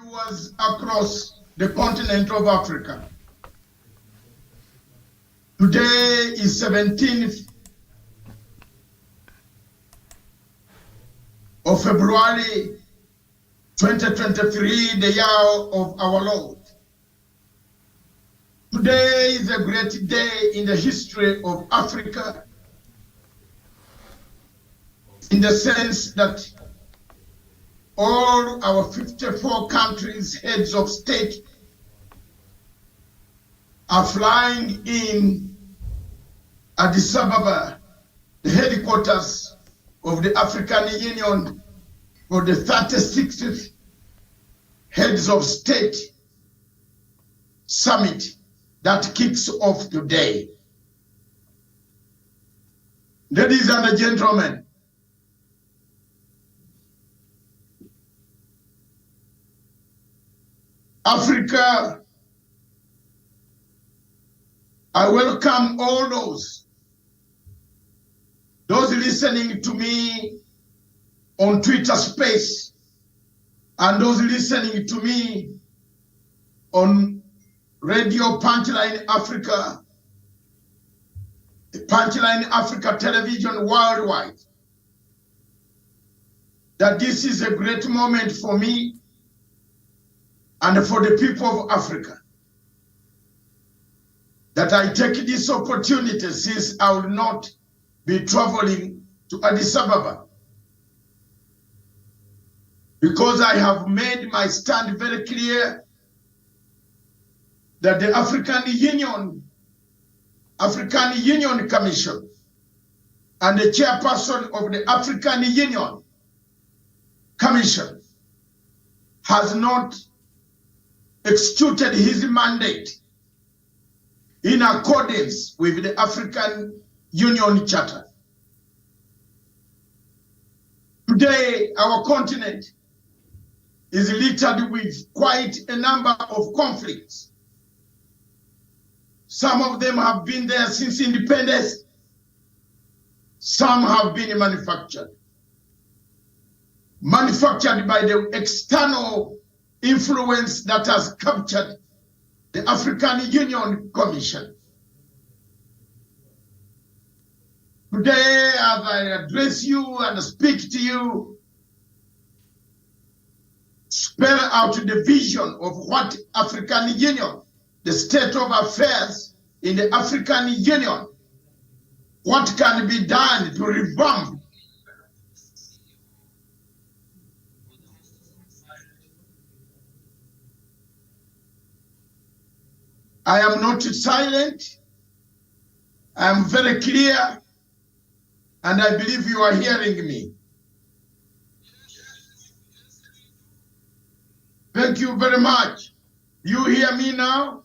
was across the continent of Africa. Today is 17th of February 2023, the year of our Lord. Today is a great day in the history of Africa, in the sense that all our 54 countries, heads of state, are flying in Addis Ababa, the headquarters of the African Union, for the 36th Heads of State Summit that kicks off today. Ladies and gentlemen, Africa, I welcome all those listening to me on Twitter Space and those listening to me on Radio Punchline Africa, Punchline Africa Television worldwide, that this is a great moment for me and for the people of Africa, that I take this opportunity, since I will not be traveling to Addis Ababa, because I have made my stand very clear that the African Union Commission and the chairperson of the African Union Commission has not executed his mandate in accordance with the African Union Charter. Today, our continent is littered with quite a number of conflicts. Some of them have been there since independence. Some have been manufactured by the external influence that has captured the African Union Commission. Today, as I address you and speak to you, spell out the vision of what African Union, the state of affairs in the African Union, what can be done to revamp I am not silent. I am very clear, and I believe you are hearing me. Thank you very much. You hear me now?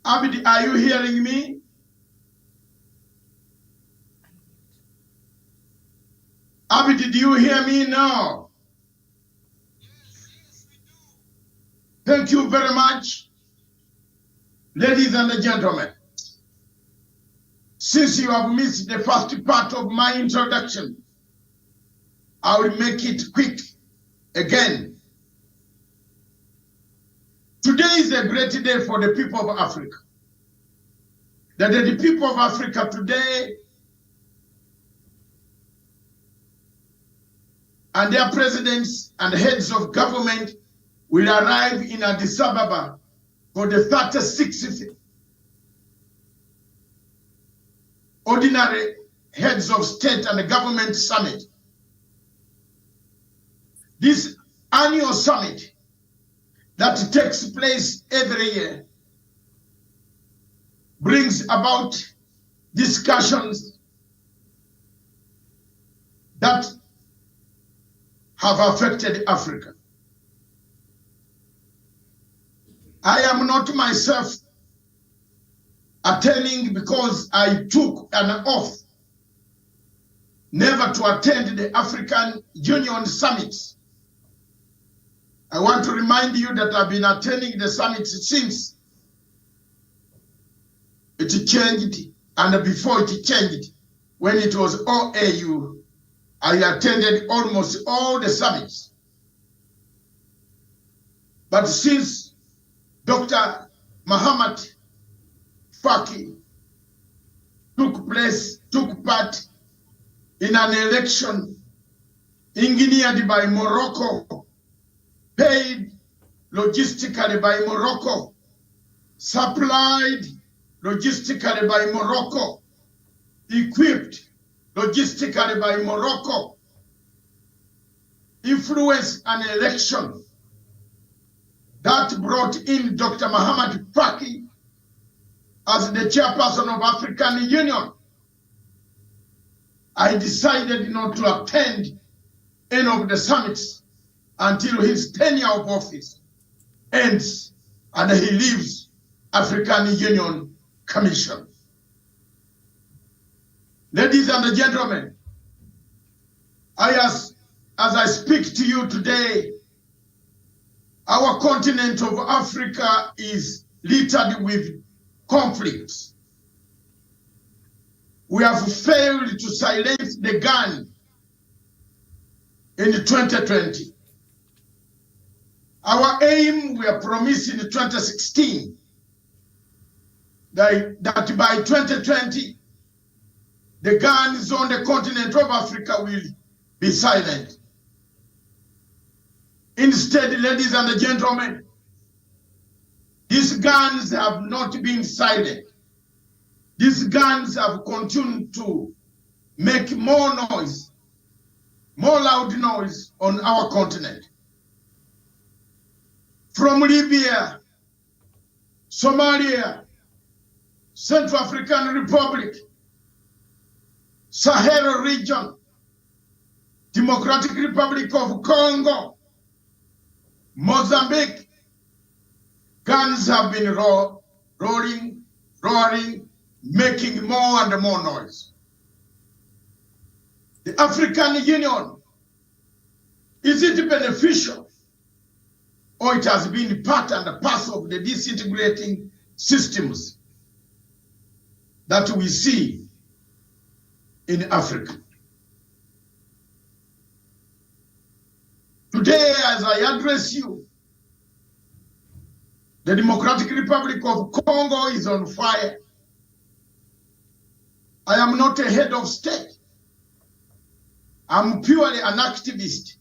Abidi, are you hearing me? Abidi, do you hear me now? Thank you very much, ladies and gentlemen. Since you have missed the first part of my introduction, I will make it quick again. Today is a great day for the people of Africa. That the people of Africa today and their presidents and heads of government will arrive in Addis Ababa for the 36th Ordinary Heads of State and Government Summit. This annual summit that takes place every year brings about discussions that have affected Africa. I am not myself attending because I took an oath never to attend the African Union summits. I want to remind you that I've been attending the summits since it changed, and before it changed, when it was OAU I attended almost all the summits. But since Dr. Muhammad Faki took part in an election engineered by Morocco, paid logistically by Morocco, supplied logistically by Morocco, equipped logistically by Morocco, influenced an election that brought in Dr. Muhammad Faki as the chairperson of African Union. I decided not to attend any of the summits until his tenure of office ends and he leaves African Union Commission. Ladies and gentlemen, as I speak to you today, our continent of Africa is littered with conflicts. We have failed to silence the gun in 2020. Our aim, we are promising in 2016 that by 2020, the guns on the continent of Africa will be silent. Instead, ladies and gentlemen, these guns have not been silent. These guns have continued to make more noise, more loud noise on our continent. From Libya, Somalia, Central African Republic, Sahel region, Democratic Republic of Congo, Mozambique, guns have been roaring, making more and more noise. The African Union, is it beneficial, or it has been part and parcel of the disintegrating systems that we see in Africa? Today, as I address you, the Democratic Republic of Congo is on fire. I am not a head of state. I'm purely an activist,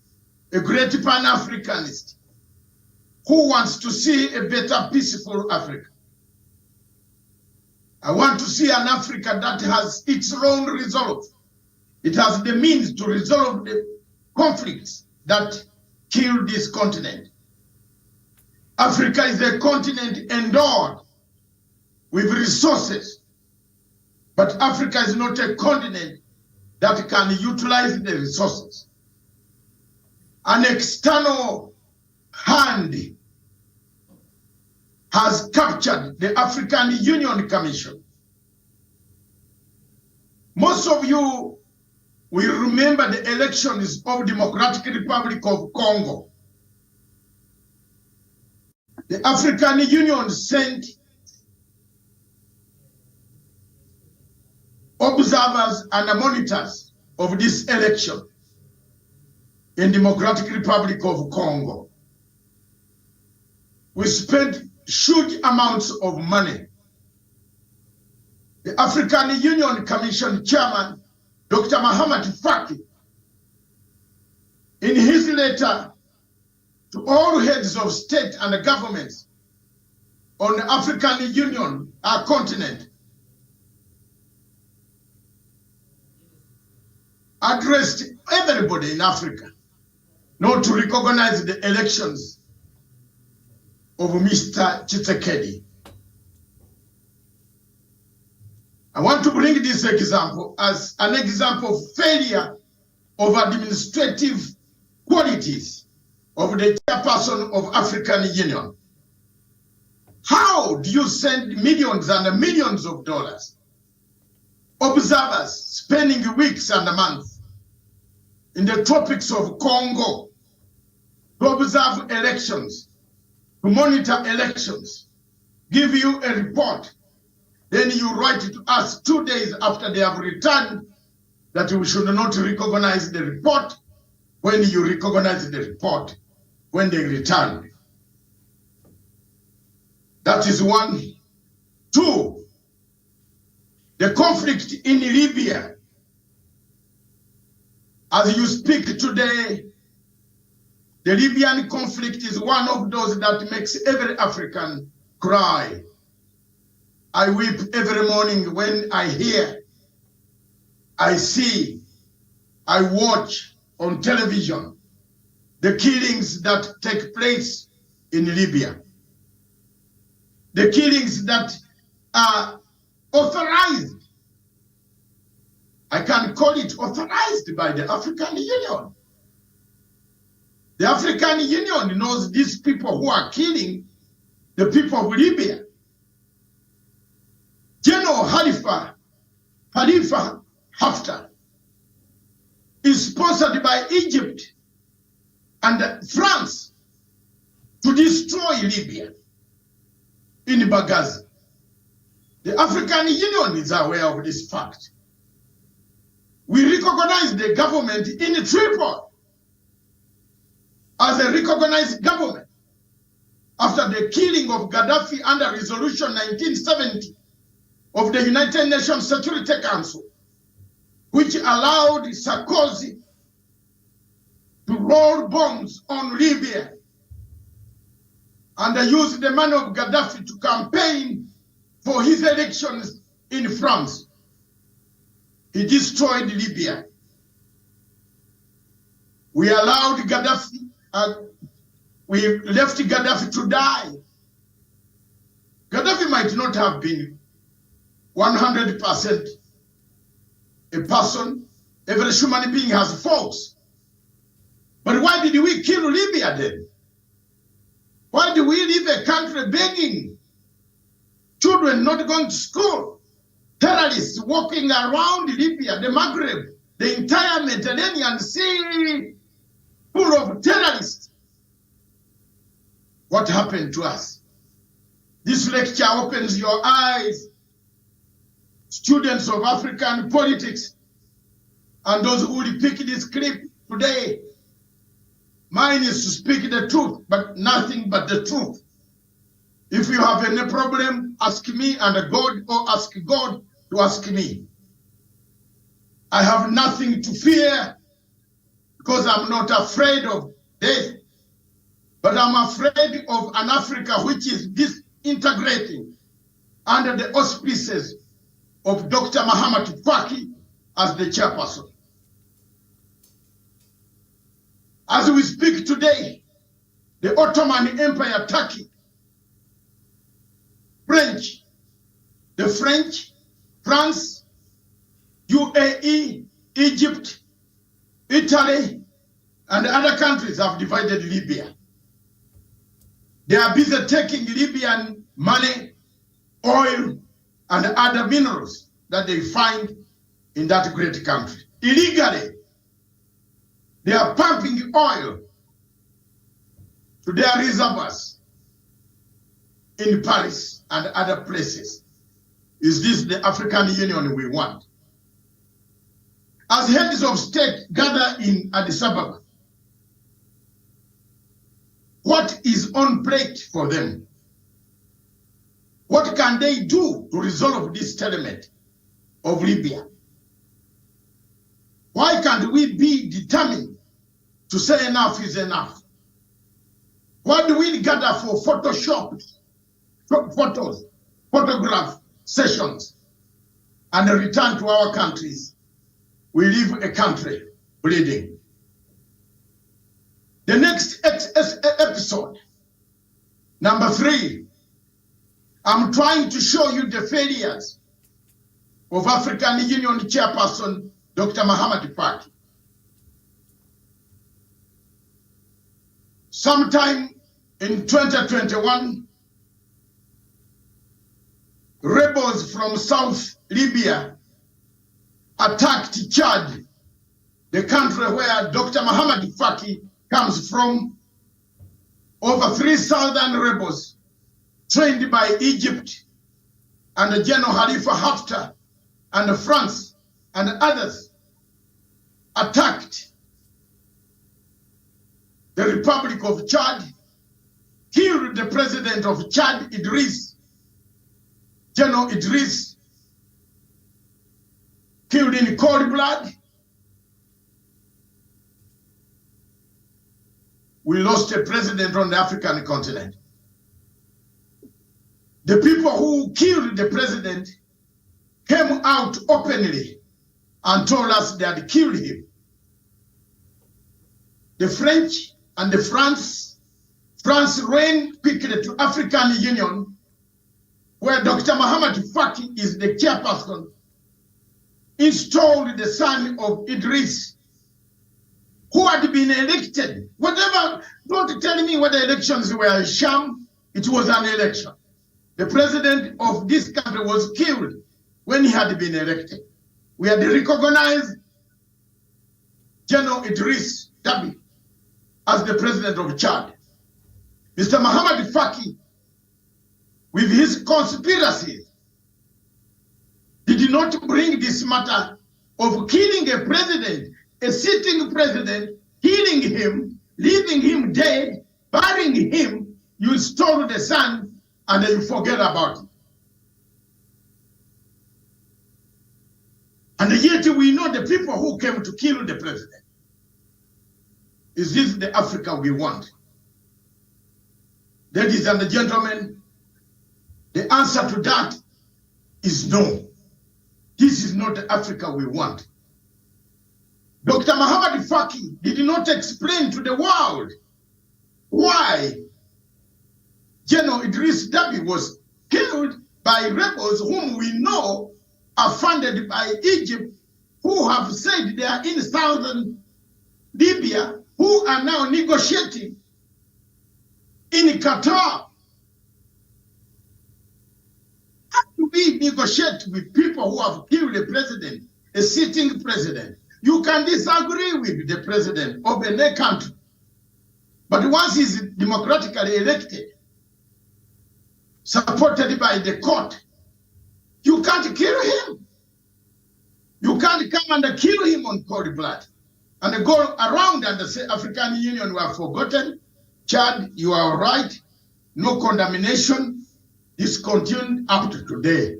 a great Pan-Africanist who wants to see a better, peaceful Africa. I want to see an Africa that has its own resolve. It has the means to resolve the conflicts that kill this continent. Africa is a continent endowed with resources, but Africa is not a continent that can utilize the resources. An external hand has captured the African Union Commission. Most of you will remember the elections of Democratic Republic of Congo. The African Union sent observers and monitors of this election in Democratic Republic of Congo. We spent huge amounts of money. The African Union Commission Chairman, Dr. Muhammad Faki, in his letter to all heads of state and governments on the African Union, our continent, addressed everybody in Africa not to recognize the elections of Mr. Tshisekedi. I want to bring this example as an example of failure of administrative qualities of the chairperson of African Union. How do you send millions and millions of dollars, observers spending weeks and months in the tropics of Congo to observe elections, to monitor elections, give you a report, then you write it to us 2 days after they have returned that we should not recognize the report when you recognize the report when they return. That is one. Two, the conflict in Libya. As you speak today, the Libyan conflict is one of those that makes every African cry. I weep every morning when I hear, I see, I watch on television the killings that take place in Libya. The killings that are authorized. I can call it authorized by the African Union. The African Union knows these people who are killing the people of Libya. General Khalifa Haftar is sponsored by Egypt and France to destroy Libya in Benghazi. The African Union is aware of this fact. We recognize the government in Tripoli as a recognized government after the killing of Gaddafi under Resolution 1970 of the United Nations Security Council, which allowed Sarkozy to roll bombs on Libya and use the money of Gaddafi to campaign for his elections in France. He destroyed Libya. We allowed Gaddafi, we left Gaddafi to die. Gaddafi might not have been 100% a person. Every human being has faults. But why did we kill Libya then? Why do we leave a country begging? Children not going to school. Terrorists walking around Libya, the Maghreb, the entire Mediterranean Sea full of terrorists. What happened to us? This lecture opens your eyes, students of African politics, and those who will pick this clip today. Mine is to speak the truth, but nothing but the truth. If you have any problem, ask me and God, or ask God to ask me. I have nothing to fear because I'm not afraid of death, but I'm afraid of an Africa which is disintegrating under the auspices of Dr. Muhammad Faki as the chairperson. As we speak today, the Ottoman Empire, Turkey, the French, France, UAE, Egypt, Italy, and other countries have divided Libya. They are busy taking Libyan money, oil, and other minerals that they find in that great country. Illegally, they are pumping oil to their reservoirs in Paris and other places. Is this the African Union we want? As heads of state gather in Addis Ababa, what is on plate for them? What can they do to resolve this stalemate of Libya? Why can't we be determined to say enough is enough? Why do we gather for photograph sessions and return to our countries? We leave a country bleeding. The next episode, number 3, I'm trying to show you the failures of African Union chairperson, Dr. Muhammad Faki. Sometime in 2021, rebels from South Libya attacked Chad, the country where Dr. Muhammad Faki comes from. Over 3,000 rebels trained by Egypt and General Khalifa Haftar and France and others attacked the Republic of Chad, killed the president of Chad, General Idris, killed in cold blood. We lost a president on the African continent. The people who killed the president came out openly and told us they had killed him. The French and France ran quickly to African Union, where Dr. Muhammad Faki is the chairperson, installed the son of Idris, who had been elected. Whatever, don't tell me whether elections were a sham, it was an election. The president of this country was killed when he had been elected. We had recognized General Idris Deby as the president of Chad. Mr. Muhammad Faki, with his conspiracies, did not bring this matter of killing a president, a sitting president, killing him, leaving him dead, burying him. You stole the son and then you forget about it. And yet we know the people who came to kill the president. Is this the Africa we want? Ladies and gentlemen, the answer to that is no. This is not the Africa we want. Dr. Muhammad Faki did not explain to the world why General Idris Deby was killed by rebels whom we know are funded by Egypt, who have said they are in southern Libya, who are now negotiating in Qatar. How do we negotiate with people who have killed a president, a sitting president? You can disagree with the president of any country, but once he's democratically elected, supported by the court, you can't kill him. You can't come and kill him on cold blood and go around and say African Union were forgotten. Chad, you are right. No condemnation. This continued up to today.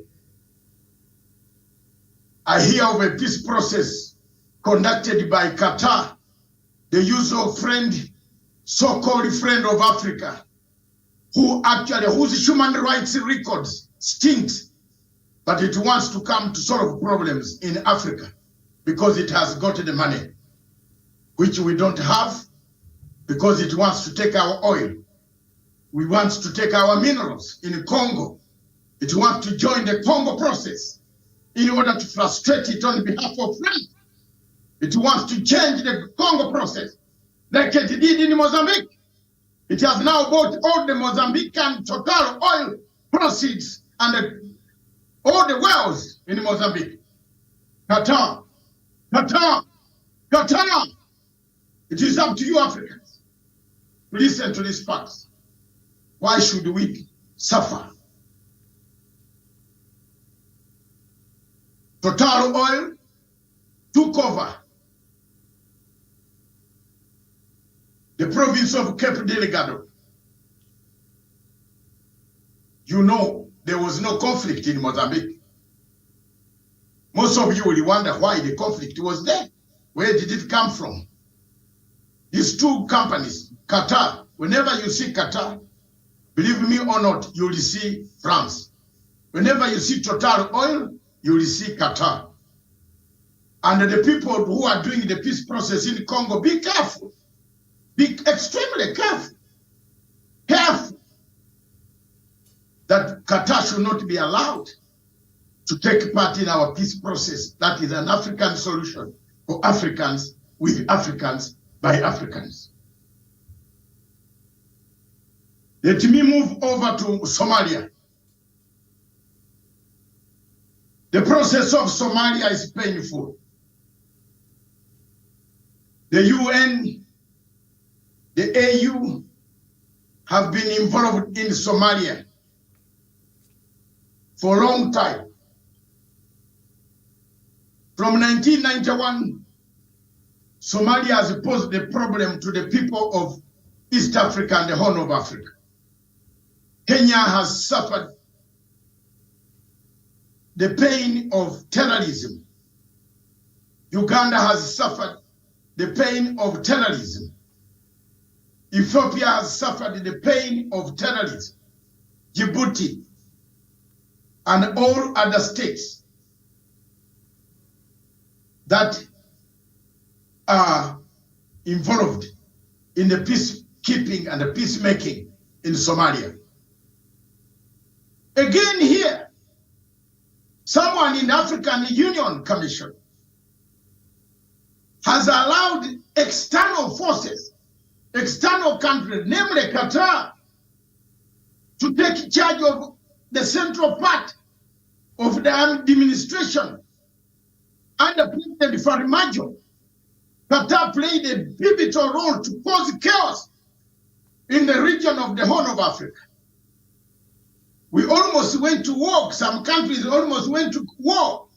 I hear of a peace process conducted by Qatar, the usual friend, so-called friend of Africa, whose human rights records stinks, but it wants to come to solve problems in Africa because it has got the money, which we don't have, because it wants to take our oil. We want to take our minerals in Congo. It wants to join the Congo process in order to frustrate it on behalf of France. It wants to change the Congo process like it did in Mozambique. It has now bought all the Mozambican total oil proceeds and all the wells in Mozambique. Qatar, Qatar, Qatar. It is up to you, Africans, to listen to these facts. Why should we suffer? Total Oil took over the province of Cape Delgado. You know, there was no conflict in Mozambique. Most of you will wonder why the conflict was there. Where did it come from? These two companies, Qatar, whenever you see Qatar, believe me or not, you will see France. Whenever you see Total Oil, you will see Qatar. And the people who are doing the peace process in Congo, be careful. Be extremely careful. Careful that Qatar should not be allowed to take part in our peace process. That is an African solution for Africans, with Africans, by Africans. Let me move over to Somalia. The process of Somalia is painful. The UN, the AU have been involved in Somalia for a long time. From 1991 Somalia has posed a problem to the people of East Africa and the Horn of Africa. Kenya has suffered the pain of terrorism. Uganda has suffered the pain of terrorism. Ethiopia has suffered the pain of terrorism. Djibouti and all other states that are involved in the peacekeeping and the peacemaking in Somalia. Again here, someone in the African Union Commission has allowed external forces, external countries, namely Qatar, to take charge of the central part of the administration under President Farmajo. Qatar played a pivotal role to cause chaos in the region of the Horn of Africa. We almost went to war. Some countries almost went to war.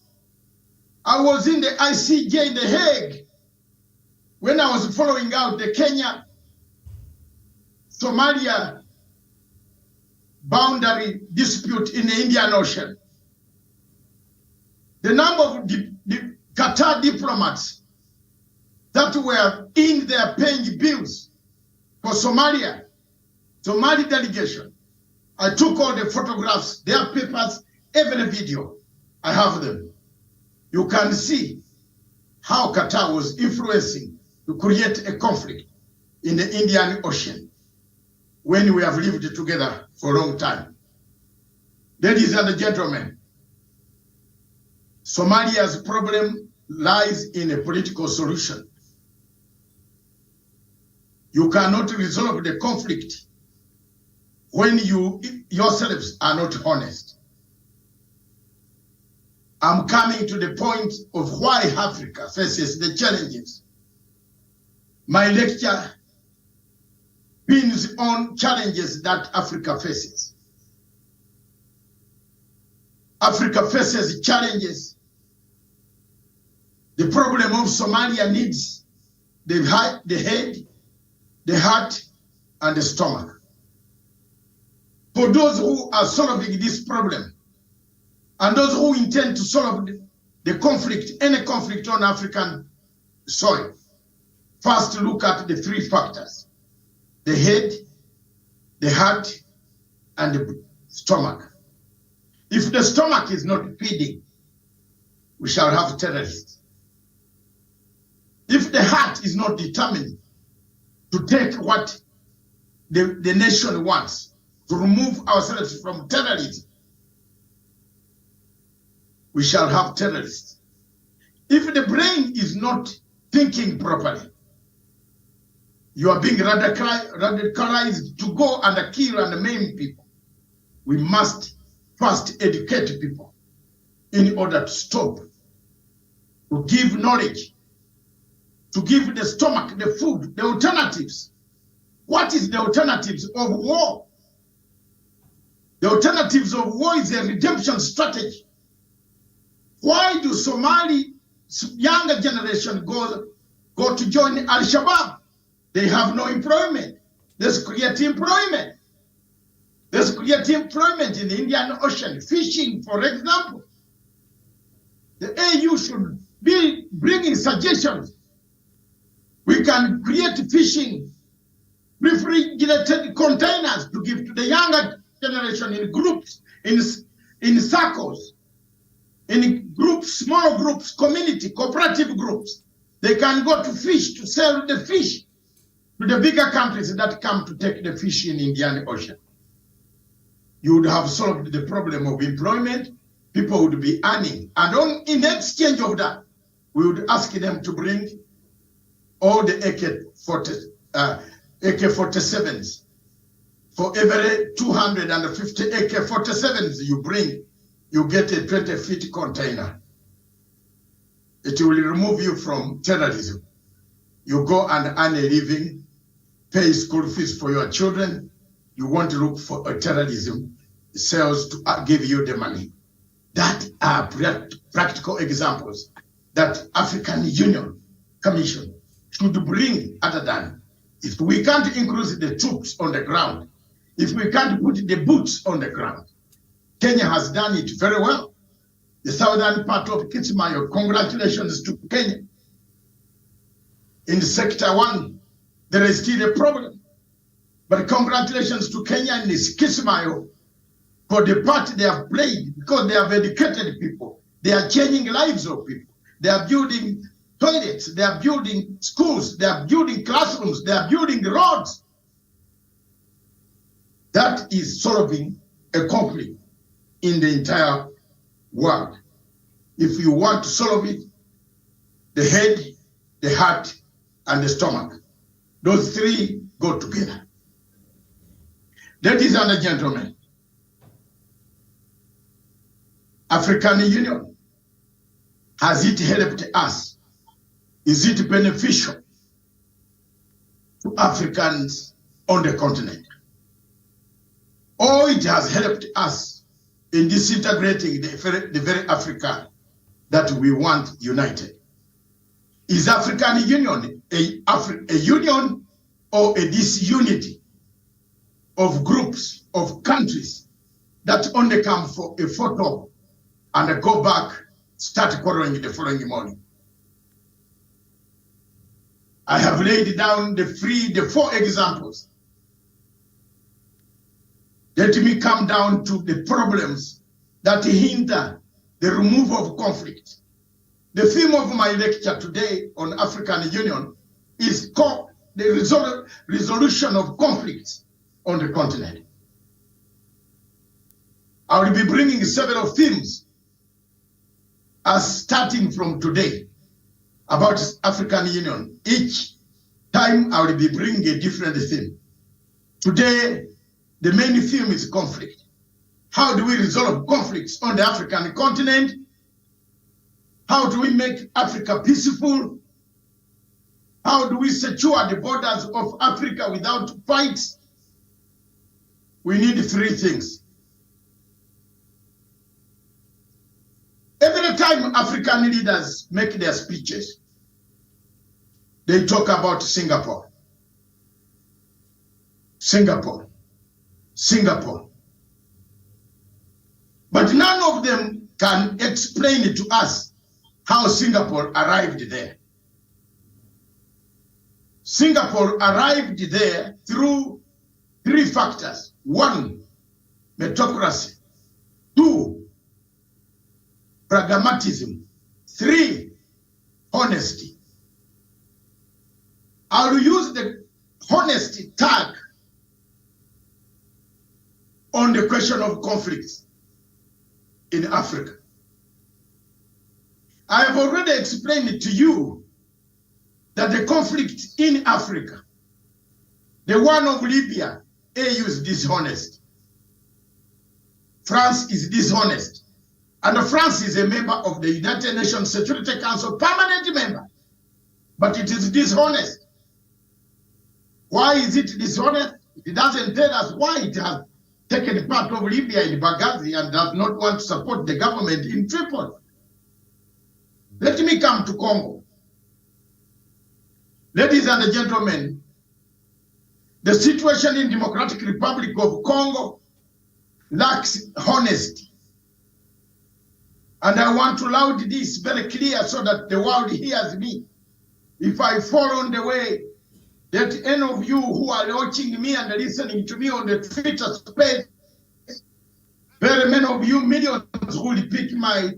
I was in the ICJ in The Hague when I was following out the Kenya-Somalia boundary dispute in the Indian Ocean. The number of the Qatar diplomats that were in there paying bills for Somalia, Somali delegation. I took all the photographs, their papers, every video. I have them. You can see how Qatar was influencing to create a conflict in the Indian Ocean when we have lived together for a long time. Ladies and gentlemen, Somalia's problem lies in a political solution. You cannot resolve the conflict when you yourselves are not honest. I'm coming to the point of why Africa faces the challenges. My lecture pins on challenges that Africa faces. Africa faces challenges. The problem of Somalia needs the head, the heart, and the stomach. For those who are solving this problem, and those who intend to solve the conflict, any conflict on African soil, first look at the three factors: the head, the heart, and the stomach. If the stomach is not feeding, we shall have terrorists. If the heart is not determined to take what the nation wants, to remove ourselves from terrorism, we shall have terrorists. If the brain is not thinking properly, you are being radicalized to go and kill and maim people. We must first educate people in order to stop, to give knowledge, to give the stomach, the food, the alternatives. What is the alternatives of war? The alternatives of war is a redemption strategy. Why do Somali younger generation go to join Al-Shabaab? They have no employment. Let's create employment. Let's create employment in the Indian Ocean. Fishing, for example. The AU should be bringing suggestions. We can create fishing refrigerated containers to give to the younger generation in groups, in circles, in groups, small groups, community, cooperative groups. They can go to fish, to sell the fish to the bigger countries that come to take the fish in the Indian Ocean. You would have solved the problem of employment. People would be earning. And in exchange of that, we would ask them to bring all the AK-47s. For every 250 AK-47s you bring, you get a 20-feet container. It will remove you from terrorism. You go and earn a living, pay school fees for your children. You want to look for a terrorism cells to give you the money. That are practical examples that African Union Commission should bring other than if we can't increase the troops on the ground, if we can't put the boots on the ground. Kenya has done it very well. The southern part of Kismayo, congratulations to Kenya. In sector 1, there is still a problem. But congratulations to Kenya and Kismayo for the part they have played, because they have educated people. They are changing lives of people. They are building toilets, they are building schools, they are building classrooms, they are building roads. That is solving a conflict in the entire world. If you want to solve it, the head, the heart, and the stomach, those three go together. Ladies and gentlemen, African Union, has it helped us? Is it beneficial to Africans on the continent? Or it has helped us in disintegrating the very Africa that we want united? Is African Union a union or a disunity of groups, of countries that only come for a photo and go back, start quarreling the following morning? I have laid down the 4 examples. Let me come down to the problems that hinder the removal of conflict. The theme of my lecture today on African Union is called the resolution of conflicts on the continent. I will be bringing several themes as starting from today about African Union. Each time I will be bringing a different theme. Today, the main theme is conflict. How do we resolve conflicts on the African continent? How do we make Africa peaceful? How do we secure the borders of Africa without fights? We need 3 things. Every time African leaders make their speeches, they talk about Singapore. Singapore. Singapore. But none of them can explain it to us how Singapore arrived there. Singapore arrived there through 3 factors. 1, meritocracy. 2, pragmatism. 3, honesty. I'll use the honesty tag on the question of conflicts in Africa. I have already explained to you that the conflict in Africa, the one of Libya, AU is dishonest. France is dishonest. And France is a member of the United Nations Security Council, permanent member. But it is dishonest. Why is it dishonest? It doesn't tell us why it has taken part of Libya in Benghazi and does not want to support the government in Tripoli. Let me come to Congo. Ladies and gentlemen, the situation in Democratic Republic of Congo lacks honesty. And I want to loud this very clear so that the world hears me. If I fall on the way, that any of you who are watching me and listening to me on the Twitter space, very many of you, millions, will pick my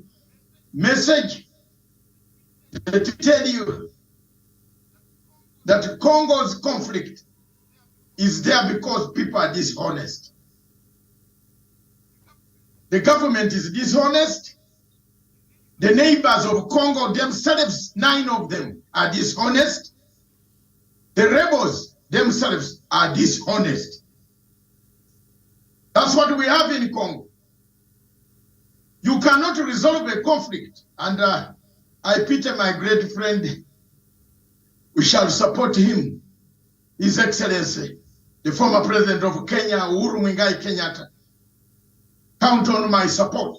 message to tell you that Congo's conflict is there because people are dishonest. The government is dishonest. The neighbors of Congo themselves, 9 of them, are dishonest. The rebels themselves are dishonest. That's what we have in Congo. You cannot resolve a conflict. And I pity my great friend. We shall support him, His Excellency, the former president of Kenya, Uhuru Muigai Kenyatta. Count on my support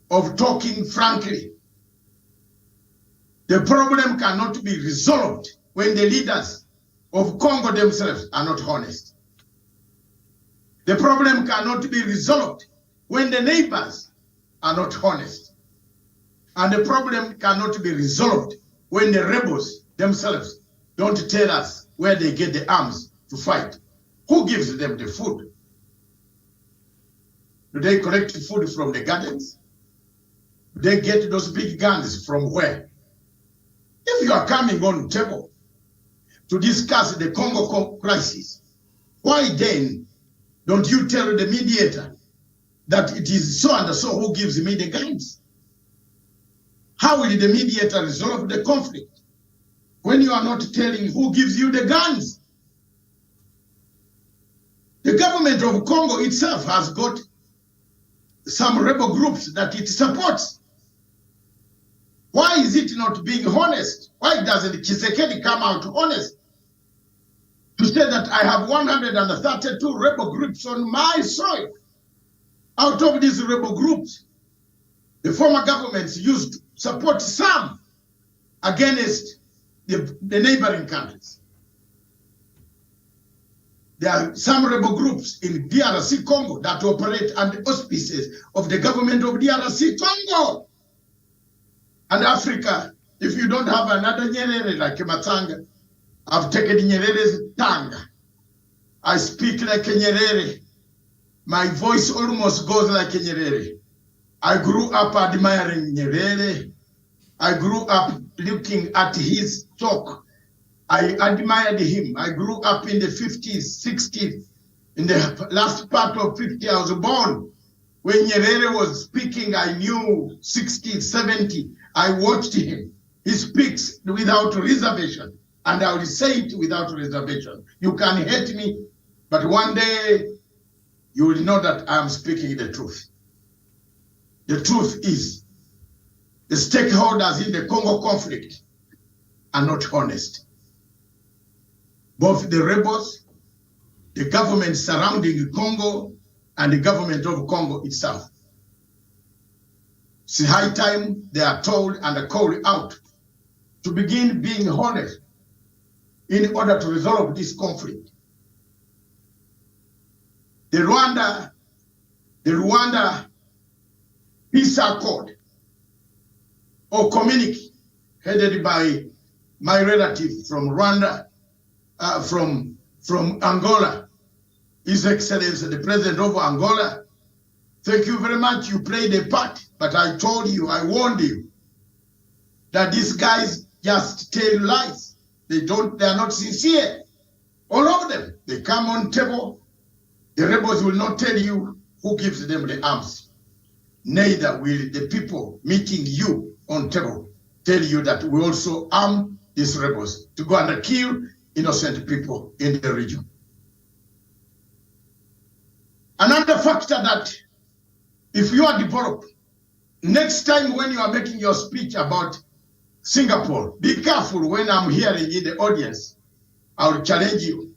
of talking frankly. The problem cannot be resolved when the leaders of Congo themselves are not honest. The problem cannot be resolved when the neighbors are not honest. And the problem cannot be resolved when the rebels themselves don't tell us where they get the arms to fight. Who gives them the food? Do they collect food from the gardens? Do they get those big guns from where? If you are coming on table to discuss the Congo crisis, why then don't you tell the mediator that it is so and so who gives me the guns? How will the mediator resolve the conflict when you are not telling who gives you the guns? The government of Congo itself has got some rebel groups that it supports. Why is it not being honest? Why doesn't Tshisekedi come out honest to say that I have 132 rebel groups on my soil? Out of these rebel groups, the former governments used to support some against the neighboring countries. There are some rebel groups in DRC Congo that operate under auspices of the government of DRC Congo. And Africa, if you don't have another Nyerere like Matanga, I've taken Nyerere's tongue. I speak like a Nyerere. My voice almost goes like a Nyerere. I grew up admiring Nyerere. I grew up looking at his talk. I admired him. I grew up in the 50s, 60s. In the last part of 50, I was born. When Nyerere was speaking, I knew 60, 70. I watched him. He speaks without reservation. And I will say it without reservation. You can hate me, but one day you will know that I am speaking the truth. The truth is, the stakeholders in the Congo conflict are not honest. Both the rebels, the government surrounding Congo, and the government of Congo itself. It's high time they are told and called out to begin being honest in order to resolve this conflict. The Rwanda Peace Accord or communique headed by my relative from Rwanda, from Angola, His Excellency, the President of Angola. Thank you very much. You played a part, but I told you, I warned you that these guys just tell lies. They are not sincere. All of them, they come on table. The rebels will not tell you who gives them the arms. Neither will the people meeting you on table tell you that we also arm these rebels to go and kill innocent people in the region. Another factor that if you are developed, next time when you are making your speech about Singapore, be careful when I'm hearing in the audience, I will challenge you.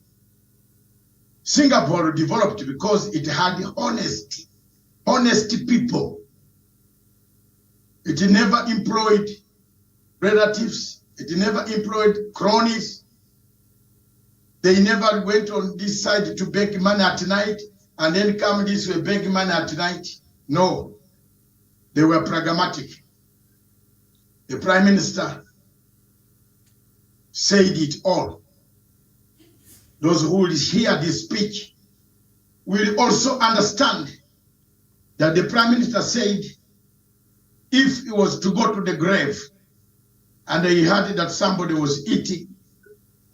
Singapore developed because it had honest people. It never employed relatives. It never employed cronies. They never went on this side to beg money at night and then come this way beg money at night. No, they were pragmatic. The Prime Minister said it all. Those who will hear this speech will also understand that the Prime Minister said if he was to go to the grave and he heard that somebody was eating,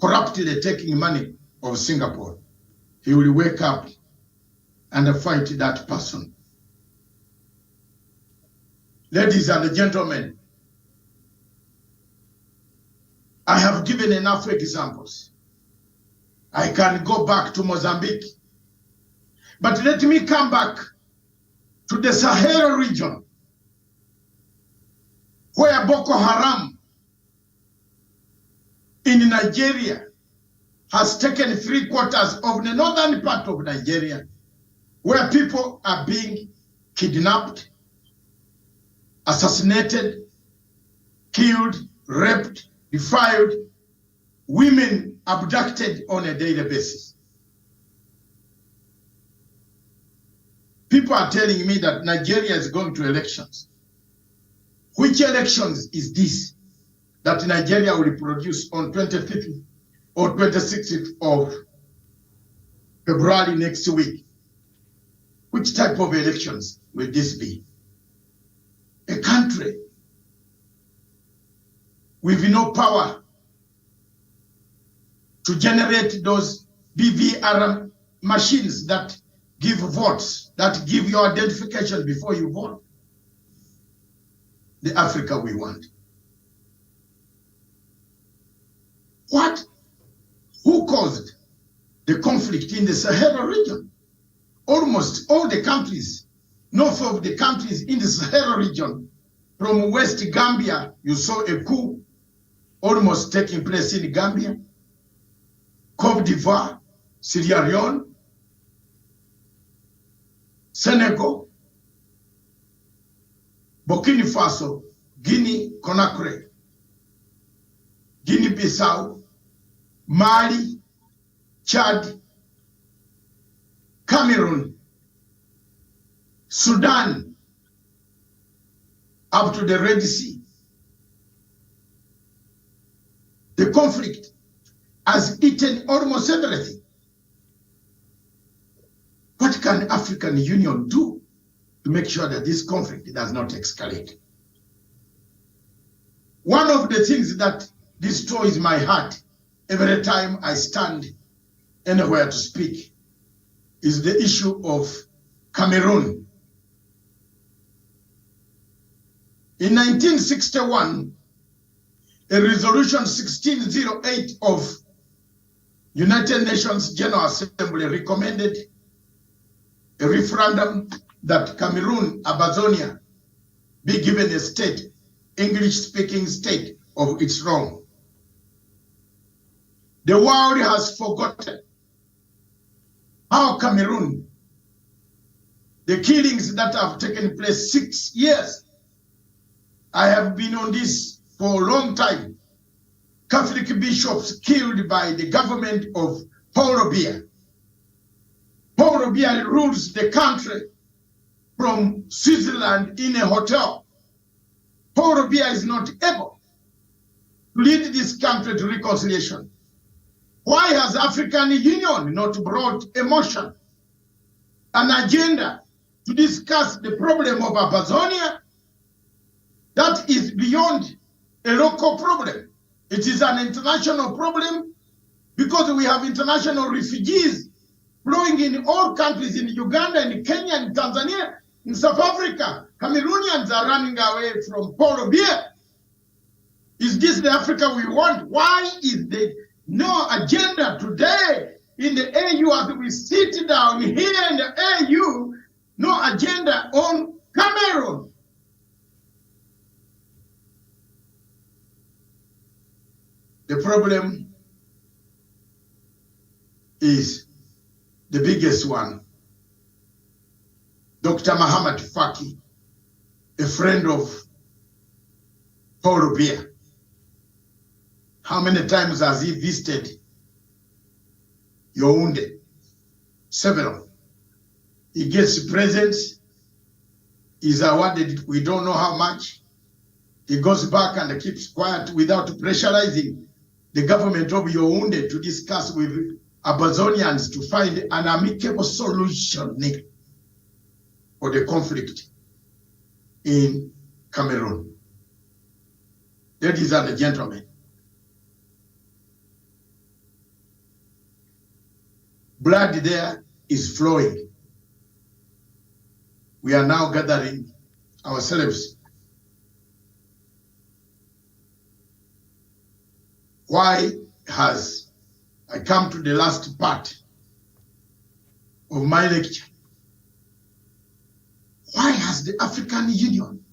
corruptly taking money of Singapore, he will wake up and fight that person. Ladies and gentlemen, I have given enough examples. I can go back to Mozambique. But let me come back to the Sahel region, where Boko Haram in Nigeria has taken 3/4 of the northern part of Nigeria, where people are being kidnapped, assassinated, killed, raped, defiled, women abducted on a daily basis. People are telling me that Nigeria is going to elections. Which elections is this that Nigeria will produce on 25th or 26th of February next week? Which type of elections will this be? A country with no power to generate those BVR machines that give votes, that give your identification before you vote. The Africa we want. What? Who caused the conflict in the Sahel region? Almost all the countries, north of the countries in the Sahel region, from West Gambia, you saw a coup almost taking place in Gambia, Cote d'Ivoire, Sierra Leone, Senegal, Burkina Faso, Guinea Conakry, Guinea-Bissau, Mali, Chad, Cameroon, Sudan, up to the Red Sea. The conflict has eaten almost everything. What can African Union do to make sure that this conflict does not escalate? One of the things that destroys my heart every time I stand anywhere to speak is the issue of Cameroon. In 1961, a resolution 1608 of United Nations General Assembly recommended a referendum that Cameroon, Amazonia, be given a state, English-speaking state of its own. The world has forgotten how Cameroon, the killings that have taken place 6 years. I have been on this for a long time. Catholic bishops killed by the government of Paul Biya. Paul Biya rules the country from Switzerland in a hotel. Paul Biya is not able to lead this country to reconciliation. Why has African Union not brought a motion, an agenda to discuss the problem of Amazonia? That is beyond a local problem. It is an international problem because we have international refugees flowing in all countries, in Uganda, in Kenya, in Tanzania, in South Africa. Cameroonians are running away from Paul Biya. Is this the Africa we want? Why is there no agenda today in the AU as we sit down here in the AU, no agenda on Cameroon? The problem is the biggest one. Dr. Muhammad Faki, a friend of Paul Biya. How many times has he visited Yaoundé? Several. He gets presents. He's awarded, we don't know how much. He goes back and keeps quiet without pressurizing the government of Yaoundé to discuss with Amazonians to find an amicable solution for the conflict in Cameroon. Ladies and gentlemen, blood there is flowing. We are now gathering ourselves. Why has, I come to the last part of my lecture. Why has the African Union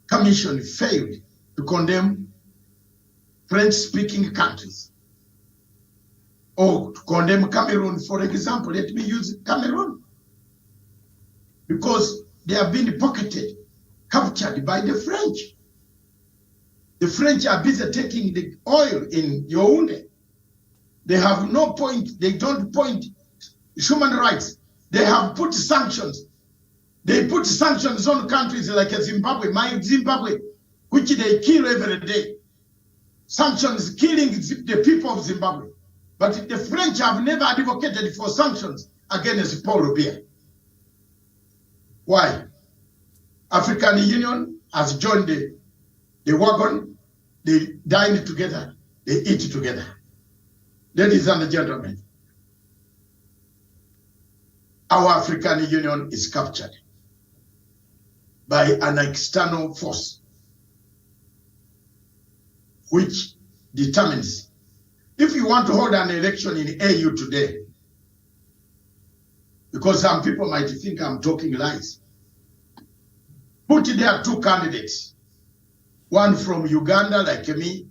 Commission failed to condemn French-speaking countries? Or to condemn Cameroon, for example? Let me use Cameroon. Because they have been pocketed, captured by the French. The French are busy taking the oil in Yaoundé. They have no point. They don't point human rights. They have put sanctions. They put sanctions on countries like Zimbabwe, my Zimbabwe, which they kill every day. Sanctions killing the people of Zimbabwe. But the French have never advocated for sanctions against Paul Biya. Why? African Union has joined the wagon. They dine together. They eat together. Ladies and gentlemen, our African Union is captured by an external force which determines if you want to hold an election in AU today, because some people might think I'm talking lies, put there 2 candidates, one from Uganda like me,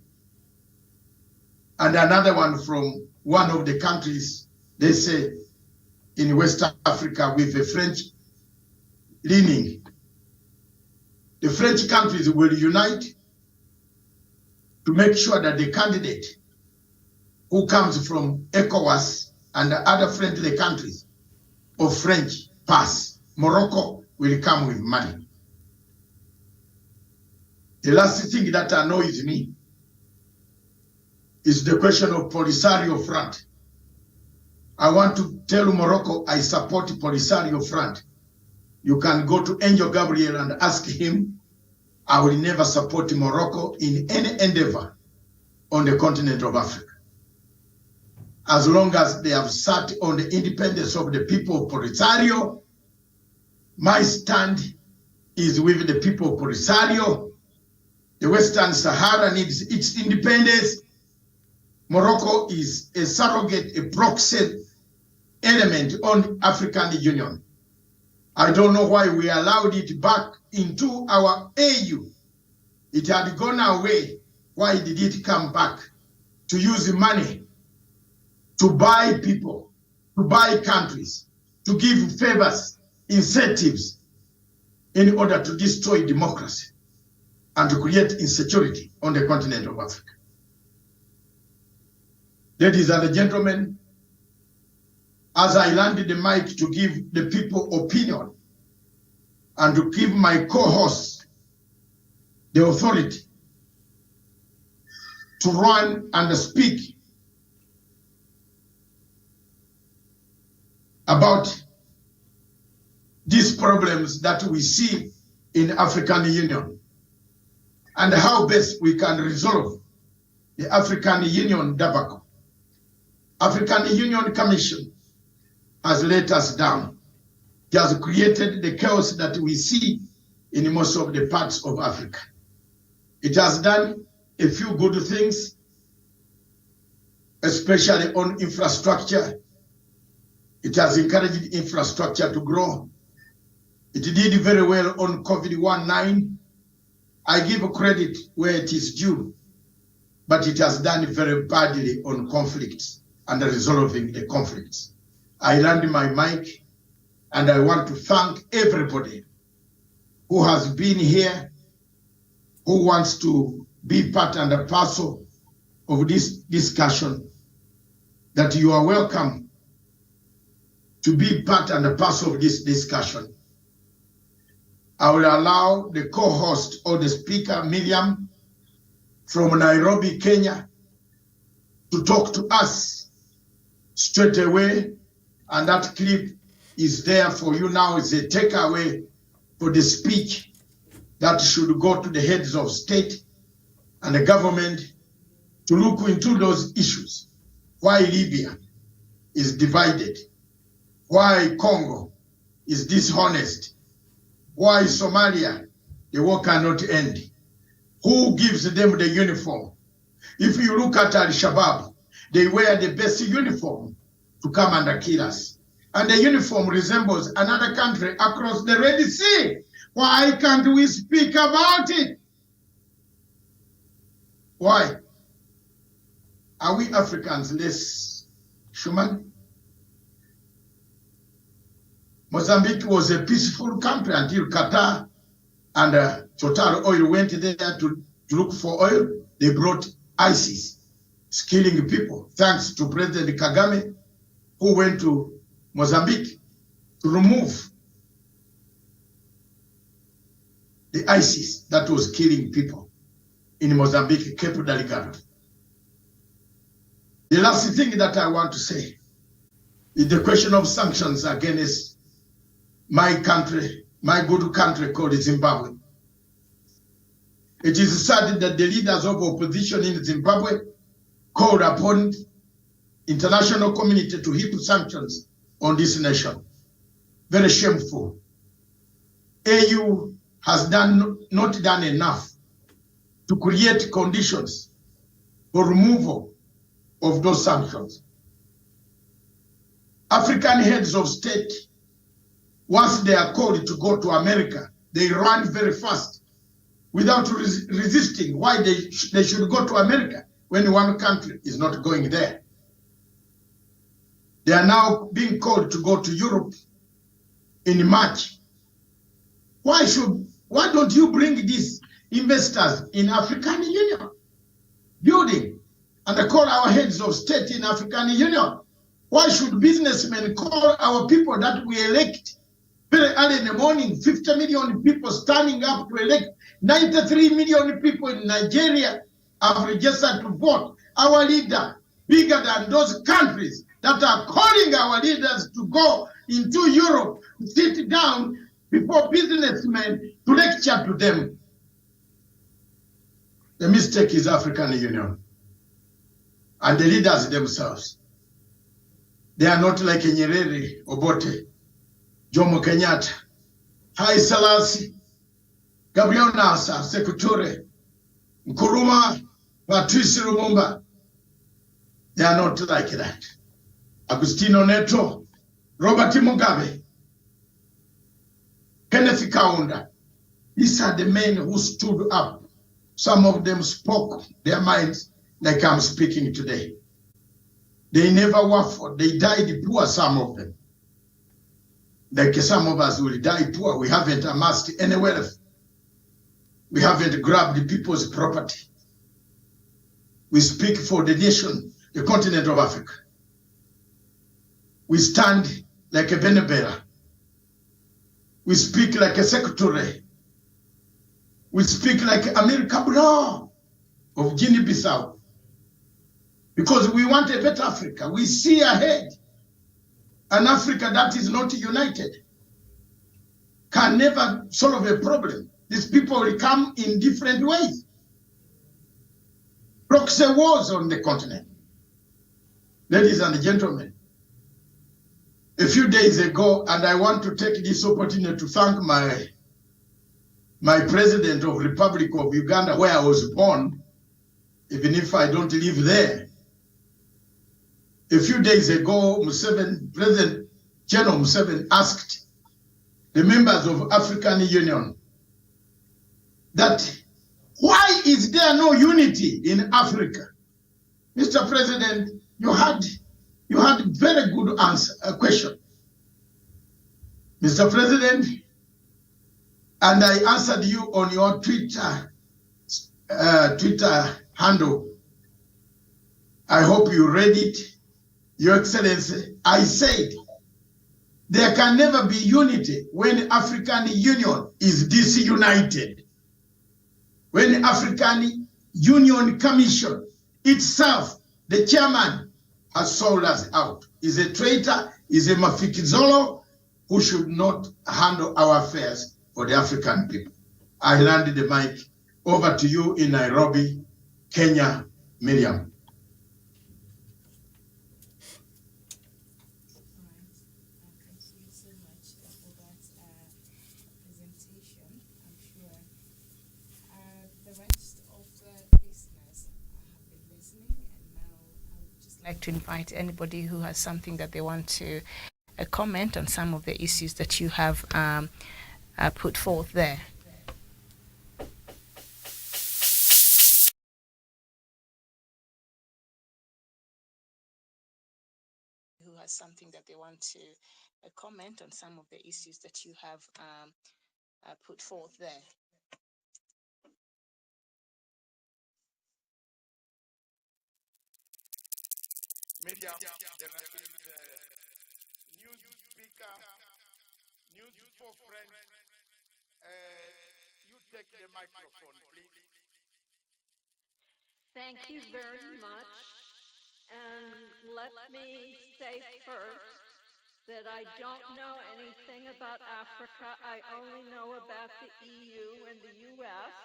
and another one from one of the countries, they say, in West Africa with the French leaning. The French countries will unite to make sure that the candidate who comes from ECOWAS and the other friendly countries of French pass. Morocco will come with money. The last thing that annoys me is the question of Polisario Front. I want to tell Morocco I support Polisario Front. You can go to Angel Gabriel and ask him. I will never support Morocco in any endeavor on the continent of Africa. As long as they have sat on the independence of the people of Polisario, my stand is with the people of Polisario. The Western Sahara needs its independence. Morocco is a surrogate, a proxy element on African Union. I don't know why we allowed it back into our AU. It had gone away. Why did it come back? To use money to buy people, to buy countries, to give favors, incentives in order to destroy democracy and to create insecurity on the continent of Africa. Ladies and gentlemen, as I landed the mic to give the people opinion and to give my co-host the authority to run and speak about these problems that we see in African Union and how best we can resolve the African Union debacle. African Union Commission has let us down. It has created the chaos that we see in most of the parts of Africa. It has done a few good things, especially on infrastructure. It has encouraged infrastructure to grow. It did very well on COVID-19. I give credit where it is due, but it has done very badly on conflicts and resolving the conflicts. I land my mic and I want to thank everybody who has been here, who wants to be part and a parcel of this discussion, that you are welcome to be part and a parcel of this discussion. I will allow the co-host or the speaker, Miriam, from Nairobi, Kenya, to talk to us straight away. And that clip is there for you now. It's a takeaway for the speech that should go to the heads of state and the government to look into those issues. Why Libya is divided, why Congo is dishonest, why Somalia, the war cannot end, who gives them the uniform. If you look at Al-Shabaab, they wear the best uniform to come and kill us. And the uniform resembles another country across the Red Sea. Why can't we speak about it? Why? Are we Africans less human? Mozambique was a peaceful country until Qatar and Total Oil went there to to look for oil. They brought ISIS, killing people, thanks to President Kagame, who went to Mozambique to remove the ISIS that was killing people in Mozambique, Cape Delgado. The last thing that I want to say is the question of sanctions against my country, my good country called Zimbabwe. It is sad that the leaders of opposition in Zimbabwe called upon international community to heap sanctions on this nation. Very shameful. AU has not done enough to create conditions for removal of those sanctions. African heads of state, once they are called to go to America, they run very fast without resisting why they should go to America when one country is not going there. They are now being called to go to Europe in March. Why don't you bring these investors in African Union building and call our heads of state in African Union? Why should businessmen call our people that we elect very early in the morning, 50 million people standing up to elect 93 million people in Nigeria have registered to vote our leader, bigger than those countries that are calling our leaders to go into Europe, sit down before businessmen to lecture to them. The mistake is African Union and the leaders themselves. They are not like Nyerere, Obote, Jomo Kenyatta, Haile Selassie, Gabriel Nasser, Sekou Toure, Nkrumah, Patrice Lumumba. They are not like that. Agustino Neto, Robert Mugabe, Kenneth Kaunda. These are the men who stood up. Some of them spoke their minds like I'm speaking today. They never worked. They died poor, some of them. Like some of us will die poor. We haven't amassed any wealth. We haven't grabbed people's property. We speak for the nation, the continent of Africa. We stand like a Benebera. We speak like a Sekou Toure. We speak like Amir Cabral of Guinea-Bissau. Because we want a better Africa. We see ahead. An Africa that is not united can never solve a problem. These people will come in different ways. Proxy wars on the continent. Ladies and gentlemen, a few days ago, and I want to take this opportunity to thank my president of Republic of Uganda, where I was born, even if I don't live there. A few days ago, President General Museveni asked the members of African Union that why is there no unity in Africa? Mr. President, you had very good question. Mr. President, and I answered you on your Twitter handle. I hope you read it. Your Excellency, I said, there can never be unity when African Union is disunited. When African Union Commission itself, the chairman, has sold us out. Is a traitor, is a mafikizolo who should not handle our affairs for the African people. I landed the mic over to you in Nairobi, Kenya, Miriam. Like to invite anybody who has something that they want to comment on some of the issues that you have put forth there. Who has something that they want to comment on some of the issues that you have put forth there. Media, there is news speaker, news for friends. You take the microphone, please. Thank you very much. And let me say first that I don't know anything about Africa. I only know about the EU and the US.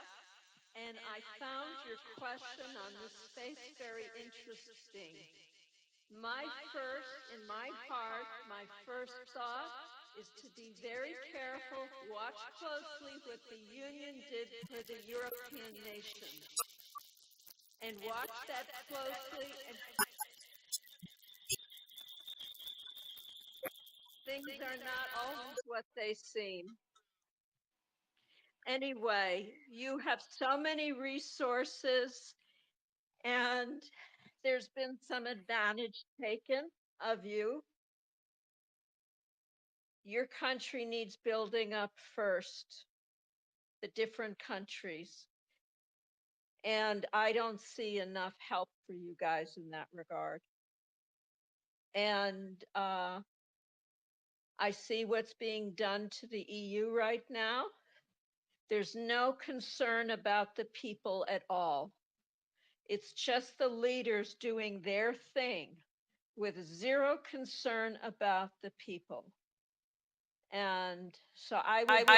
And I found your question on the space very interesting. My first, in my heart, my first thought is to be very careful, watch closely what the Union did for the European nations. And watch that closely. And things are not always what they seem. Anyway, you have so many resources, and there's been some advantage taken of you. Your country needs building up first, the different countries. And I don't see enough help for you guys in that regard. And I see what's being done to the EU right now. There's no concern about the people at all. It's just the leaders doing their thing with zero concern about the people. And so I would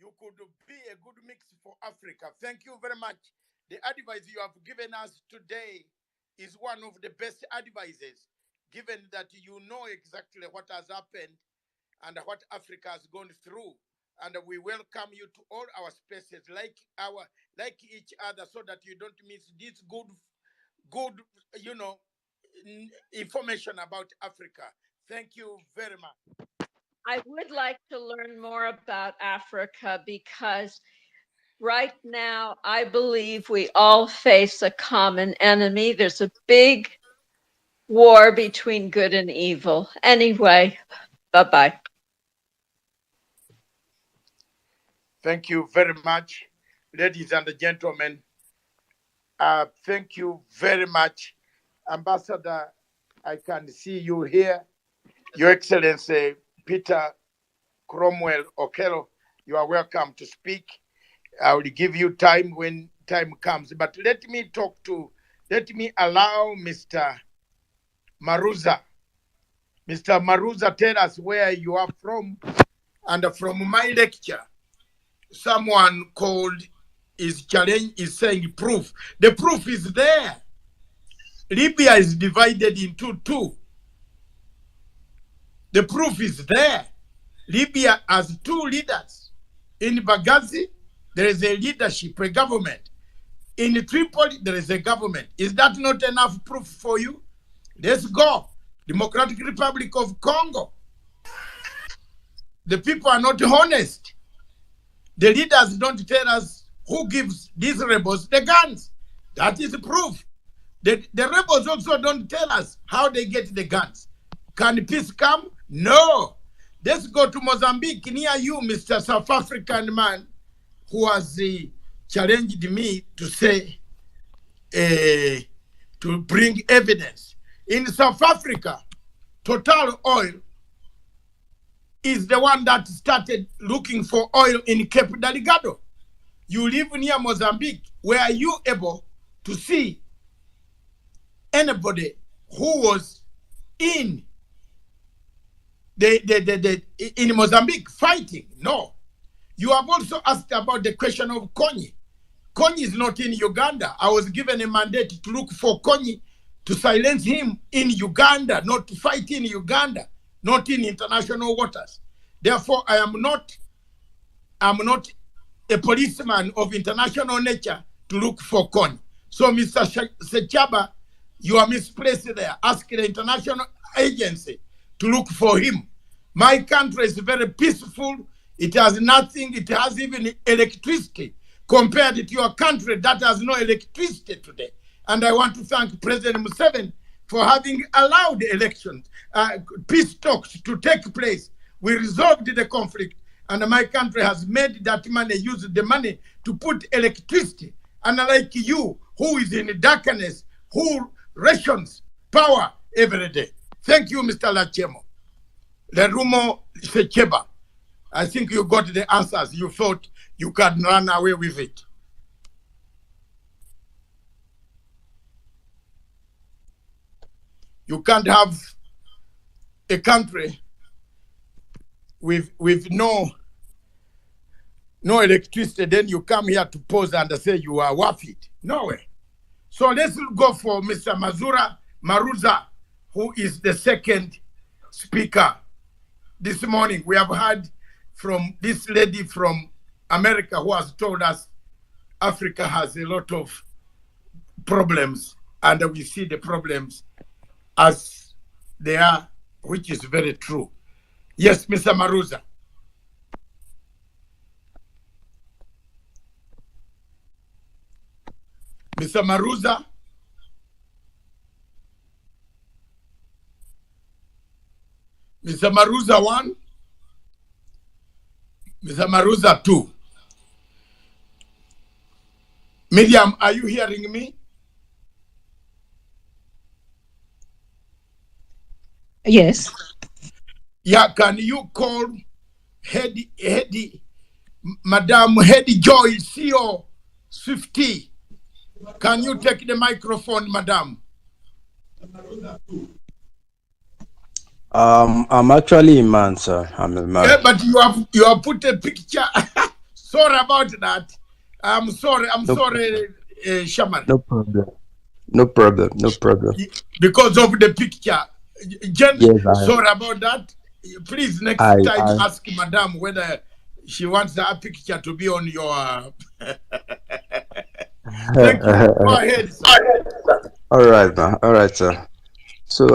You could be a good mix for Africa. Thank you very much. The advice you have given us today is one of the best advices, given that you know exactly what has happened and what Africa has gone through. And we welcome you to all our spaces, like each other, so that you don't miss this good, information about Africa. Thank you very much. I would like to learn more about Africa because right now I believe we all face a common enemy. There's a big war between good and evil. Anyway, bye-bye. Thank you very much, ladies and gentlemen. Thank you very much. Ambassador, I can see you here. Your Excellency, Peter Cromwell Okello, you are welcome to speak. I will give you time when time comes. But let me allow Mr. Maruza. Mr. Maruza, tell us where you are from. And from my lecture, someone called is saying proof. The proof is there. Libya is divided into two. The proof is there. Libya has two leaders. In Benghazi, there is a leadership, a government. In Tripoli, there is a government. Is that not enough proof for you? Let's go. Democratic Republic of Congo. The people are not honest. The leaders don't tell us who gives these rebels the guns. That is proof. The rebels also don't tell us how they get the guns. Can peace come? No. Let's go to Mozambique, near you, Mr. South African man, who has challenged me to say, to bring evidence. In South Africa, Total Oil is the one that started looking for oil in Cape Delgado. You live near Mozambique. Were you able to see anybody who was in in Mozambique fighting? No. You have also asked about the question of Konyi. Konyi is not in Uganda. I was given a mandate to look for Konyi to silence him in Uganda, not to fight in Uganda, not in international waters. Therefore, I'm not a policeman of international nature to look for Konyi. So, Mr. Sechaba, you are misplaced there. Ask the international agency to look for him. My country is very peaceful. It has nothing. It has even electricity compared to your country that has no electricity today. And I want to thank President Museveni for having allowed elections, peace talks to take place. We resolved the conflict, and my country has made that money, use the money to put electricity. Unlike you, who is in darkness, who rations power every day. Thank you, Mr. Lachemo. Lerumo Secheba. I think you got the answers. You thought you could run away with it. You can't have a country with no electricity, then you come here to pose and say you are worth it. No way. So let's go for Mr. Maruza, who is the second speaker. This morning, we have heard from this lady from America who has told us Africa has a lot of problems, and we see the problems as they are, which is very true. Yes, Mr. Maruza. Mr. Maruza. Mr. Maruza 1. Mr. Maruza 2. Miriam, are you hearing me? Yes. Yeah, can you call Madam Hedy Joy, CEO Swifty? Can you take the microphone, Madam? I'm actually a man, sir. I'm a man. Yeah, but you have put a picture. Sorry about that. I'm sorry, Shaman. No problem. No problem. No problem. Because of the picture. Jen, Yes, sorry about that. Please, next time, ask Madam whether she wants that picture to be on your... Thank you. Go ahead, sir. All right, man. All right, sir. So,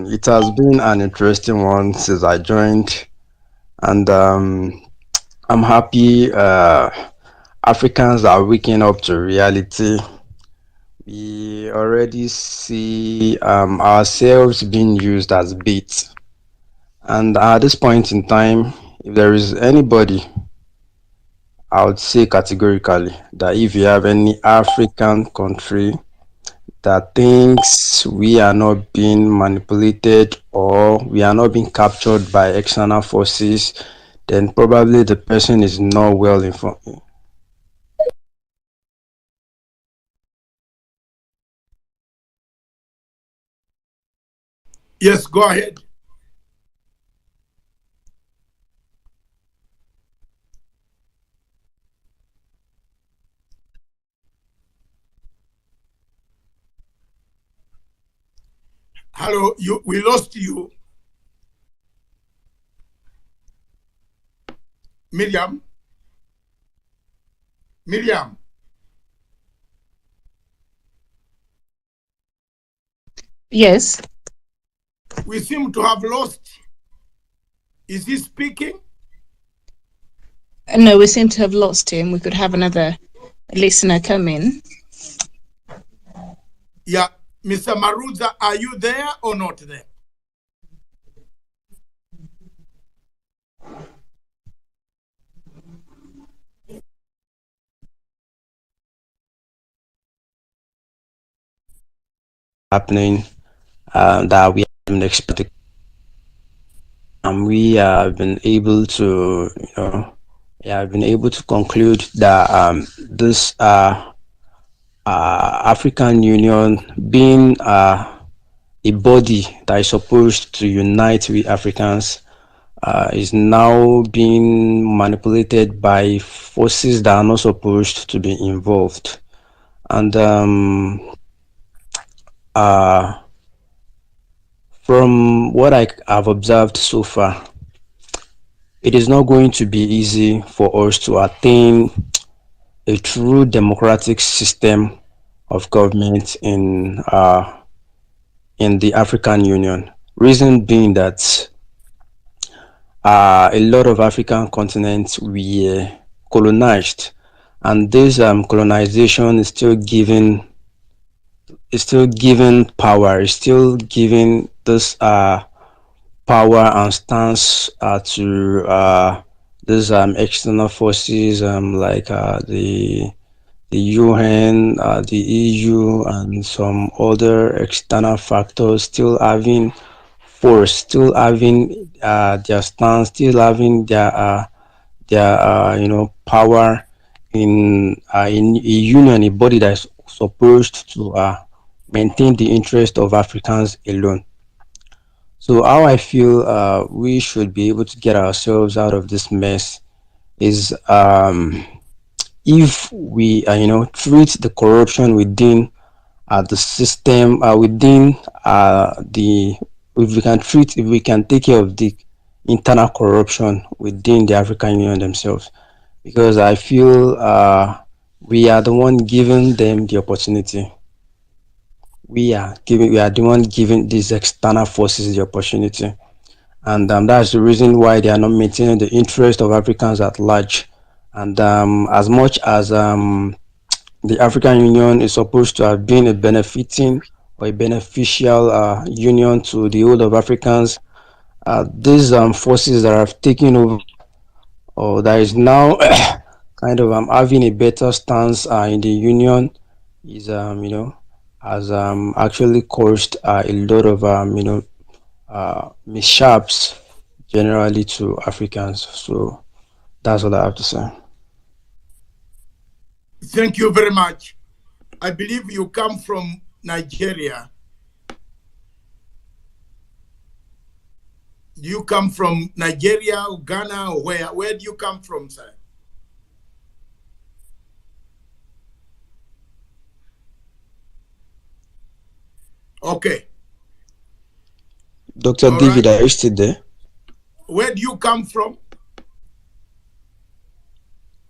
it has been an interesting one since I joined, and I'm happy Africans are waking up to reality. We already see ourselves being used as bait. And at this point in time, if there is anybody, I would say categorically that if you have any African country that thinks we are not being manipulated or we are not being captured by external forces, then probably the person is not well informed. Yes, go ahead. Hello, we lost you. Miriam? Miriam? Yes. We seem to have lost. Is he speaking? No, we seem to have lost him. We could have another listener come in. Yeah, Mr. Maruza, are you there or not there? Happening that we haven't expected. We have been able to, have been able to conclude that this African Union being a body that is supposed to unite we Africans is now being manipulated by forces that are not supposed to be involved. And uh, from what I have observed so far, it is not going to be easy for us to attain a true democratic system of government in the African Union. Reason being that a lot of African continents were colonized, and this colonization is still giving power, is still giving this power and stance to these external forces like the UN, the EU, and some other external factors still having force, still having their stance, still having their power in a union, a body that is supposed to maintain the interest of Africans alone. So how I feel we should be able to get ourselves out of this mess is if we treat the corruption within the system within the if we can take care of the internal corruption within the African Union themselves, because I feel we are the one giving them the opportunity. We are the one giving these external forces the opportunity, and that's the reason why they are not maintaining the interest of Africans at large. And as much as the African Union is supposed to have been a benefiting or a beneficial union to the whole of Africans, these forces that have taken over or that is now kind of having a better stance in the union is has actually caused a lot of mishaps generally to Africans. So that's what I have to say. Thank you very much. I believe you come from Nigeria. You come from Nigeria, Ghana, or where? Where do you come from, sir? Okay. Dr. All David, right. are you still there? Where do you come from?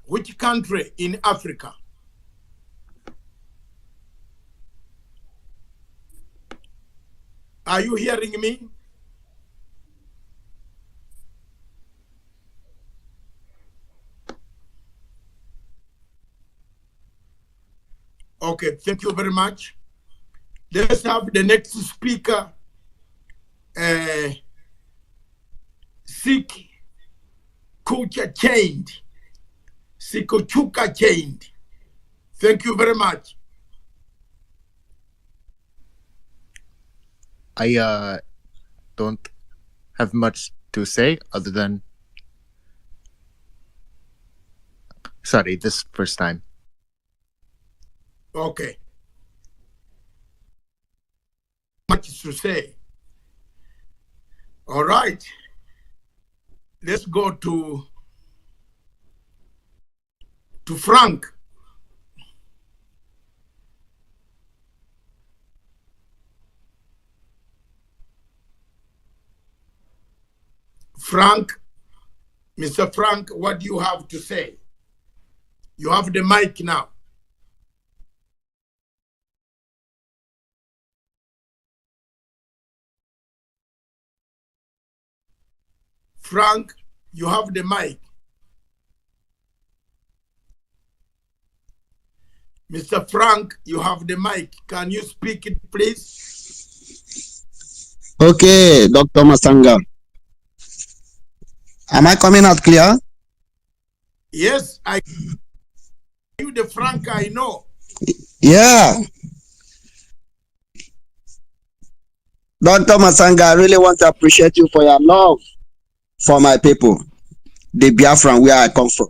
Which country in Africa? Are you hearing me? Okay, thank you very much. Let's have the next speaker, Seek Culture Change, Sikochuka Change. Thank you very much. I don't have much to say other than sorry, this first time. Okay. Much to say. All right. Let's go to Frank. Frank, Mr. Frank, what do you have to say? You have the mic now. Frank, you have the mic. Mr. Frank, you have the mic. Can you speak it, please? Okay, Dr. Masanga. Am I coming out clear? Yes, you the Frank I know. Yeah. Dr. Masanga, I really want to appreciate you for your love for my people, the Biafran where I come from.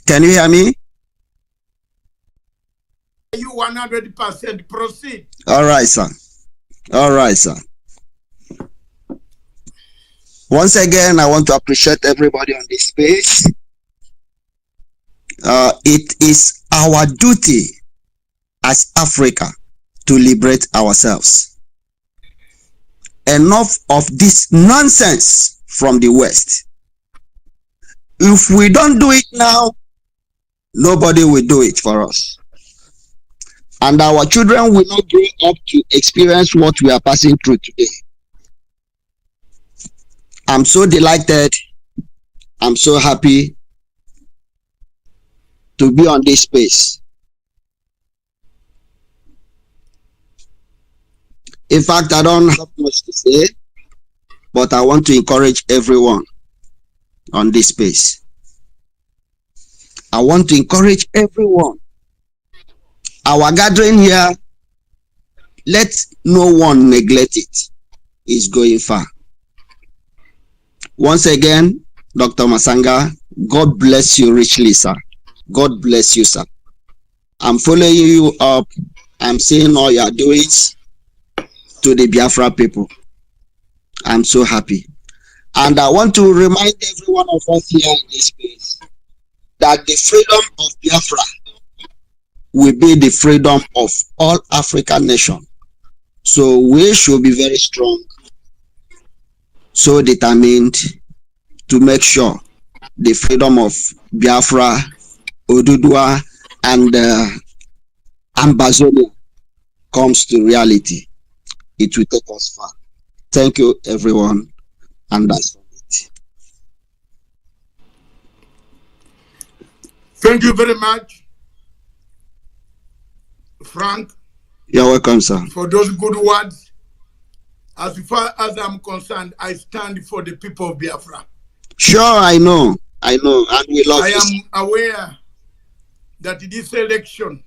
Can you hear me? You 100% proceed. All right, sir. All right, sir. Once again, I want to appreciate everybody on this space. It is our duty as Africa to liberate ourselves. Enough of this nonsense from the West. If we don't do it now, nobody will do it for us. And our children will not grow up to experience what we are passing through today. I'm so delighted. I'm so happy to be on this space. In fact, I don't have much to say, but I want to encourage everyone on this space. I want to encourage everyone. Our gathering here, let no one neglect it. It's going far. Once again, Dr. Masanga, God bless you richly, sir. God bless you, sir. I'm following you up. I'm seeing all your doings to the Biafra people. I'm so happy. And I want to remind every one of us here in this space that the freedom of Biafra will be the freedom of all African nations. So we should be very strong, so determined to make sure the freedom of Biafra, Odudua, and Ambazonia comes to reality. It will take us far. Thank you, everyone, and that's it. Thank you very much, Frank. You're welcome, sir. For those good words. As far as I'm concerned, I stand for the people of Biafra. Sure, I know, and we love you. I am aware that this election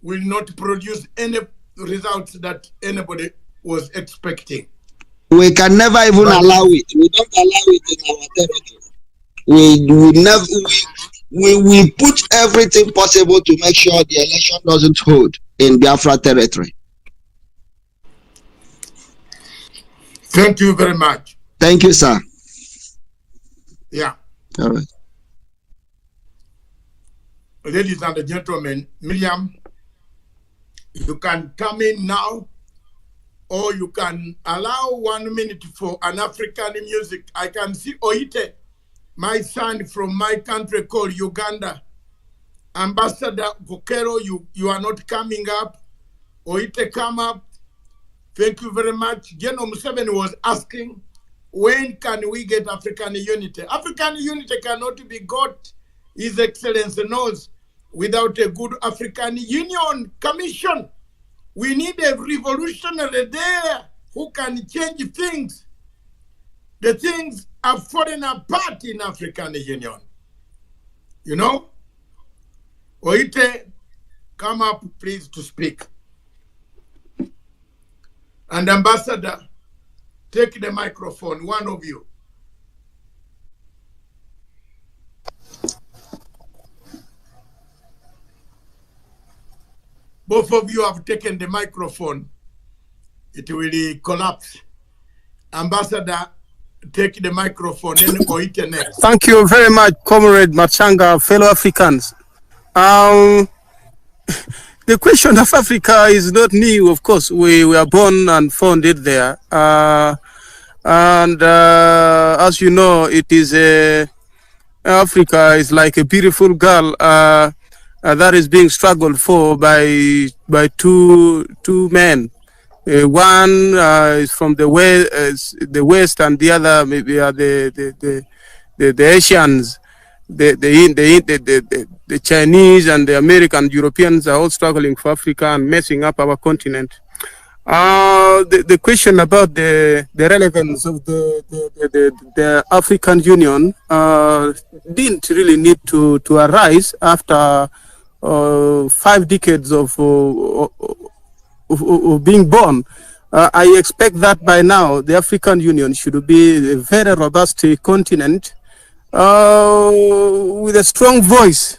will not produce any results that anybody was expecting. We can never even allow it. We don't allow it in our territory. We put everything possible to make sure the election doesn't hold in Biafra territory. Thank you very much. Thank you, sir. Yeah. All right. Ladies and gentlemen, Miriam, you can come in now, or you can allow 1 minute for an African music. I can see Oite, my son from my country called Uganda. Ambassador Kokero, you are not coming up. Oite, come up. Thank you very much. General Museveni was asking, when can we get African unity? African unity cannot be got, His Excellency knows, without a good African Union Commission. We need a revolutionary there who can change things. The things are falling apart in African Union. You know? Oite, come up please to speak. And Ambassador, take the microphone, one of you. Both of you have taken the microphone. It will collapse. Ambassador, take the microphone. Then Oite next. Thank you very much, Comrade Machanga, fellow Africans. The question of Africa is not new, of course. We were born and founded there. As you know, it is Africa is like a beautiful girl that is being struggled for by two men. One is from the west, and the other maybe are the Asians. the Chinese and the American Europeans are all struggling for Africa and messing up our continent. The question about the relevance of the African Union didn't really need to arise after 5 decades of being born. I expect that by now the African Union should be a very robust continent with a strong voice.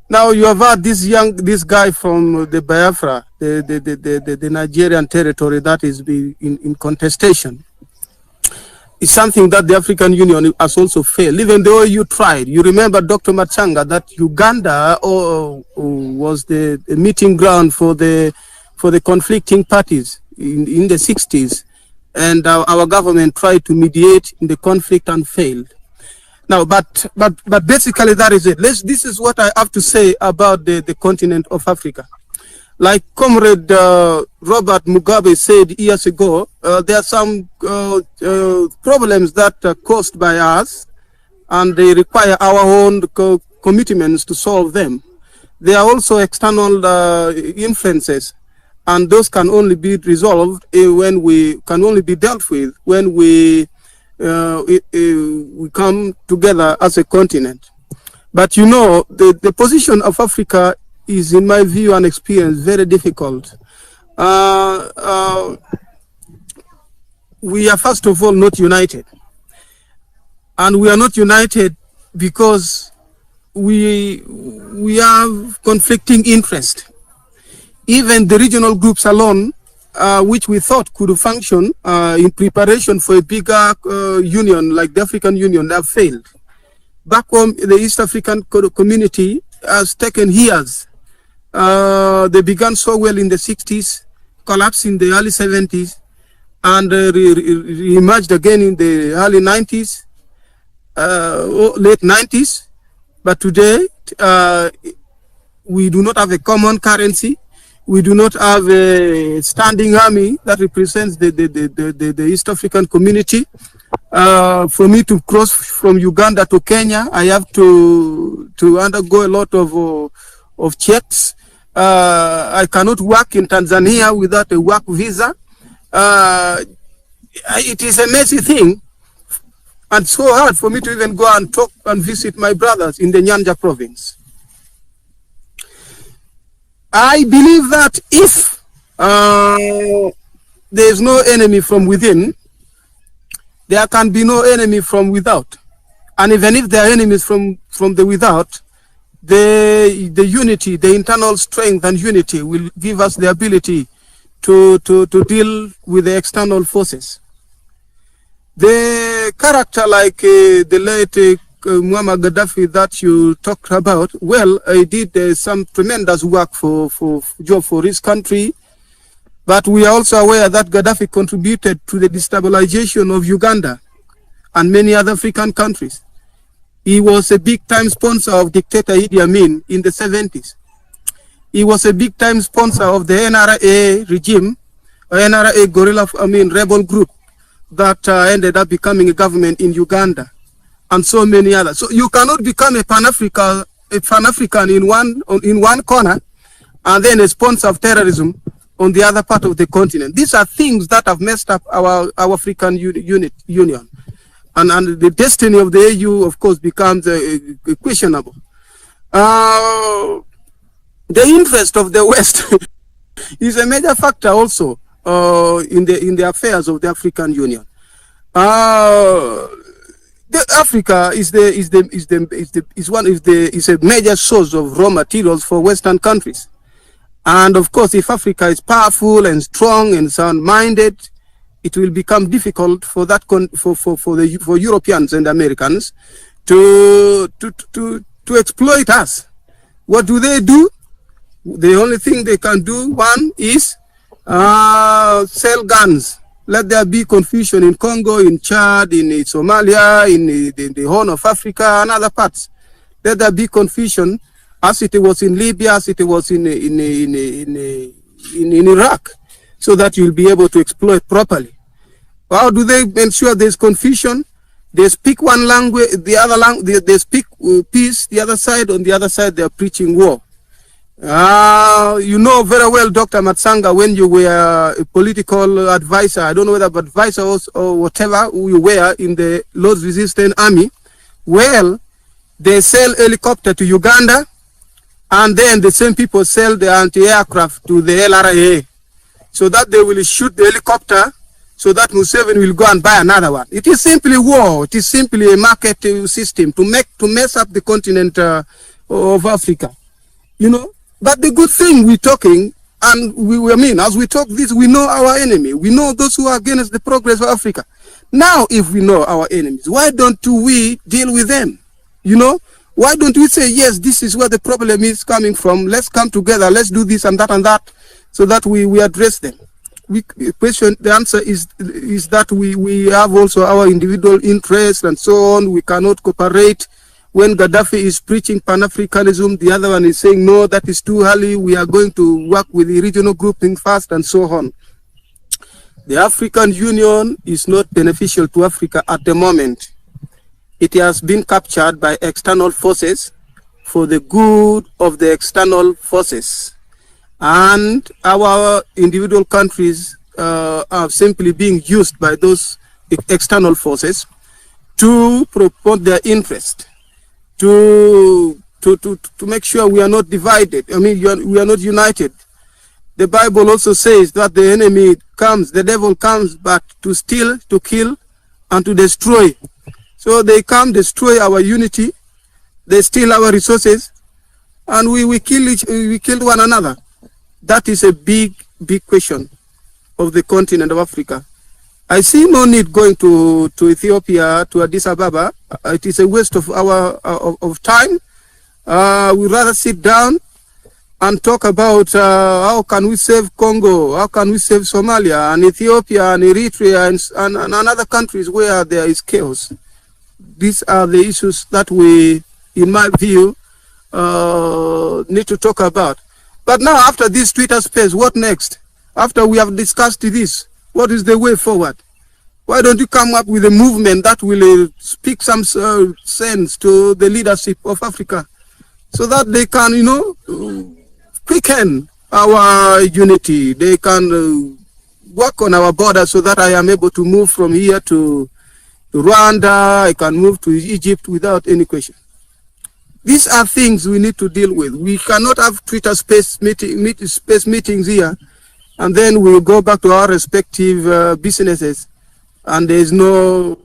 Now you have had this guy from the Biafra, the Nigerian territory that is in contestation. It's something that the African Union has also failed, even though you tried. You remember, Dr. Machanga, that Uganda was the meeting ground for the conflicting parties in the 60s, and our government tried to mediate in the conflict and failed. Now, but basically that is it. This is what I have to say about the continent of Africa. Like Comrade Robert Mugabe said years ago, there are some problems that are caused by us, and they require our own commitments to solve them. There are also external influences, and those can only be resolved when we can only be dealt with when we come together as a continent. But you know, the position of Africa is, in my view and experience, very difficult. We are first of all not united. And we are not united because we have conflicting interests. Even the regional groups alone, which we thought could function in preparation for a bigger union like the African Union, have failed. Back home, the East African community has taken years. They began so well in the 60s, collapsed in the early 70s, and re-emerged again in the early 90s, late 90s. But today, we do not have a common currency. We do not have a standing army that represents the East African community. For me to cross from Uganda to Kenya, I have to undergo a lot of checks. I cannot work in Tanzania without a work visa. It is a messy thing, and so hard for me to even go and talk and visit my brothers in the Nyanja province. I believe that if there is no enemy from within, there can be no enemy from without. And even if there are enemies from the without, the unity, the internal strength and unity will give us the ability to deal with the external forces. The character like the late Muammar Gaddafi that you talked about, well, he did some tremendous work for his country, but we are also aware that Gaddafi contributed to the destabilization of Uganda and many other African countries. He was a big-time sponsor of dictator Idi Amin in the 70s. He was a big-time sponsor of the NRA regime, NRA rebel group that ended up becoming a government in Uganda, and so many others. So you cannot become a Pan-African in one corner and then a sponsor of terrorism on the other part of the continent. These are things that have messed up our African Union. And the destiny of the AU, of course, becomes questionable. The interest of the West is a major factor also in the affairs of the African Union. Africa is a major source of raw materials for Western countries, and of course, if Africa is powerful and strong and sound-minded, it will become difficult for that for Europeans and Americans to exploit us. What do? The only thing they can do, one, is sell guns. Let there be confusion in Congo, in Chad, in Somalia, in the Horn of Africa, and other parts. Let there be confusion, as it was in Libya, as it was in Iraq, so that you'll be able to exploit properly. How do they ensure there's confusion? They speak one language, the other language, they speak peace, the other side, on the other side, they are preaching war. You know very well, Dr. Matsanga, when you were a political advisor, I don't know whether advisor or whatever you were in the Lord's Resistance Army, well, they sell helicopter to Uganda, and then the same people sell the anti-aircraft to the LRA, so that they will shoot the helicopter, so that Museveni will go and buy another one. It is simply war. It is simply a market system to mess up the continent of Africa. You know, but the good thing we're talking, and I mean, as we talk this, we know our enemy. We know those who are against the progress of Africa. Now, if we know our enemies, why don't we deal with them? You know, why don't we say, yes, this is where the problem is coming from. Let's come together. Let's do this and that, so that we address them. The answer is that we have also our individual interests and so on. We cannot cooperate. When Gaddafi is preaching Pan-Africanism, the other one is saying, no, that is too early. We are going to work with the regional grouping first and so on. The African Union is not beneficial to Africa at the moment. It has been captured by external forces for the good of the external forces. And our individual countries are simply being used by those external forces to promote their interest, to make sure we are not divided. I mean, we are not united. The Bible also says that the enemy comes, the devil comes, but to steal, to kill, and to destroy. So they come, destroy our unity, they steal our resources, and we kill one another. That is a big question of the continent of Africa. I see no need going to Ethiopia, to Addis Ababa. It is a waste of of time. We'd rather sit down and talk about how can we save Congo, how can we save Somalia and Ethiopia and Eritrea and other countries where there is chaos. These are the issues that we, in my view, need to talk about. But now, after this Twitter space, what next? After we have discussed this, what is the way forward? Why don't you come up with a movement that will speak some sense to the leadership of Africa, so that they can, you know, quicken our unity. They can work on our border so that I am able to move from here to Rwanda. I can move to Egypt without any question. These are things we need to deal with. We cannot have Twitter space meetings here, and then we'll go back to our respective businesses, and there's no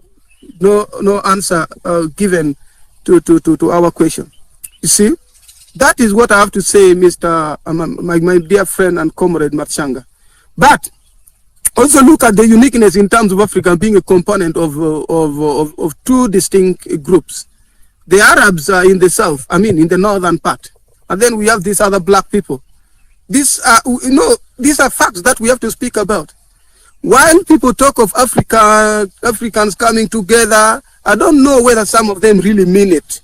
answer given to our question. You see, that is what I have to say, Mr. My dear friend and comrade Matsanga. But also look at the uniqueness in terms of Africa being a component of two distinct groups. The Arabs are in the south, I mean in the northern part, and then we have these other black people. These are, you know, these are facts that we have to speak about. While people talk of Africans coming together, I don't know whether some of them really mean it,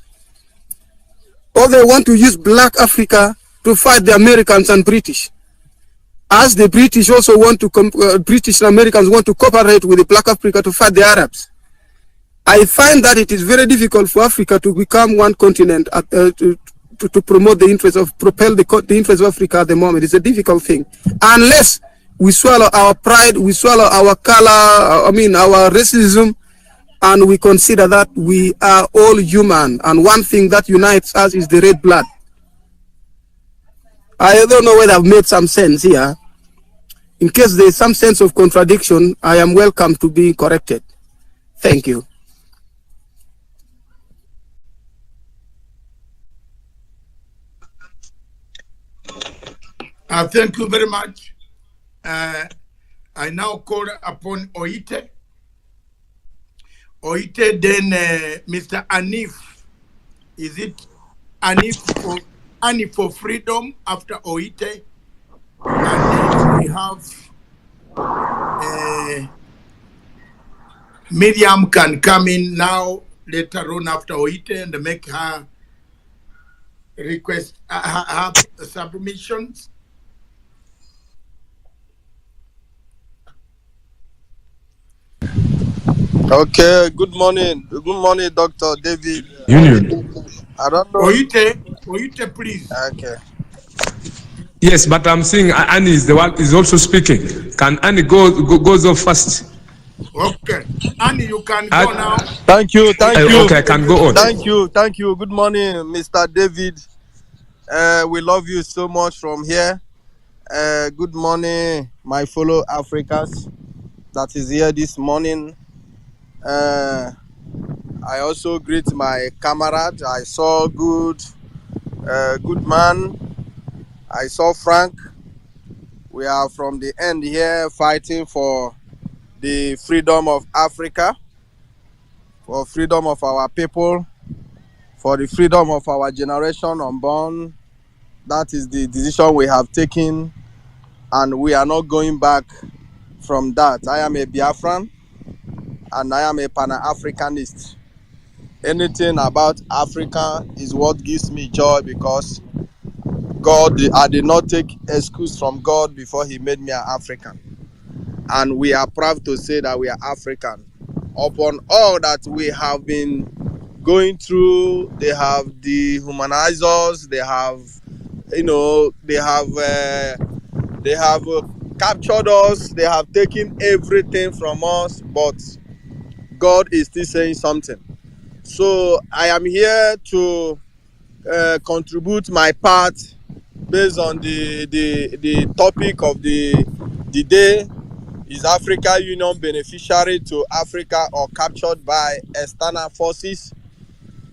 or they want to use black Africa to fight the Americans and British, as the British also want to, British and Americans want to cooperate with the black Africa to fight the Arabs. I find that it is very difficult for Africa to become one continent to promote the interests of, propel the interests of Africa at the moment. It's a difficult thing. Unless we swallow our pride, we swallow our color, I mean our racism, and we consider that we are all human, and one thing that unites us is the red blood. I don't know whether I've made some sense here. In case there's some sense of contradiction, I am welcome to be corrected. Thank you. Thank you very much. I now call upon Oite. Oite, then Mr. Anif. Is it Anif for freedom after Oite? And then we have Miriam can come in now later on after Oite and make her request, her submissions. Okay, good morning. Good morning, Dr. David. Union. I don't know. Oyite, please. Okay. Yes, but I'm saying Annie is the one is also speaking. Can Annie goes off first? Okay. Annie, you can I, go now. Thank you. Thank you. okay, I can go on. Thank you. Thank you. Good morning, Mr. David. We love you so much from here. Good morning, my fellow Africans that is here this morning. I also greet my comrade. I saw good man. I saw Frank. We are from the end here fighting for the freedom of Africa, for freedom of our people, for the freedom of our generation unborn. That is the decision we have taken, and we are not going back from that. I am a Biafran, and I am a Pan-Africanist. Anything about Africa is what gives me joy, because I did not take excuse from God before he made me an African. And we are proud to say that we are African. Upon all that we have been going through, they have dehumanized us, they have, they have captured us, they have taken everything from us, but God is still saying something. So I am here to contribute my part based on the topic of the day. Is Africa Union beneficiary to Africa or captured by external forces?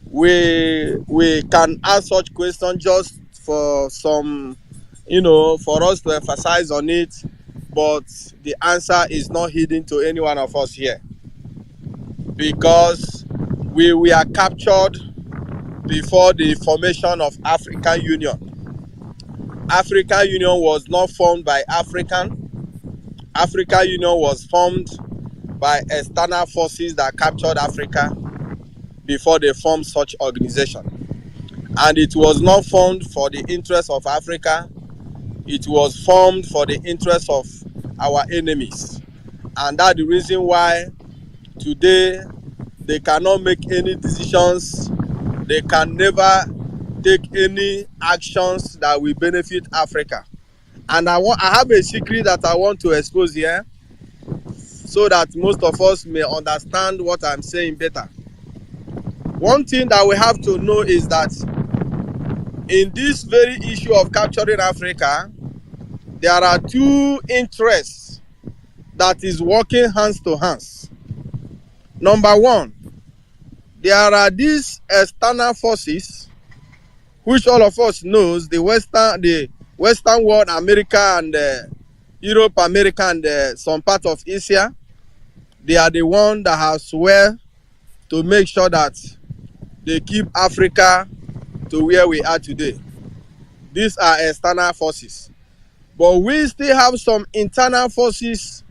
We can ask such questions just for some, for us to emphasize on it, but the answer is not hidden to any one of us here, because we are captured before the formation of African Union. African Union was not formed by African. African Union was formed by external forces that captured Africa before they formed such organization. And it was not formed for the interest of Africa. It was formed for the interest of our enemies. And that's the reason why today they cannot make any decisions. They can never take any actions that will benefit Africa. And I have a secret that I want to expose here, so that most of us may understand what I'm saying better. One thing that we have to know is that in this very issue of capturing Africa, there are two interests that is working hands to hands. Number one, there are these external forces, which all of us knows, the Western world, America and Europe, America and some part of Asia. They are the one that have swear to make sure that they keep Africa to where we are today. These are external forces. But we still have some internal forces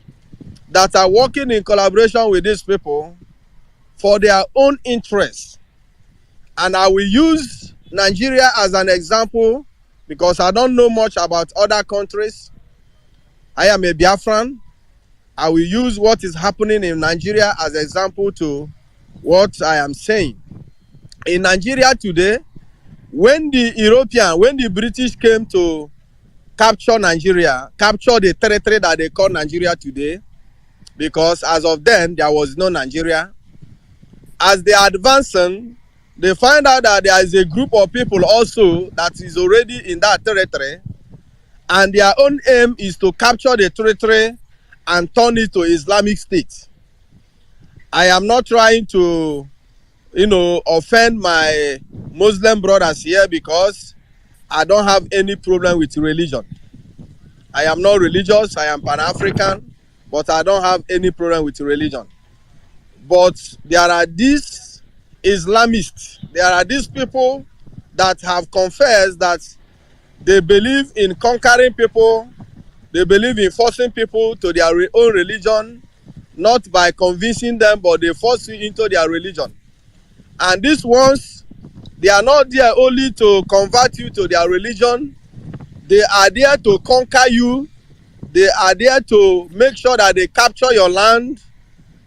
that are working in collaboration with these people for their own interests. And I will use Nigeria as an example, because I don't know much about other countries. I am a Biafran. I will use what is happening in Nigeria as an example to what I am saying. In Nigeria today, when the British came to capture Nigeria, capture the territory that they call Nigeria today, because as of then, there was no Nigeria. As they are advancing, they find out that there is a group of people also that is already in that territory, and their own aim is to capture the territory and turn it to Islamic State. I am not trying to, offend my Muslim brothers here, because I don't have any problem with religion. I am not religious, I am Pan-African, but I don't have any problem with religion. But there are these Islamists, there are these people that have confessed that they believe in conquering people, they believe in forcing people to their own religion, not by convincing them, but they force you into their religion. And these ones, they are not there only to convert you to their religion, they are there to conquer you, they are there to make sure that they capture your land,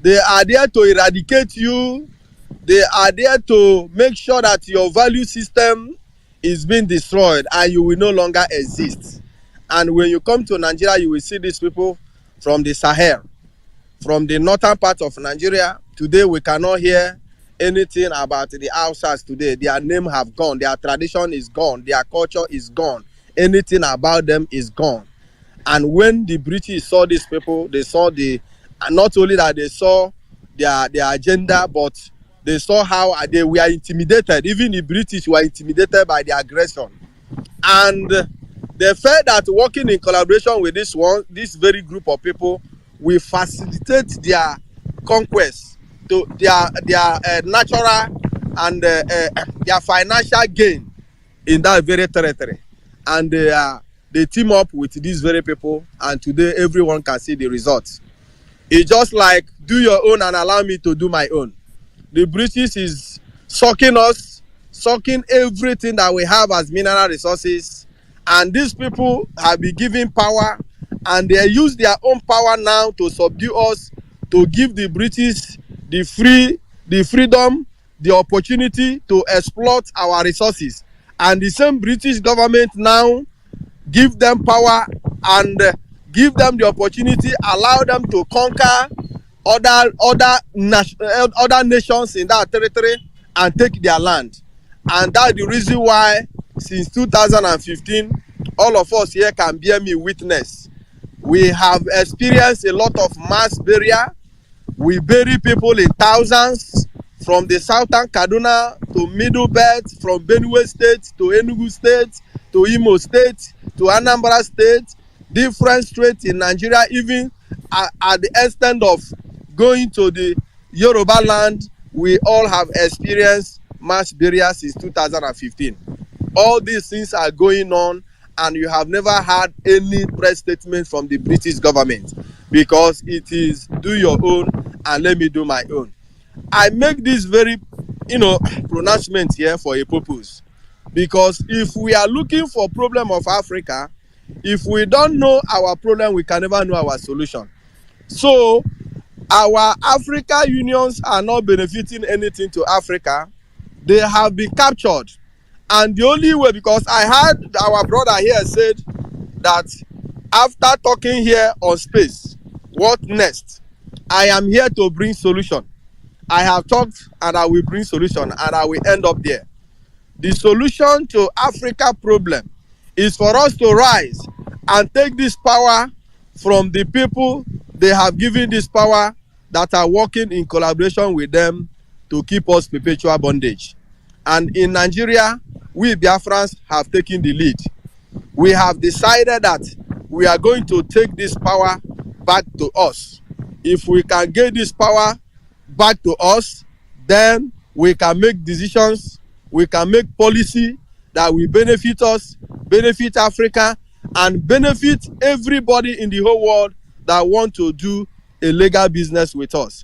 They are there to eradicate you. They are there to make sure that your value system is being destroyed and you will no longer exist. And when you come to Nigeria, you will see these people from the Sahel, from the northern part of Nigeria. Today, we cannot hear anything about the Hausas today. Their name have gone. Their tradition is gone. Their culture is gone. Anything about them is gone. And when the British saw these people, they saw not only that they saw their agenda, but they saw how they were intimidated. Even the British were intimidated by the aggression. And they felt that working in collaboration with this very group of people will facilitate their conquest, to their natural and their financial gain in that very territory. And they team up with these very people, and today everyone can see the results. It's just like, do your own and allow me to do my own. The British is sucking us, sucking everything that we have as mineral resources, and these people have been given power, and they use their own power now to subdue us, to give the British the freedom, the opportunity to exploit our resources. And the same British government now give them power and give them the opportunity, allow them to conquer other nations in that territory and take their land. And that's the reason why since 2015, all of us here can bear me witness. We have experienced a lot of mass burial. We bury people in thousands, from the southern Kaduna to Middle Belt, from Benue State to Enugu State to Imo State to Anambra State, different states in Nigeria, even at the extent of going to the Yoruba land. We all have experienced mass burial since 2015. All these things are going on, and you have never had any press statement from the British government, because it is do your own and let me do my own. I make this very, pronouncement here for a purpose, because if we are looking for problem of Africa, if we don't know our problem, we can never know our solution. So our Africa unions are not benefiting anything to Africa. They have been captured. And the only way, because I heard our brother here said that after talking here on space, what next? I am here to bring solution. I have talked and I will bring solution, and I will end up there. The solution to Africa problem is for us to rise and take this power from the people they have given this power, that are working in collaboration with them to keep us perpetual bondage. And in Nigeria, we Biafrans have taken the lead. We have decided that we are going to take this power back to us. If we can get this power back to us, then we can make decisions, we can make policy that will benefit us, benefit Africa, and benefit everybody in the whole world that want to do a legal business with us.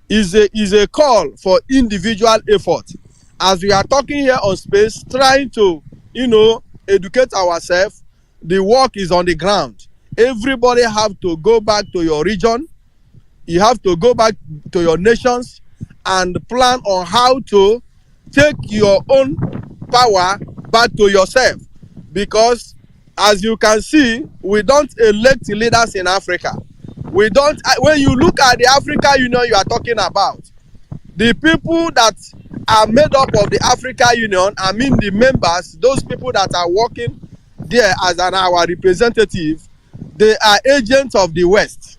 Is a call for individual effort. As we are talking here on space, trying to, educate ourselves, the work is on the ground. Everybody have to go back to your region. You have to go back to your nations and plan on how to take your own power back to yourself. Because as you can see, we don't elect leaders in Africa. We don't. When you look at the Africa Union you are talking about, the people that are made up of the Africa Union, I mean the members, those people that are working there as our representative, they are agents of the West.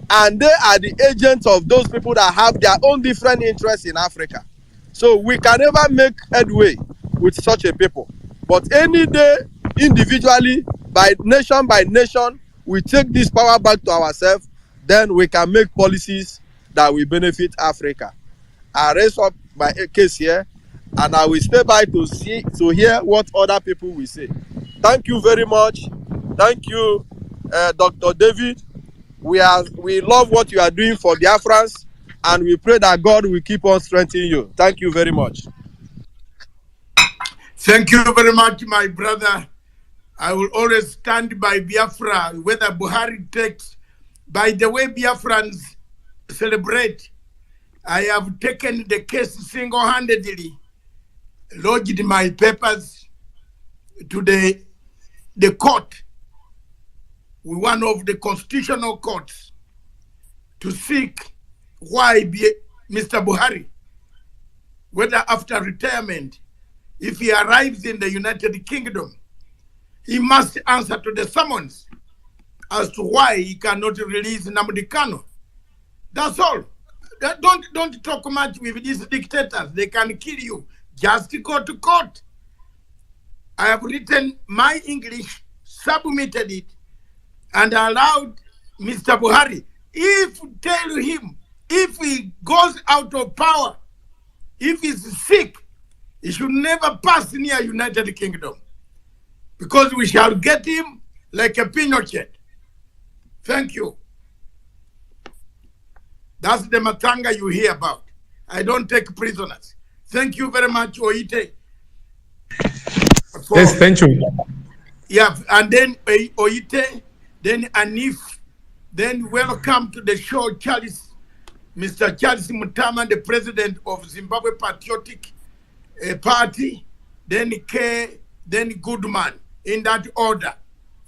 And they are the agents of those people that have their own different interests in Africa. So we can never make headway with such a people. But any day, individually, by nation, we take this power back to ourselves, then we can make policies that will benefit Africa. I raise up my case here, and I will stay by to hear what other people will say. Thank you very much. Thank you, Dr. David. We love what you are doing for Biafrans, and we pray that God will keep on strengthening you. Thank you very much. Thank you very much, my brother. I will always stand by Biafra, whether Buhari takes. By the way, Biafrans, celebrate. I have taken the case single-handedly, lodged my papers to the court, one of the constitutional courts, to seek why Mr. Buhari, whether after retirement, if he arrives in the United Kingdom, he must answer to the summons as to why he cannot release Nnamdi Kanu. That's all. Don't talk much with these dictators. They can kill you. Just go to court. I have written my English, submitted it, and allowed Mr. Buhari, tell him, if he goes out of power, if he's sick, he should never pass near United Kingdom, because we shall get him like a Pinochet. Thank you. That's the matanga you hear about. I don't take prisoners. Thank you very much, Oite. Yes, thank you. Yeah, and then Oite, then Anif, then welcome to the show, Charles, Mr. Charles Mutama, the president of Zimbabwe Patriotic Party, then K, then Goodman, in that order.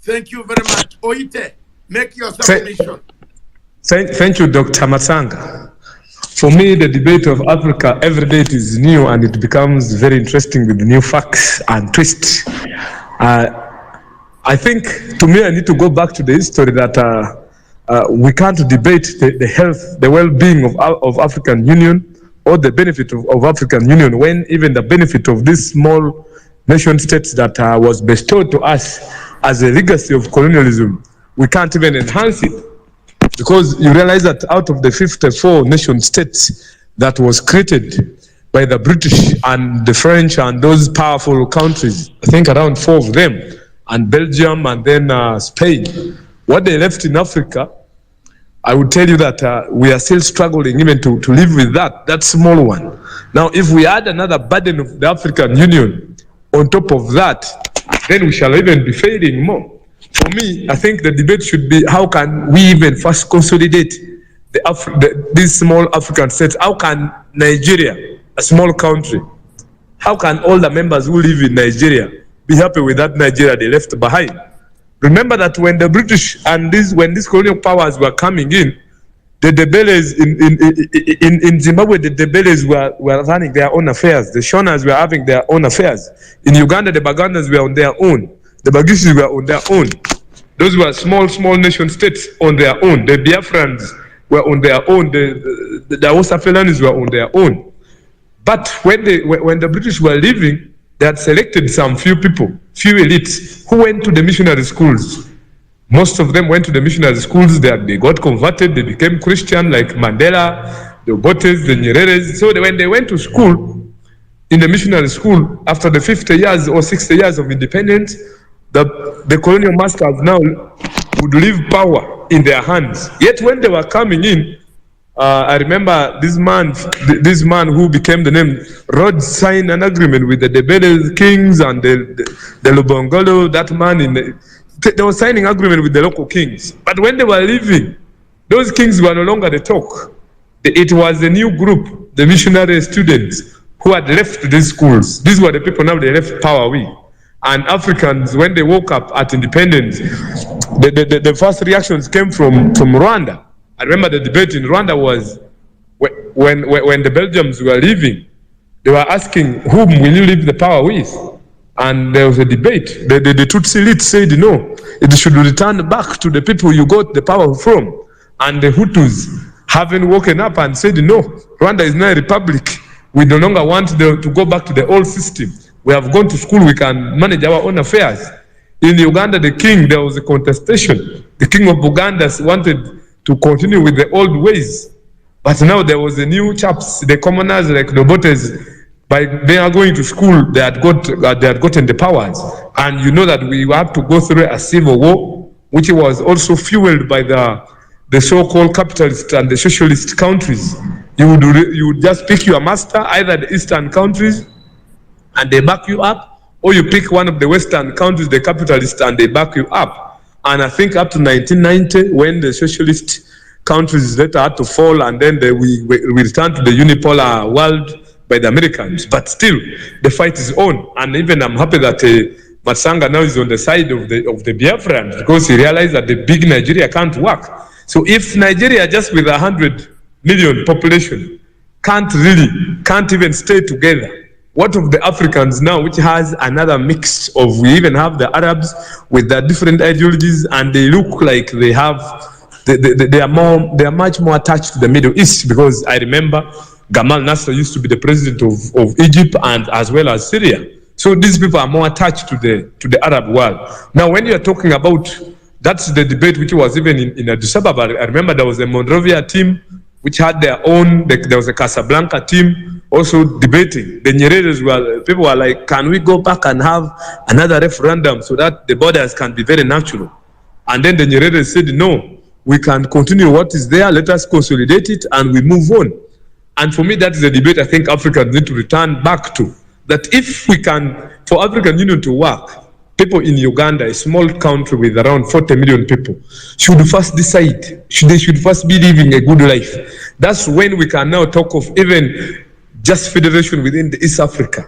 Thank you very much. Oite, make your submission. Thank you, Dr. Matsanga. For me, the debate of Africa, every day it is new and it becomes very interesting with new facts and twists. I think, to me, I need to go back to the history that we can't debate the health, the well-being of African Union or the benefit of African Union when even the benefit of this small nation states that was bestowed to us as a legacy of colonialism, we can't even enhance it. Because you realize that out of the 54 nation states that was created by the British and the French and those powerful countries, I think around 4 of them, and Belgium and then Spain, what they left in Africa, I would tell you that we are still struggling even to live with that small one. Now, if we add another burden of the African Union on top of that, then we shall even be failing more. For me, I think the debate should be, how can we even first consolidate these small African states? How can Nigeria, a small country, how can all the members who live in Nigeria be happy with that Nigeria they left behind? Remember that when the British and when these colonial powers were coming in, the Debeles in Zimbabwe, the Debeles were running their own affairs. The Shonas were having their own affairs. In Uganda, the Bagandas were on their own. The Bagishis were on their own. Those were small nation states on their own. The Biafrans were on their own. The Hausa Fulanis were on their own. But when the British were leaving, they had selected some few people, few elites, who went to the missionary schools. Most of them went to the missionary schools. They got converted. They became Christian, like Mandela, the Obotes, the Nyereres. So when they went to school, in the missionary school, after the 50 years or 60 years of independence, the colonial masters now would leave power in their hands. Yet when they were coming in, I remember this man who became the name, Rhodes signed an agreement with the Debele kings and the Lubongolo, that man they were signing agreement with the local kings. But when they were leaving, those kings were no longer the talk. It was a new group, the missionary students, who had left these schools. These were the people now they left power with. And Africans, when they woke up at independence, the first reactions came from Rwanda. I remember the debate in Rwanda was when the Belgians were leaving, they were asking, whom will you leave the power with? And there was a debate. The Tutsi elite said, no, it should return back to the people you got the power from. And the Hutus, having woken up and said, no, Rwanda is now a republic. We no longer want to go back to the old system. We have gone to school, we can manage our own affairs. In Uganda, there was a contestation. The king of Uganda wanted to continue with the old ways. But now there was a new chaps, the commoners like the Obotes, by they are going to school, they had gotten the powers. And you know that we had to go through a civil war, which was also fueled by the so-called capitalist and the socialist countries. You would just pick your master, either the eastern countries, and they back you up, or you pick one of the western countries, the capitalists, and they back you up. And I think up to 1990, when the socialist countries later had to fall, and then we returned to the unipolar world by the Americans. But still, the fight is on, and even I'm happy that Matsanga now is on the side of the Biafrans, because he realized that the big Nigeria can't work. So if Nigeria, just with 100 million population, can't even stay together, what of the Africans now, which has another mix of, we even have the Arabs with their different ideologies, and they look like they are much more attached to the Middle East, because I remember Gamal Nasser used to be the president of Egypt and as well as Syria. So these people are more attached to the Arab world. Now, when you're talking about, that's the debate which was even in Addis Ababa. I remember there was a Monrovia team which had their own, there was a Casablanca team also debating. The Nyereres people were like, can we go back and have another referendum so that the borders can be very natural? And then the Nyereres said, no, we can continue what is there, let us consolidate it, and we move on. And for me, that is a debate I think Africans need to return back to. That if we can, for African Union to work, people in Uganda, a small country with around 40 million people, should first decide, they should first be living a good life. That's when we can now talk of even just federation within the East Africa.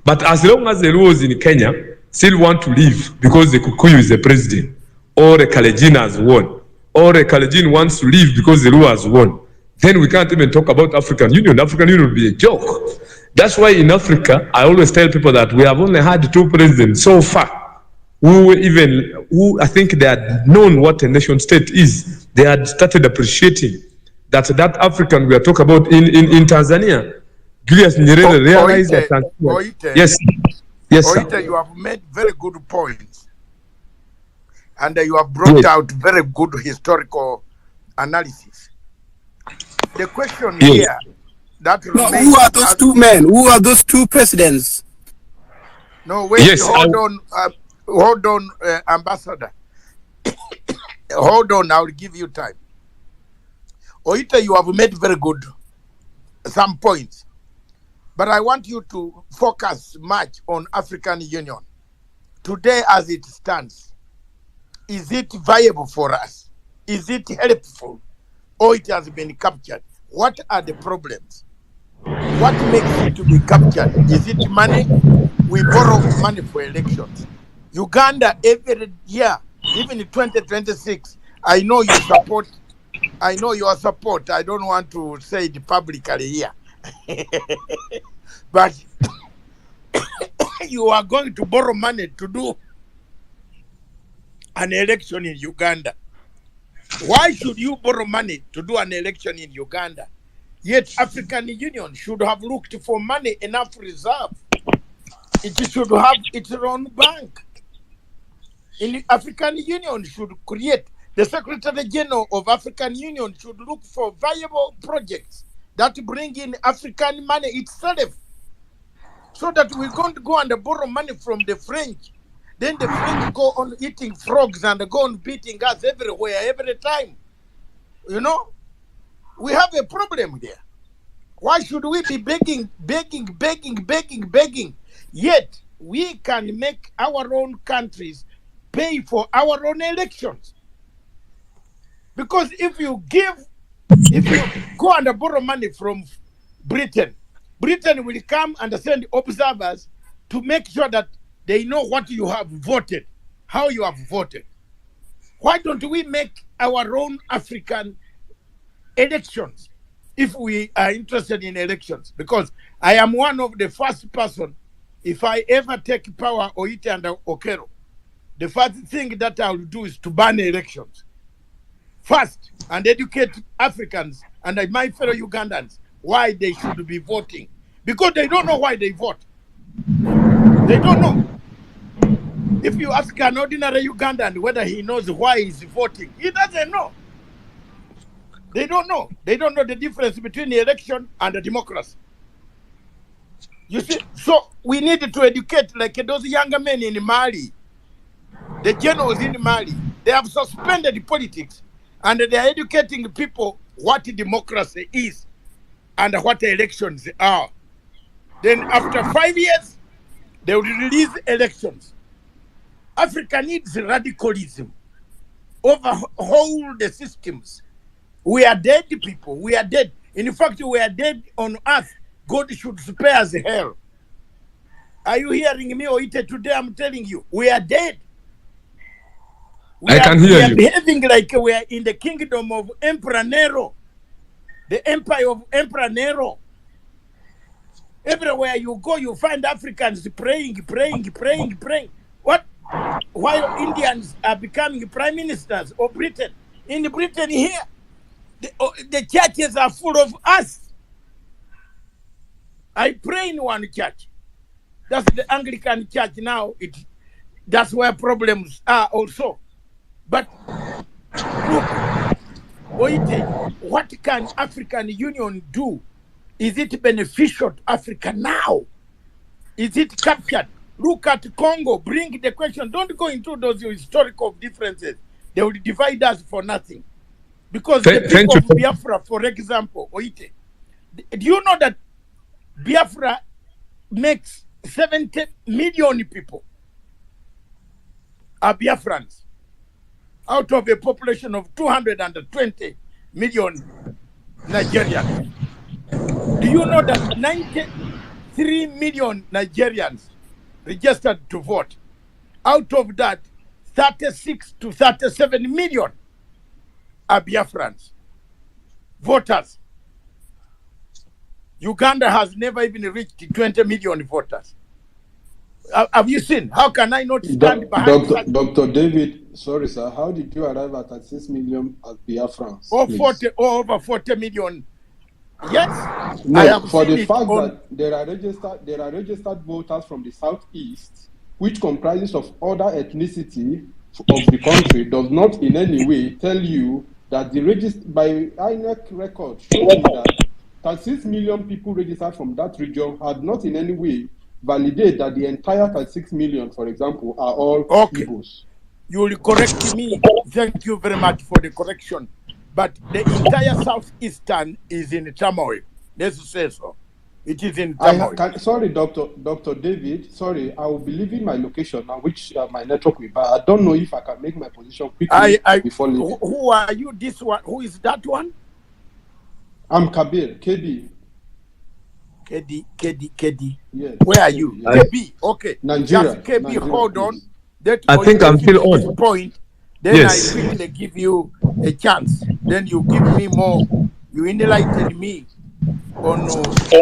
But as long as the Luos in Kenya still want to leave because the Kikuyu is the president, or a Kalenjin has won, or a Kalenjin wants to leave because the Luo has won, then we can't even talk about African Union. African Union will be a joke. That's why in Africa, I always tell people that we have only had 2 presidents so far who I think they had known what a nation state is. They had started appreciating that African we are talking about in Tanzania. Julius Nyerere realized that Tanzania. Yes, Oite, sir. you have made very good points, and you have brought out very good historical analysis. The question here that No, remains. who are those 2 men? Who are those 2 presidents? No, wait, hold on, Ambassador. Hold on, I will give you time. Oita, you have made very good some points, but I want you to focus much on African Union. Today, as it stands, is it viable for us? Is it helpful? Or it has been captured? What are the problems? What makes it to be captured? Is it money? We borrow money for elections. Uganda every year, even in 2026, I know you support. I know your support. I don't want to say it publicly here. But you are going to borrow money to do an election in Uganda. Why should you borrow money to do an election in Uganda? Yet African Union should have looked for money enough reserve. It should have its own bank. In African Union should create, the Secretary General of African Union should look for viable projects that bring in African money itself, so that we're going to go and borrow money from the French. Then the French go on eating frogs and go on beating us everywhere, every time. You know, we have a problem there. Why should we be begging? Yet we can make our own countries pay for our own elections. Because if you go and borrow money from Britain will come and send observers to make sure that they know what you have voted, how you have voted. Why don't we make our own African elections if we are interested in elections? Because I am one of the first person, if I ever take power, Oite and Okero, the first thing that I will do is to ban elections first and educate Africans and my fellow Ugandans why they should be voting. Because they don't know why they vote. They don't know. If you ask an ordinary Ugandan whether he knows why he's voting, he doesn't know. They don't know. They don't know the difference between the election and the democracy. You see, so we need to educate like those younger men in Mali, the generals in Mali. They have suspended politics and they are educating people what democracy is and what elections are. Then after 5 years, they will release elections. Africa needs radicalism, overhaul the systems, We are dead people. We are dead. In fact, we are dead on earth. God should spare us hell. Are you hearing me, Oite? Today I'm telling you, we are dead. I can hear we are you. behaving like we are in the kingdom of Emperor Nero. The empire of Emperor Nero. Everywhere you go, you find Africans praying. What? While Indians are becoming prime ministers of Britain. In Britain here, the churches are full of us. I pray in one church. That's the Anglican church now. That's where problems are also. But look, Oite, what can African Union do? Is it beneficial to Africa now? Is it captured? Look at Congo. Bring the question. Don't go into those historical differences. They will divide us for nothing. Because the people of Biafra, for example, Oite, do you know that Biafra makes 70 million people are Biafrans out of a population of 220 million Nigerians? Do you know that 93 million Nigerians registered to vote? Out of that, 36 to 37 million are Biafrans, voters. Uganda has never even reached 20 million voters. Have you seen? How can I not stand behind Dr. David, sorry sir, how did you arrive at 6 million as Biafrans? Over 40 million. Yes. No, for the fact that there are registered voters from the southeast, which comprises of other ethnicity of the country, does not in any way tell you that the by INEC record showing that 36 million people registered from that region had not in any way validate that the entire 36 million, for example, are all Igbos. You will correct me. Thank you very much for the correction. But the entire southeastern is in turmoil. Let's say so. It is in turmoil. Sorry, Dr. David. Sorry, I will be leaving my location now, which my network will. But I don't know if I can make my position quickly before leaving. Who are you? This one? Who is that one? I'm Kabir, KD. KD. Yes. Where are you? KB. Okay. Nigeria. Just KB, Nigeria, hold on. I think I'm still on. Point. Then I quickly give you a chance. Then you give me more. You enlighten me on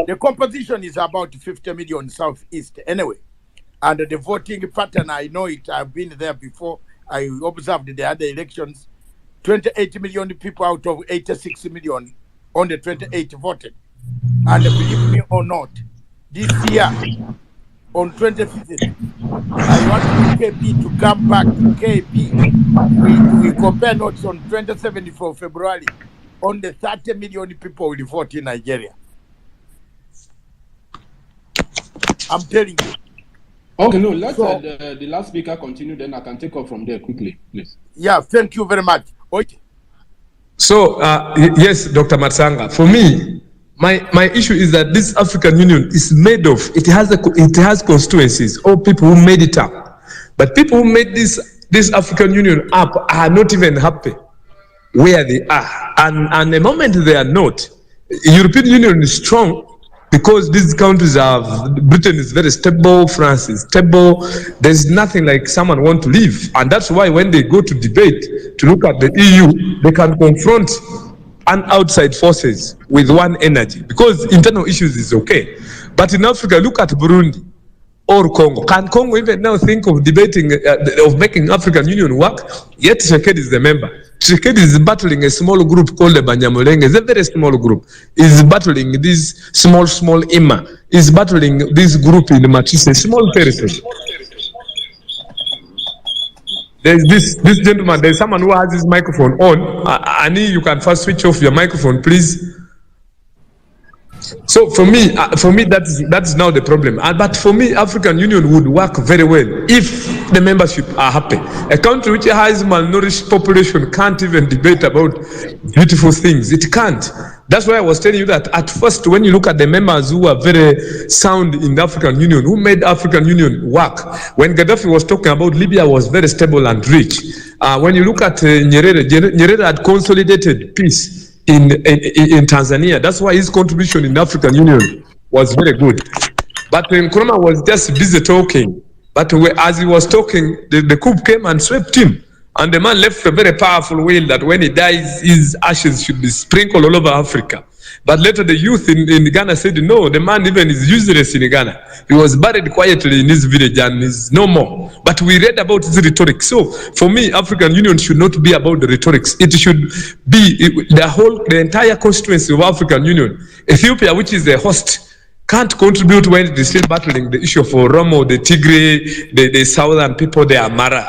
the composition is about 50 million southeast anyway. And the voting pattern, I know it. I've been there before. I observed the other elections. 28 million people out of 86 million on the 28 voted. And believe me or not, this year on 25th, I want KB to come back to KB. We compare notes on 27th of February. On the 30 million people will vote in Nigeria. I'm telling you. Okay, no, let the last speaker continue, then I can take off from there quickly, please. Yeah, thank you very much. Okay. So, yes, Dr. Matsanga, for me, my issue is that this African Union is made of, it has constituencies or people who made it up. But people who made this African Union up are not even happy where they are. And the moment they are not, European Union is strong because these countries Britain is very stable, France is stable. There's nothing like someone want to leave. And that's why when they go to debate, to look at the EU, they can confront outside forces with one energy because internal issues is okay. But in Africa, look at Burundi or Congo. Can Congo even now think of debating, of making African Union work? Yet Tshisekedi is the member. Tshisekedi is battling a small group called the Banyamulenge. It's a very small group. Is battling this small IMA. Is battling this group in Matisse, small territory. There's this gentleman, there's someone who has his microphone on. Annie, you can first switch off your microphone, please. So for me, that's now the problem. But for me, African Union would work very well if the membership are happy. A country which has malnourished population can't even debate about beautiful things. It can't. That's why I was telling you that at first, when you look at the members who are very sound in the African Union, who made African Union work, when Gaddafi was talking about Libya was very stable and rich. When you look at Nyerere had consolidated peace in Tanzania. That's why his contribution in African Union was very good. But when Nkrumah was just busy talking, but as he was talking, the coup came and swept him. And the man left a very powerful will that when he dies, his ashes should be sprinkled all over Africa. But later the youth in Ghana said, no, the man even is useless in Ghana. He was buried quietly in his village and is no more. But we read about his rhetoric. So for me, African Union should not be about the rhetorics. It should be the entire constituency of African Union. Ethiopia, which is the host, can't contribute when it is still battling the issue of Oromo, the Tigray, the southern people, the Amara.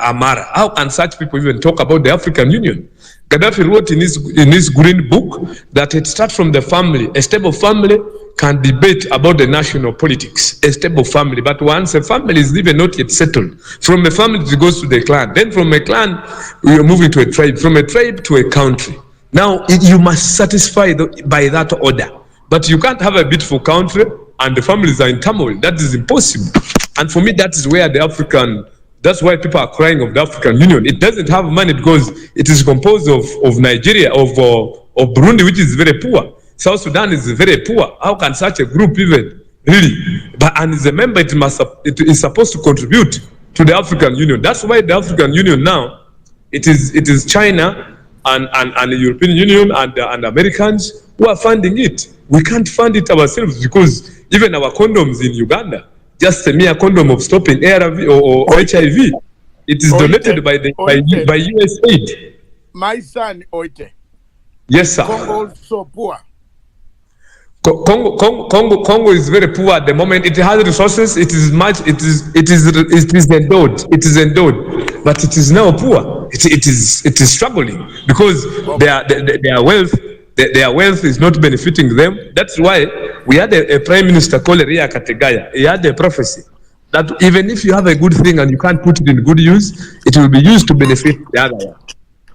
How can such people even talk about the African Union? Gaddafi wrote in his green book that it starts from the family. A stable family can debate about the national politics. A stable family, but once a family is even not yet settled, from a family it goes to the clan. Then from a clan, we are moving to a tribe. From a tribe to a country. Now you must satisfy by that order. But you can't have a beautiful country and the families are in turmoil. That is impossible. And for me, that is where that's why people are crying of the African Union. It doesn't have money because it is composed of Nigeria, of Burundi, which is very poor. South Sudan is very poor. How can such a group even really? And as a member, it is supposed to contribute to the African Union. That's why the African Union now, it is China and the European Union and Americans who are funding it. We can't fund it ourselves because even our condoms in Uganda, just a mere condom of stopping ARV or HIV, it is donated by USAID. My son, Oite. Yes, sir. Congo is so poor. Congo is very poor at the moment. It has resources. It is endowed. It is endowed, but it is now poor. It is struggling because their wealth is not benefiting them. That's why we had a prime minister called Ria Kategaya. He had a prophecy that even if you have a good thing and you can't put it in good use, it will be used to benefit the other one.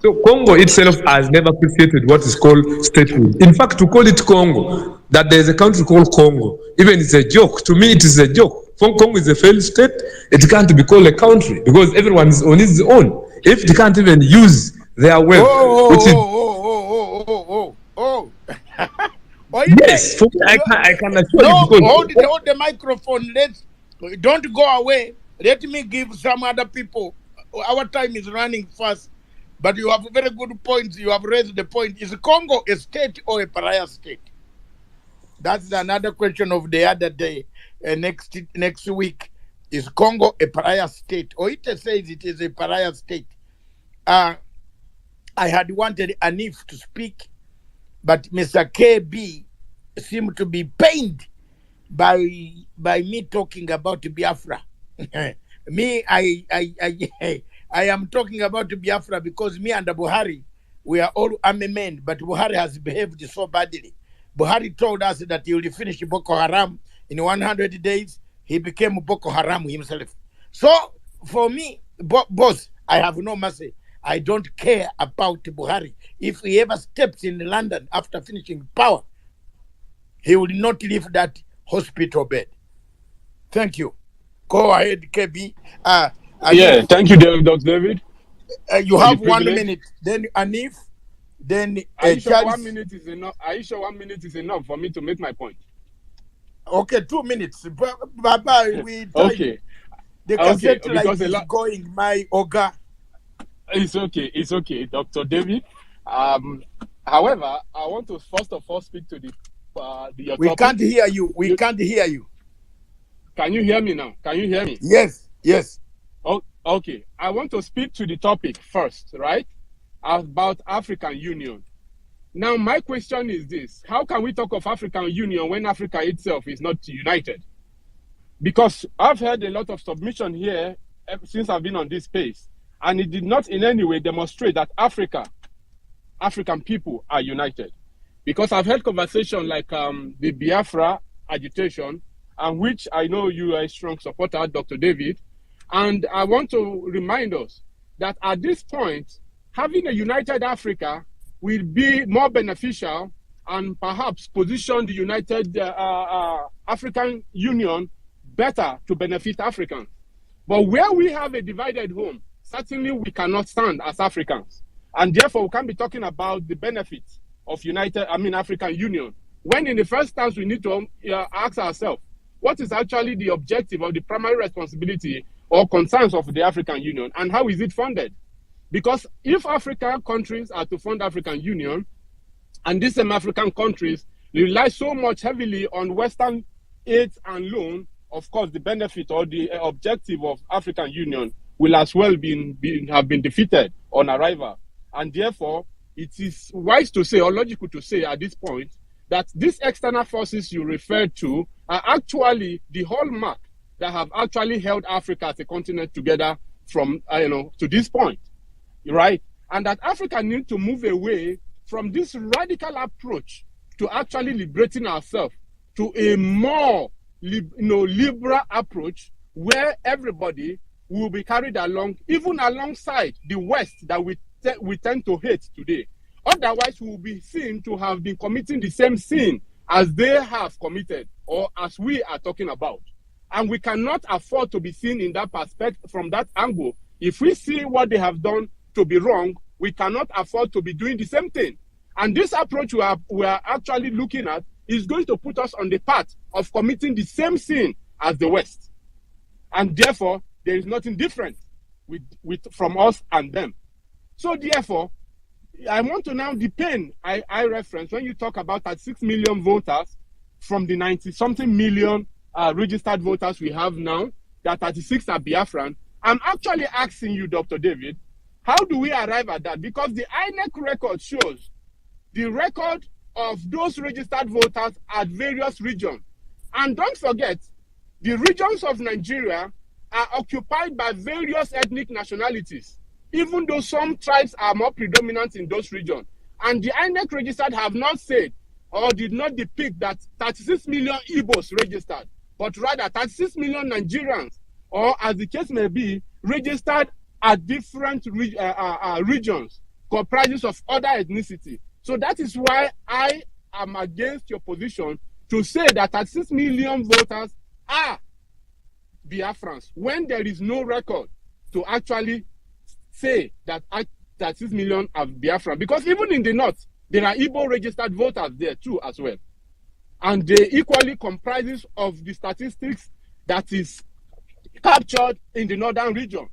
So Congo itself has never appreciated what is called statehood. In fact, to call it Congo, that there is a country called Congo, even it's a joke. To me, it is a joke. Congo is a failed state. It can't be called a country because everyone is on his own. If they can't even use their wealth, yes, for me, I can assure you. Hold the microphone. Don't go away. Let me give some other people. Our time is running fast, but you have very good points. You have raised the point. Is Congo a state or a pariah state? That's another question of the other day. Next week, is Congo a pariah state? Or it says it is a pariah state. I had wanted Anif to speak, but Mr. KB seemed to be pained by me talking about Biafra. I am talking about Biafra because me and Buhari, we are all army men, but Buhari has behaved so badly. Buhari told us that he will finish Boko Haram in 100 days. He became Boko Haram himself. So for me, boss, I have no mercy. I don't care about Buhari. If he ever steps in London after finishing power, he will not leave that hospital bed. Thank you. Go ahead, KB. Thank you, Dr. David. You have 1 minute. Then Anif. Then are you sure 1 minute is enough? Are you sure 1 minute is enough for me to make my point? Okay, 2 minutes. Bye-bye. Okay. The cassette light is going, my Oga. It's okay, Dr. David. However, I want to first of all speak to your We topic. can't hear you. We can't hear you. Can you hear me now? Can you hear me? Yes. Oh, okay. I want to speak to the topic first, right? About African Union. Now, my question is this. How can we talk of African Union when Africa itself is not united? Because I've heard a lot of submission here since I've been on this space, and it did not in any way demonstrate that African people are united. Because I've heard conversation like the Biafra agitation, and which I know you are a strong supporter, Dr. David. And I want to remind us that at this point, having a united Africa will be more beneficial and perhaps position the united African Union better to benefit Africans. But where we have a divided home, certainly we cannot stand as Africans. And therefore, we can't be talking about the benefits of African Union. When in the first instance, we need to ask ourselves, what is actually the objective of the primary responsibility or concerns of the African Union, and how is it funded? Because if African countries are to fund African Union, and these same African countries rely so much heavily on Western aid and loan, of course, the benefit or the objective of African Union will as well have been defeated on arrival. And therefore, it is wise to say, or logical to say at this point, that these external forces you referred to are actually the hallmark that have actually held Africa as a continent together from, to this point, right? And that Africa needs to move away from this radical approach to actually liberating ourselves to a more liberal approach where everybody will be carried along, even alongside the West that we tend to hate today. Otherwise, we will be seen to have been committing the same sin as they have committed, or as we are talking about. And we cannot afford to be seen in that perspective, from that angle. If we see what they have done to be wrong, we cannot afford to be doing the same thing. And this approach we are actually looking at is going to put us on the path of committing the same sin as the West. And therefore, there is nothing different from us and them. So therefore, I want to now deepen I reference when you talk about 36 million voters from the 90-something million registered voters we have now, that 36 are Biafran. I'm actually asking you, Dr. David, how do we arrive at that? Because the INEC record shows the record of those registered voters at various regions. And don't forget, the regions of Nigeria are occupied by various ethnic nationalities, even though some tribes are more predominant in those regions. And the INEC registered have not said or did not depict that 36 million Igbos registered, but rather 36 million Nigerians, or as the case may be, registered at different regions, comprises of other ethnicity. So that is why I am against your position to say that 36 million voters are Biafrans, when there is no record to actually say that 36 million are Biafran. Because even in the north, there are Igbo registered voters there too as well. And they equally comprises of the statistics that is captured in the northern region.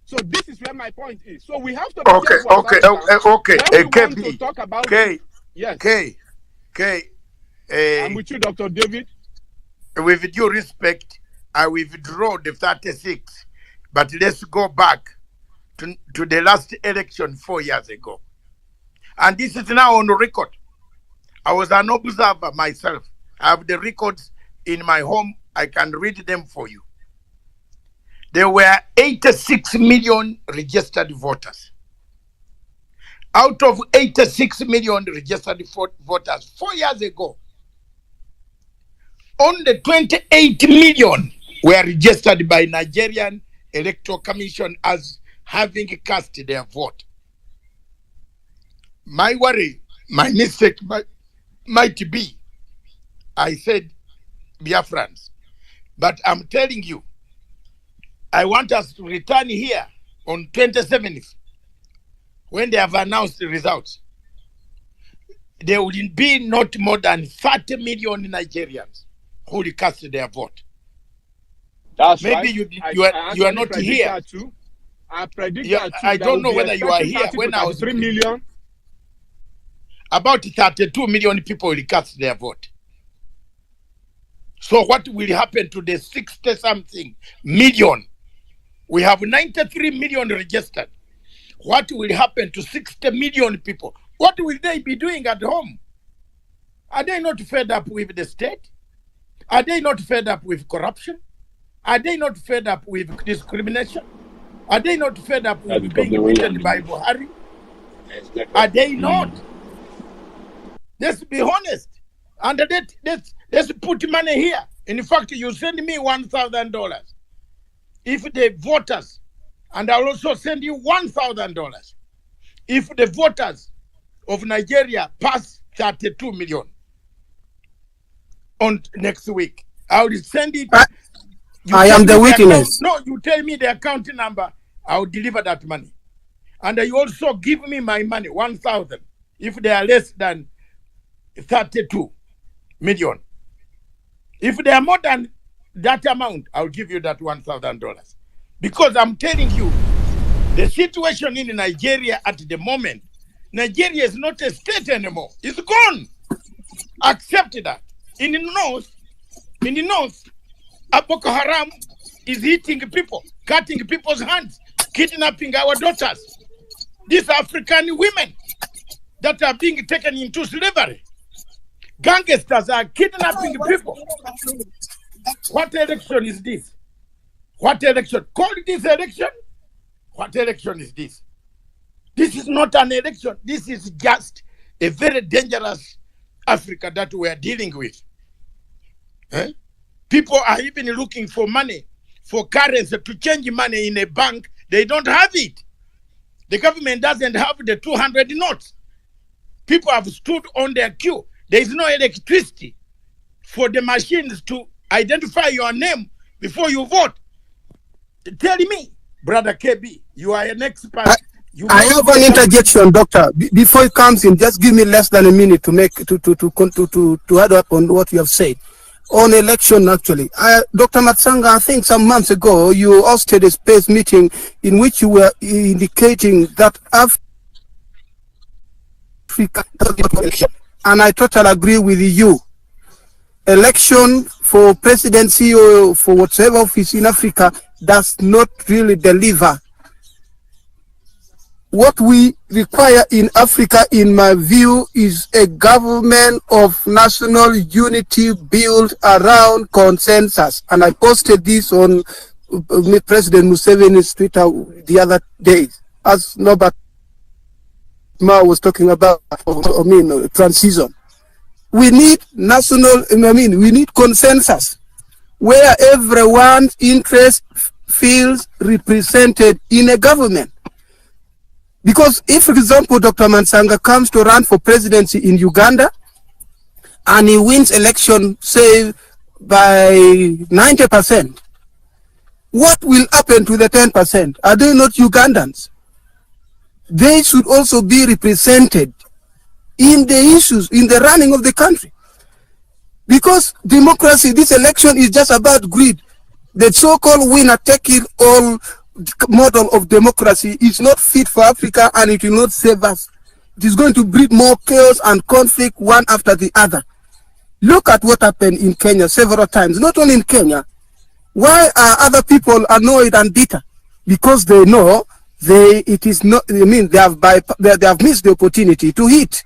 So this is where my point is. So we have to be careful okay. when we want to talk about yes. I'm with you, Dr. David. With due respect, I withdraw the 36, but let's go back to the last election 4 years ago. And this is now on record. I was an observer myself. I have the records in my home. I can read them for you. There were 86 million registered voters. Out of 86 million registered voters 4 years ago, only 28 million were registered by Nigerian Electoral Commission as having cast their vote. My worry, my mistake might be, I said Biafrans, but I'm telling you, I want us to return here on 27th, when they have announced the results. There will be not more than 30 million Nigerians who will cast their vote. That's maybe right. you are not here. I predict that too. I don't know whether you are here. When I was 3 million. About 32 million people will cast their vote. So what will happen to the 60-something million? We have 93 million registered. What will happen to 60 million people? What will they be doing at home? Are they not fed up with the state? Are they not fed up with corruption? Are they not fed up with discrimination? Are they not fed up with being beaten by Buhari? Are they not? Let's be honest. And let's put money here. In fact, you send me $1,000. If the voters, and I'll also send you $1,000. If the voters of Nigeria pass 32 million on next week, I will send it. I am the witness. No, you tell me the account number. I will deliver that money. And you also give me my money, 1,000. if they are less than 32 million. If they are more than that amount, I'll give you that $1,000. Because I'm telling you, the situation in Nigeria at the moment, Nigeria is not a state anymore. It's gone. Accept that. In the north, Boko Haram is hitting people, cutting people's hands, kidnapping our daughters. These African women that are being taken into slavery. Gangsters are kidnapping people. What election is this? What election? Call this election? What election is this? This is not an election. This is just a very dangerous Africa that we are dealing with. Eh? People are even looking for money, for currency, to change money in a bank. They don't have it. The government doesn't have the 200 notes. People have stood on their queue. There is no electricity for the machines to identify your name before you vote. Tell me, Brother KB, you are an expert. I have an interjection, Doctor. Before it comes in, just give me less than a minute to make to add up on what you have said. On election, actually, Dr. Matsanga, I think some months ago you hosted a space meeting in which you were indicating that Africa, and I totally agree with you. Election for presidency or for whatever office in Africa does not really deliver. What we require in Africa, in my view, is a government of national unity built around consensus. And I posted this on President Museveni's Twitter the other day, as Norbert Ma was talking about, transition. We need we need consensus where everyone's interest feels represented in a government. Because if, for example, Dr. Mansanga comes to run for presidency in Uganda and he wins election, say, by 90%, what will happen to the 10%? Are they not Ugandans? They should also be represented in the issues, in the running of the country. Because democracy, this election is just about greed. The so-called winner-take-it-all model of democracy is not fit for Africa, and it will not save us. It is going to breed more chaos and conflict one after the other. Look at what happened in Kenya several times. Not only in Kenya. Why are other people annoyed and bitter? Because they know they have missed the opportunity to hit.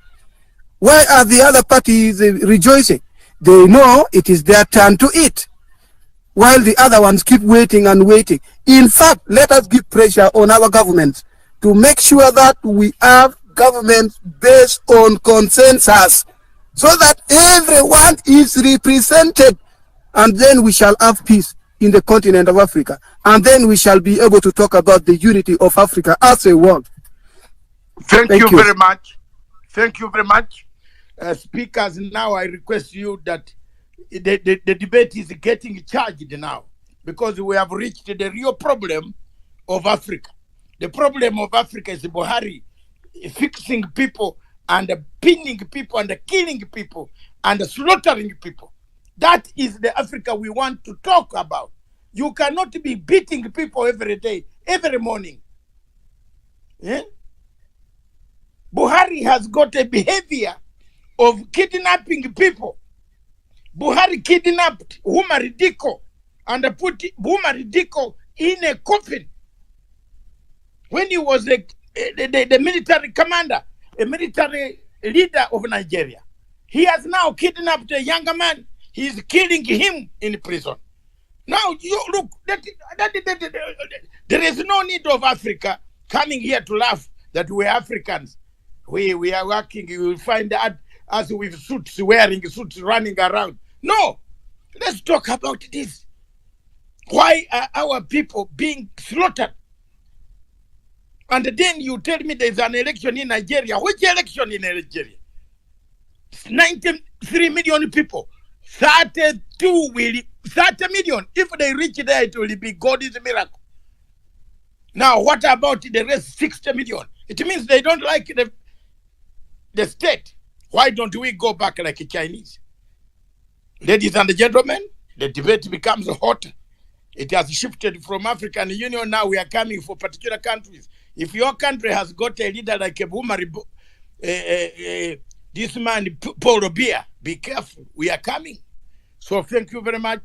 Why are the other parties rejoicing? They know it is their turn to eat, while the other ones keep waiting and waiting. In fact, let us give pressure on our governments to make sure that we have governments based on consensus, so that everyone is represented, and then we shall have peace in the continent of Africa, and then we shall be able to talk about the unity of Africa as a world. Thank you very much. Thank you very much. Speakers, now I request you that the debate is getting charged now, because we have reached the real problem of Africa. The problem of Africa is Buhari fixing people and pinning people and killing people and slaughtering people. That is the Africa we want to talk about. You cannot be beating people every day, every morning. Yeah? Buhari has got a behavior of kidnapping people. Buhari kidnapped Umar Diko and put Umar Diko in a coffin when he was the military commander, a military leader of Nigeria. He has now kidnapped a younger man. He is killing him in prison. Now, you look, there is no need of Africa coming here to laugh that we are Africans. We are working, you will find that us with suits, wearing suits, running around. No, let's talk about this. Why are our people being slaughtered? And then you tell me there's an election in Nigeria. Which election in Nigeria? 93 million people. 30 million. If they reach there, it will be God's miracle. Now, what about the rest 60 million? It means they don't like the state. Why don't we go back like a Chinese? Ladies and gentlemen, the debate becomes hotter. It has shifted from African Union. Now we are coming for particular countries. If your country has got a leader like a this man, Paul Robia, be careful. We are coming. So thank you very much.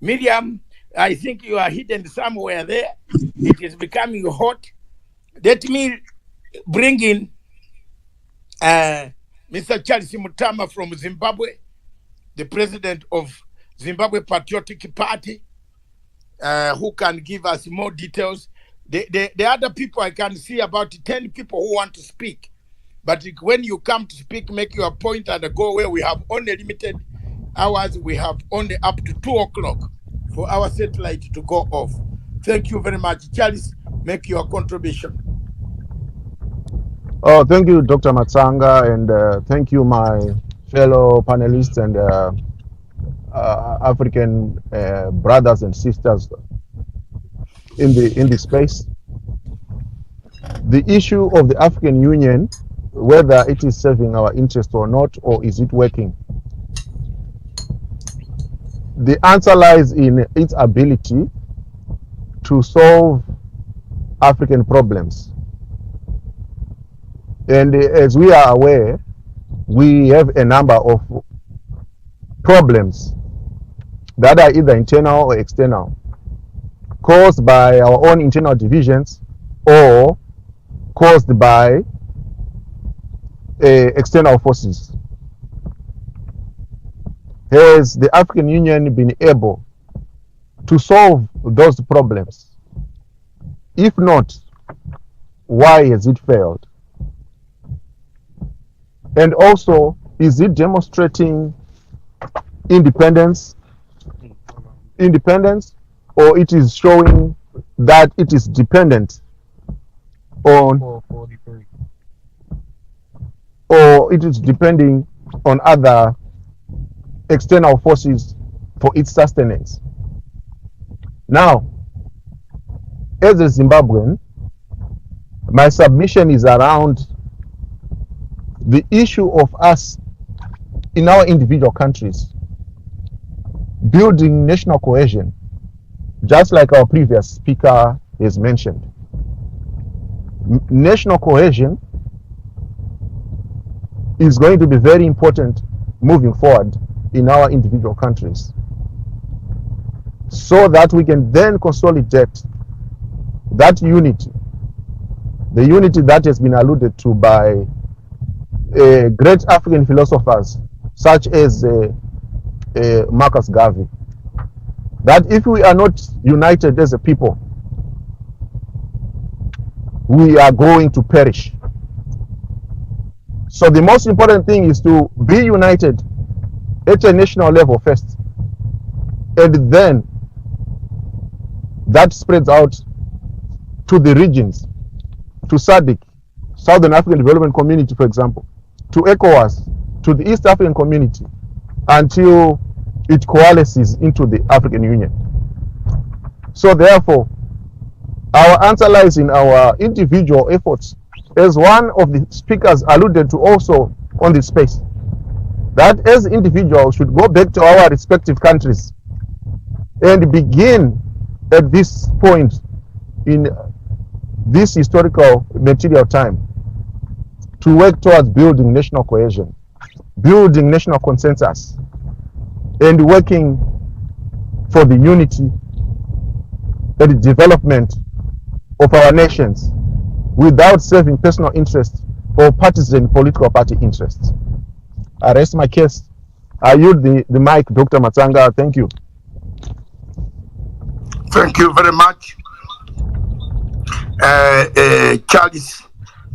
Miriam, I think you are hidden somewhere there. It is becoming hot. Let me bring in Mr. Charles Mutama from Zimbabwe, the president of Zimbabwe Patriotic Party, who can give us more details. The other people, I can see about 10 people who want to speak. But when you come to speak, make your point and go away. We have only limited hours. We have only up to 2 o'clock for our satellite to go off. Thank you very much. Charles, make your contribution. Oh, thank you, Dr. Matsanga, and thank you, my fellow panelists and African brothers and sisters in the space. The issue of the African Union, whether it is serving our interest or not, or is it working? The answer lies in its ability to solve African problems. And as we are aware, we have a number of problems that are either internal or external, caused by our own internal divisions or caused by external forces. Has the African Union been able to solve those problems? If not, why has it failed? And also, is it demonstrating independence, or it is showing that it is dependent on, or it is depending on other external forces for its sustenance? Now, as a Zimbabwean, my submission is around the issue of us in our individual countries building national cohesion, just like our previous speaker has mentioned. National cohesion is going to be very important moving forward in our individual countries, so that we can then consolidate that unity, the unity that has been alluded to by great African philosophers such as Marcus Garvey, that if we are not united as a people, we are going to perish. So the most important thing is to be united at a national level first, and then that spreads out to the regions, to SADC, Southern African Development Community, for example, to ECOWAS, to the East African Community, until it coalesces into the African Union. So therefore, our answer lies in our individual efforts, as one of the speakers alluded to also on this space, that as individuals should go back to our respective countries and begin at this point in this historical material time to work towards building national cohesion, building national consensus, and working for the unity and development of our nations without serving personal interests or partisan political party interests. I rest my case. I yield the mic, Dr. Matsanga. Thank you. Thank you very much. Charles,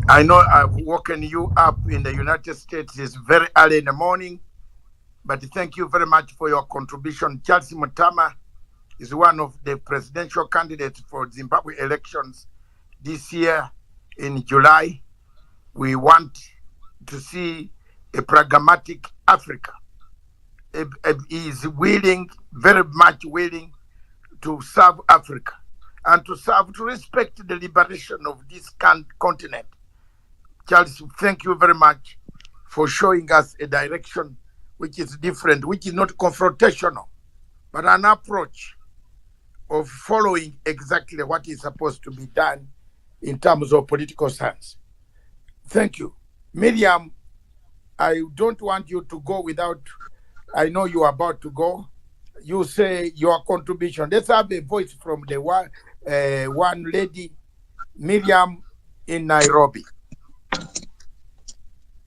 I know I've woken you up in the United States. It's very early in the morning, but thank you very much for your contribution. Charles Mutama is one of the presidential candidates for Zimbabwe elections this year in July. We want to see a pragmatic Africa. He is willing, very much willing, to serve Africa and to respect the liberation of this continent. Charles, thank you very much for showing us a direction which is different, which is not confrontational, but an approach of following exactly what is supposed to be done in terms of political science. Thank you. Miriam, I don't want you to go without, I know you are about to go. You say your contribution. Let's have a voice from the one lady, Miriam in Nairobi.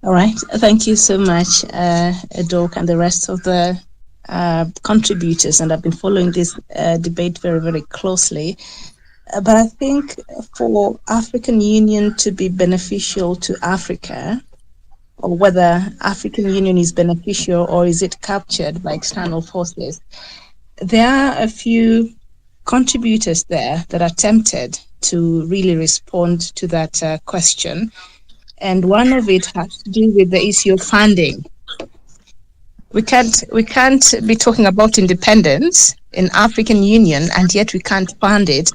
All right. Thank you so much, Doc, and the rest of the contributors. And I've been following this debate very, very closely. But I think for African Union to be beneficial to Africa, or whether African Union is beneficial or is it captured by external forces, there are a few contributors there that are tempted to really respond to that question. And one of it has to do with the issue of funding. We can't be talking about independence in African Union, and yet we can't fund it.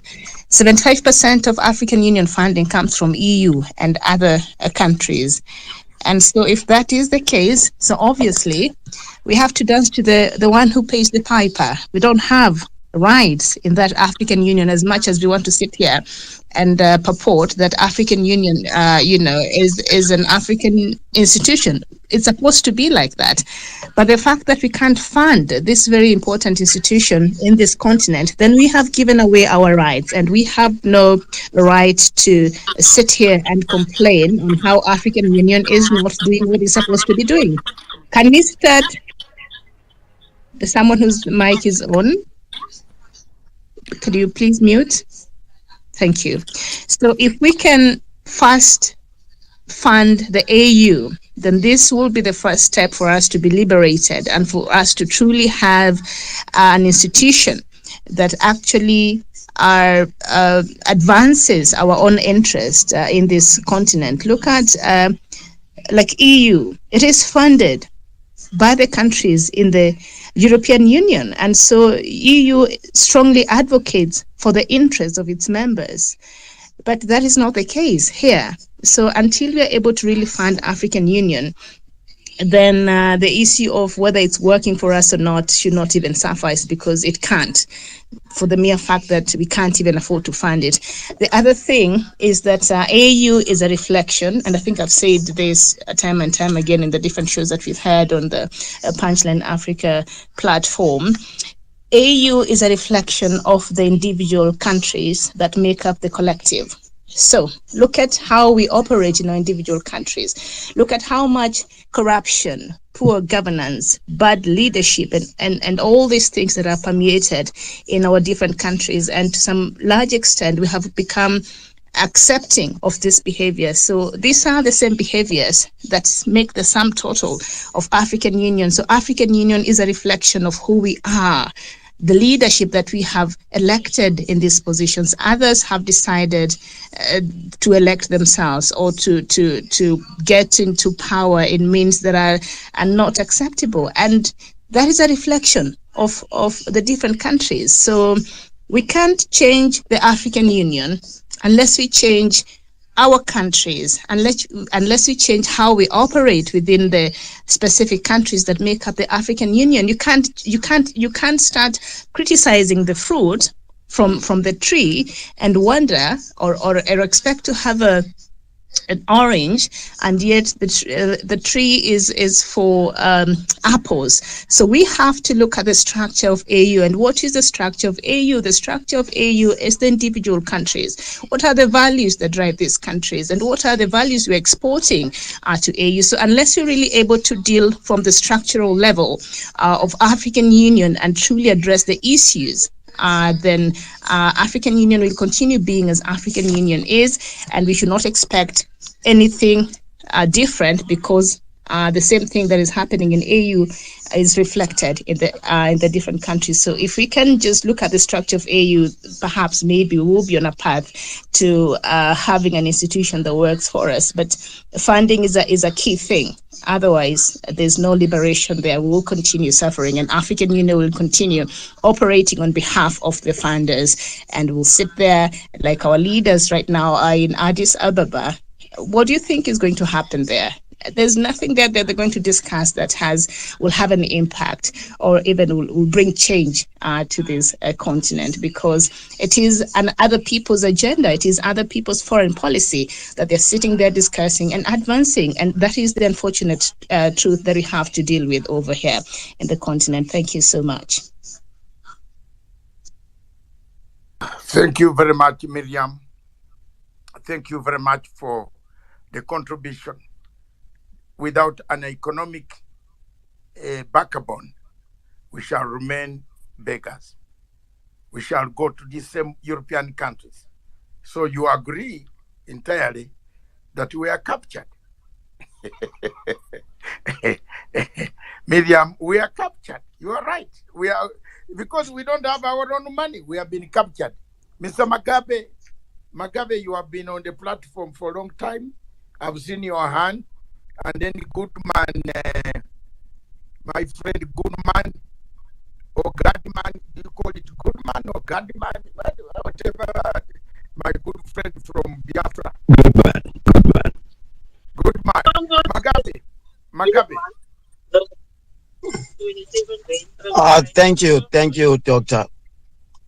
75% of African Union funding comes from EU and other countries. And so if that is the case, so obviously we have to dance to the one who pays the piper. We don't have rights in that African Union as much as we want to sit here and purport that African Union, is an African institution. It's supposed to be like that. But the fact that we can't fund this very important institution in this continent, then we have given away our rights, and we have no right to sit here and complain on how African Union is not doing what it's supposed to be doing. Can we start? Someone whose mic is on, could you please mute? Thank you. So if we can first fund the AU, then this will be the first step for us to be liberated and for us to truly have an institution that actually advances our own interest in this continent. Look at like EU. It is funded by the countries in the European Union. And so EU strongly advocates for the interests of its members. But that is not the case here. So until we are able to really fund African Union, then the issue of whether it's working for us or not should not even suffice, because it can't, for the mere fact that we can't even afford to fund it. The other thing is that AU is a reflection, and I think I've said this time and time again in the different shows that we've had on the Punchline Africa platform. AU is a reflection of the individual countries that make up the collective. So look at how we operate in our individual countries. Look at how much corruption, poor governance, bad leadership, and all these things that are permeated in our different countries. And to some large extent, we have become accepting of this behavior. So these are the same behaviors that make the sum total of African Union. So African Union is a reflection of who we are, the leadership that we have elected in these positions. Others have decided to elect themselves or to get into power in means that are not acceptable. And that is a reflection of the different countries. So we can't change the African Union unless we change our countries, unless we change how we operate within the specific countries that make up the African Union. You can't start criticizing the fruit from the tree and wonder or expect to have an orange, and yet the tree is for apples. So we have to look at the structure of AU. And what is the structure of AU? The structure of AU is the individual countries. What are the values that drive these countries, and what are the values we're exporting to AU? So unless you're really able to deal from the structural level of African Union and truly address the issues, then African Union will continue being as African Union is, and we should not expect anything different, because the same thing that is happening in AU is reflected in the different countries. So if we can just look at the structure of AU, perhaps maybe we will be on a path to having an institution that works for us. But funding is a key thing. Otherwise, there's no liberation there. We will continue suffering, and African Union will continue operating on behalf of the funders, and we'll sit there like our leaders right now are in Addis Ababa, What do you think is going to happen there? There's nothing there that they're going to discuss that will have an impact or even will bring change to this continent, because it is other people's agenda. It is other people's foreign policy that they're sitting there discussing and advancing. And that is the unfortunate truth that we have to deal with over here in the continent. Thank you so much. Thank you very much, Miriam. Thank you very much for the contribution. Without an economic backbone, we shall remain beggars. We shall go to the same European countries. So you agree entirely that we are captured. Miriam, we are captured. You are right. We are, because we don't have our own money. We have been captured. Mr. Magabe, you have been on the platform for a long time. I've seen your hand. And then Goodman, my friend Goodman, or Godman, do you call it Goodman or Godman? Whatever. My good friend from Biafra. Goodman. Magabe. Thank you, Doctor.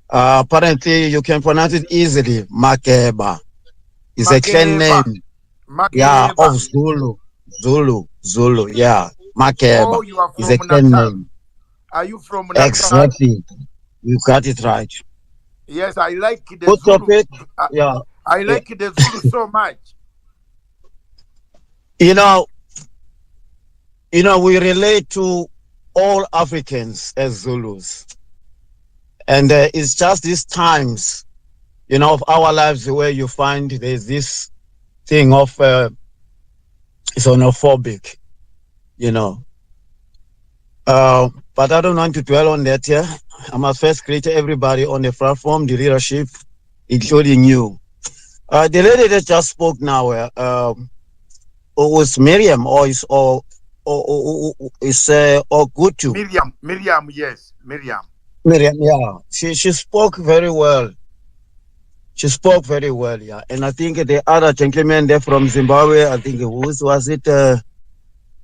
Apparently, you can pronounce it easily. Makeba is a clan name. Yeah, of Zulu. Yeah, Makeba. Oh, you are is a from clan Natal. name. Are you from Natal? Exactly. You got it right. Yes, I like the Good Zulu. topic. Yeah. I like the Zulu so much. You know, we relate to all Africans as Zulus. And it's just these times, of our lives where you find there's this thing of xenophobic, But I don't want to dwell on that here. I must first greet everybody on the platform, the leadership, including you. The lady that just spoke now, was Miriam or is good to Miriam, yes, Miriam. Miriam, yeah. She spoke very well. Yeah. And I think the other gentleman there from Zimbabwe, I think was it?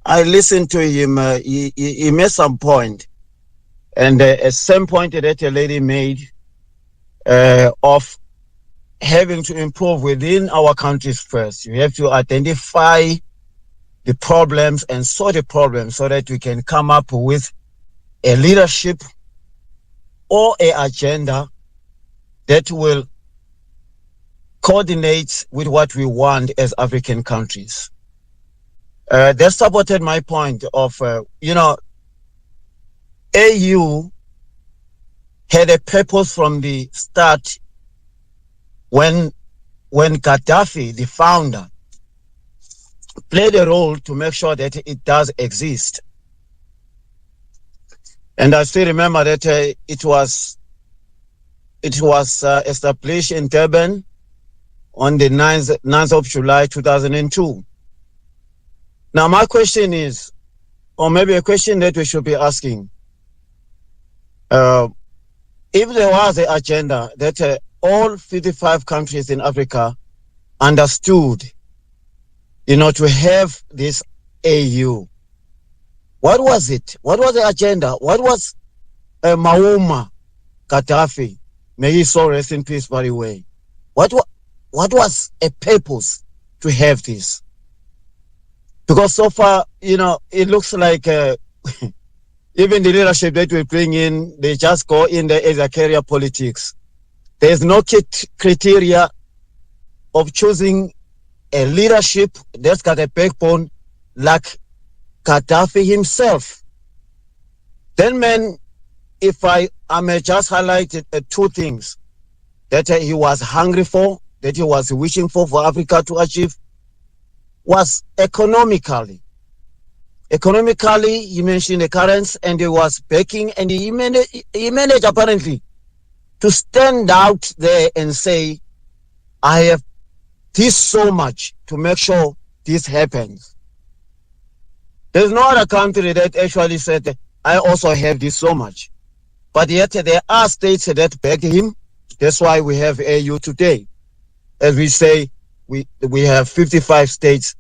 I listened to him. He made some point, and at some point that a lady made of having to improve within our countries first. You have to identify the problems and solve the problems so that we can come up with a leadership or an agenda that will coordinate with what we want as African countries. That supported my point of, AU had a purpose from the start when Gaddafi, the founder, played a role to make sure that it does exist. And I still remember that it was established in Durban on the 9th of July 2002. Now my question is, or maybe a question that we should be asking, if there was an agenda that all 55 countries in Africa understood, to have this AU, what was it? What was the agenda? What was Muammar Gaddafi? May he so rest in peace, by the way. What was a purpose to have this? Because so far, it looks like even the leadership that we bring in, they just go in there as a career politics. There's no criteria of choosing a leadership that's got a backbone like Gaddafi himself. Then, man, if I may just highlight two things that he was hungry for, that he was wishing for Africa to achieve, was economically. Economically, he mentioned the currency, and he was backing, and he managed apparently to stand out there and say, I have this so much to make sure this happens. There's no other country that actually said, I also have this so much. But yet there are states that backed him. That's why we have AU today. As we say, we have 55 states,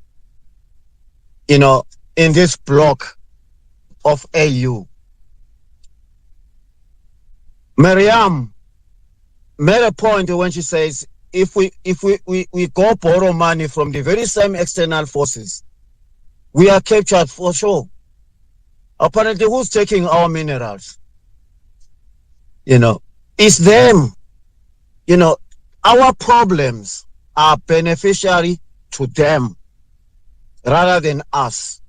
in this block of AU. Mariam made a point when she says, if we go borrow money from the very same external forces, we are captured for sure. Apparently, who's taking our minerals? It's them. Our problems are beneficiary to them rather than us.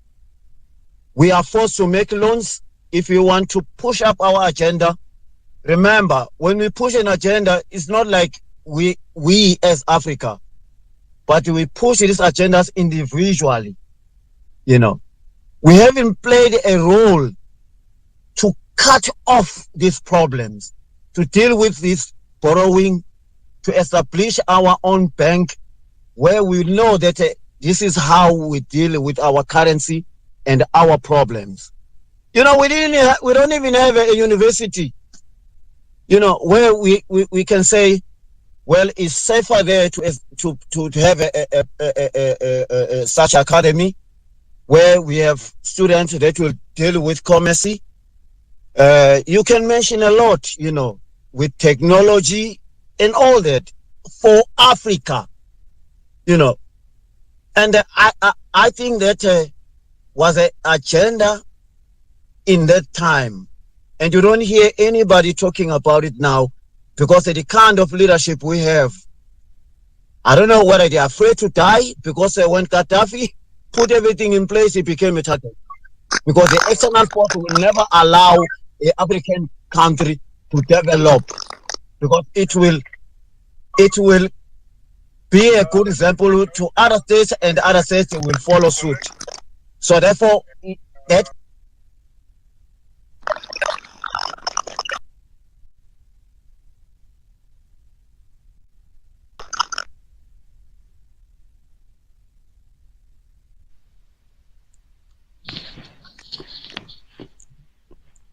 We are forced to make loans if we want to push up our agenda. Remember, when we push an agenda, it's not like we as Africa, but we push these agendas individually. We haven't played a role to cut off these problems, to deal with this borrowing, to establish our own bank where we know that this is how we deal with our currency and our problems. We don't even have a university, where we can say, well, it's safer there to have such academy where we have students that will deal with commerce. You can mention a lot, with technology and all that for Africa, and I think that was an agenda in that time, and you don't hear anybody talking about it now because of the kind of leadership we have. I don't know whether they're afraid to die because when Gaddafi put everything in place, it became a target. Because the external force will never allow an African country to develop, because it will be a good example to other states, and other states will follow suit. So therefore, that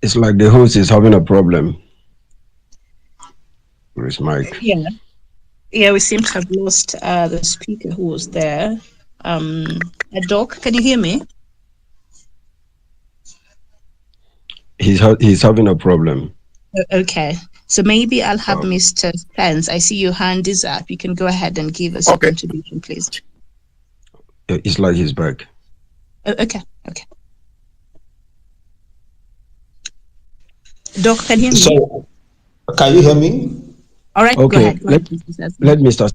It's like the host is having a problem with his mic. Yeah, we seem to have lost the speaker who was there. Doc, can you hear me? He's having a problem. Okay, so maybe I'll have Mr. Spence. I see your hand is up. You can go ahead and give us your contribution, please. It's like he's back. Okay. Doc, can you hear me? So, can you hear me? All right, okay. Go ahead. Let me start.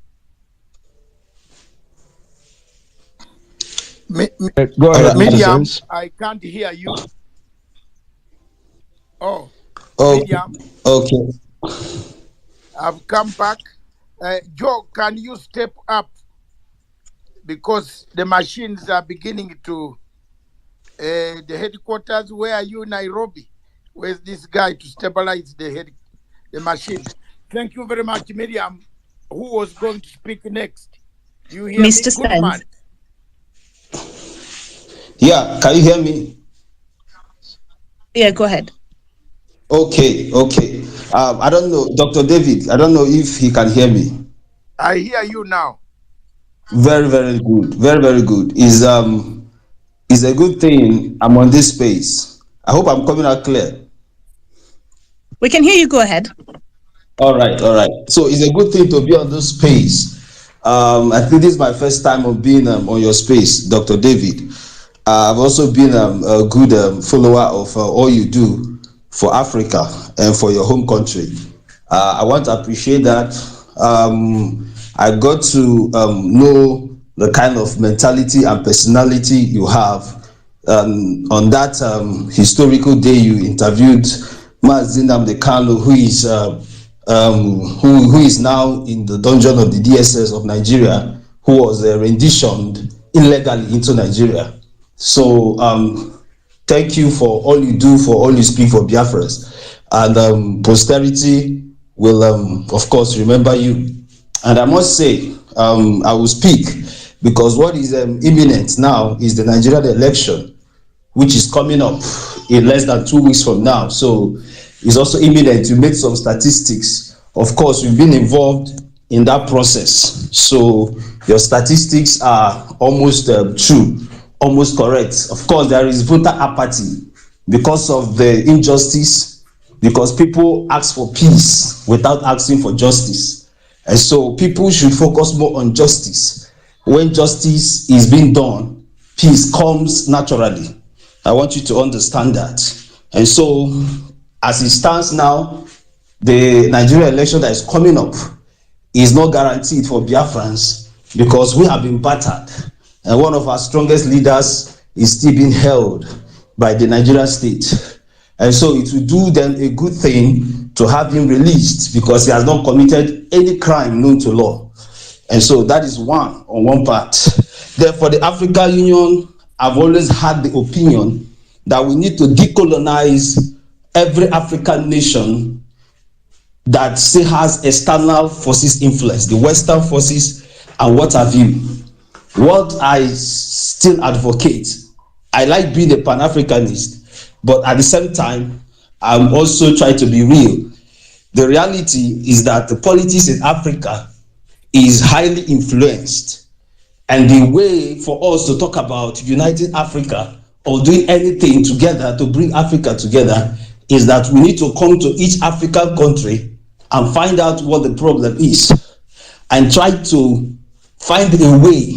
Go ahead, Miriam, I can't hear you. Oh, Miriam. Okay. I've come back. Joe, can you step up? Because the machines are beginning to, the headquarters, where are you, Nairobi? Where's this guy to stabilize the machine? Thank you very much, Miriam. Who was going to speak next? You hear Mr. me? Good man. Yeah, can you hear me? Yeah, go ahead. Okay. I don't know, Dr. David, I don't know if he can hear me. I hear you now. Very, very good. Very, very good. It's a good thing I'm on this space. I hope I'm coming out clear. We can hear you. Go ahead. All right. So it's a good thing to be on this space. I think this is my first time of being on your space, Dr. David. I've also been a good follower of all you do for Africa and for your home country. I want to appreciate that. I got to know the kind of mentality and personality you have. On that historical day, you interviewed Mazi Nnamdi Kanu, who is now in the dungeon of the DSS of Nigeria, who was renditioned illegally into Nigeria. So thank you for all you do, for all you speak for Biafras, and posterity will of course remember you. And I must say, I will speak because what is imminent now is the Nigerian election, which is coming up in less than 2 weeks from now. So it's also imminent. You made some statistics. Of course, we've been involved in that process. So your statistics are almost true, almost correct. Of course, there is voter apathy because of the injustice, because people ask for peace without asking for justice. And so people should focus more on justice. When justice is being done, peace comes naturally. I want you to understand that. And so, as it stands now, the Nigeria election that is coming up is not guaranteed for Biafrans because we have been battered. And one of our strongest leaders is still being held by the Nigerian state. And so it will do them a good thing to have him released because he has not committed any crime known to law. And so that is one on one part. Therefore, the African Union have always had the opinion that we need to decolonize every African nation that still has external forces influence, the Western forces and what have you. What I still advocate, I like being a Pan-Africanist, but at the same time, I'm also trying to be real. The reality is that the politics in Africa is highly influenced, and the way for us to talk about uniting Africa or doing anything together to bring Africa together is that we need to come to each African country and find out what the problem is and try to find a way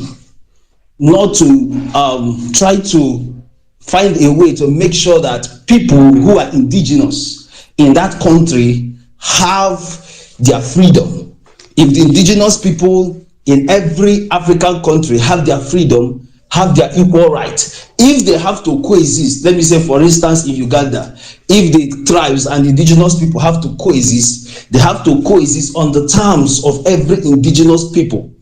not to try to find a way to make sure that people who are indigenous in that country have their freedom. If the indigenous people in every African country have their freedom, have their equal right, if they have to coexist, let me say for instance in Uganda, if the tribes and the indigenous people have to coexist, they have to coexist on the terms of every indigenous people.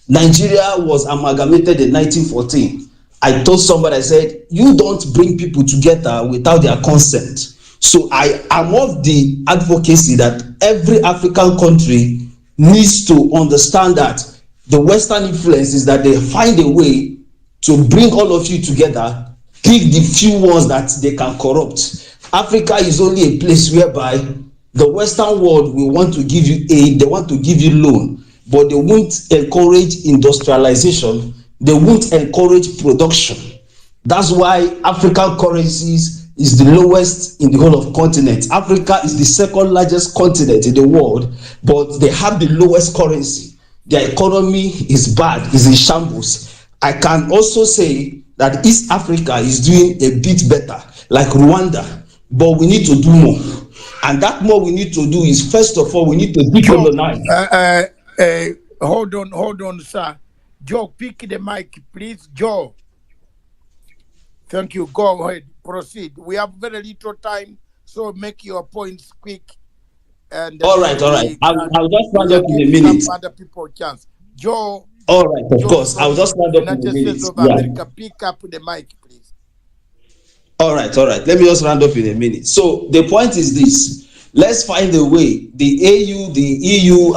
Nigeria was amalgamated in 1914. I told somebody, I said, you don't bring people together without their consent. So I am of the advocacy that every African country needs to understand that the Western influence is that they find a way to bring all of you together, pick the few ones that they can corrupt. Africa is only a place whereby the Western world will want to give you aid, they want to give you loan, but they won't encourage industrialization, they won't encourage production. That's why African currencies is the lowest in the whole of continent. Africa is the second largest continent in the world, but they have the lowest currency. Their economy is bad, is in shambles. I can also say that East Africa is doing a bit better, like Rwanda, but we need to do more. And that more we need to do is, first of all, we need to decolonize. Hold on, sir. Joe, pick the mic, please. Joe. Thank you. Go ahead. Proceed. We have very little time, so make your points quick. And all right. I'll just round up in a minute. Some other people chance. Joe. All right, of course. I'll just round up in a minute. States of America, pick up the mic, please. All right. Let me just round up in a minute. So the point is this: let's find a way. The AU, the EU,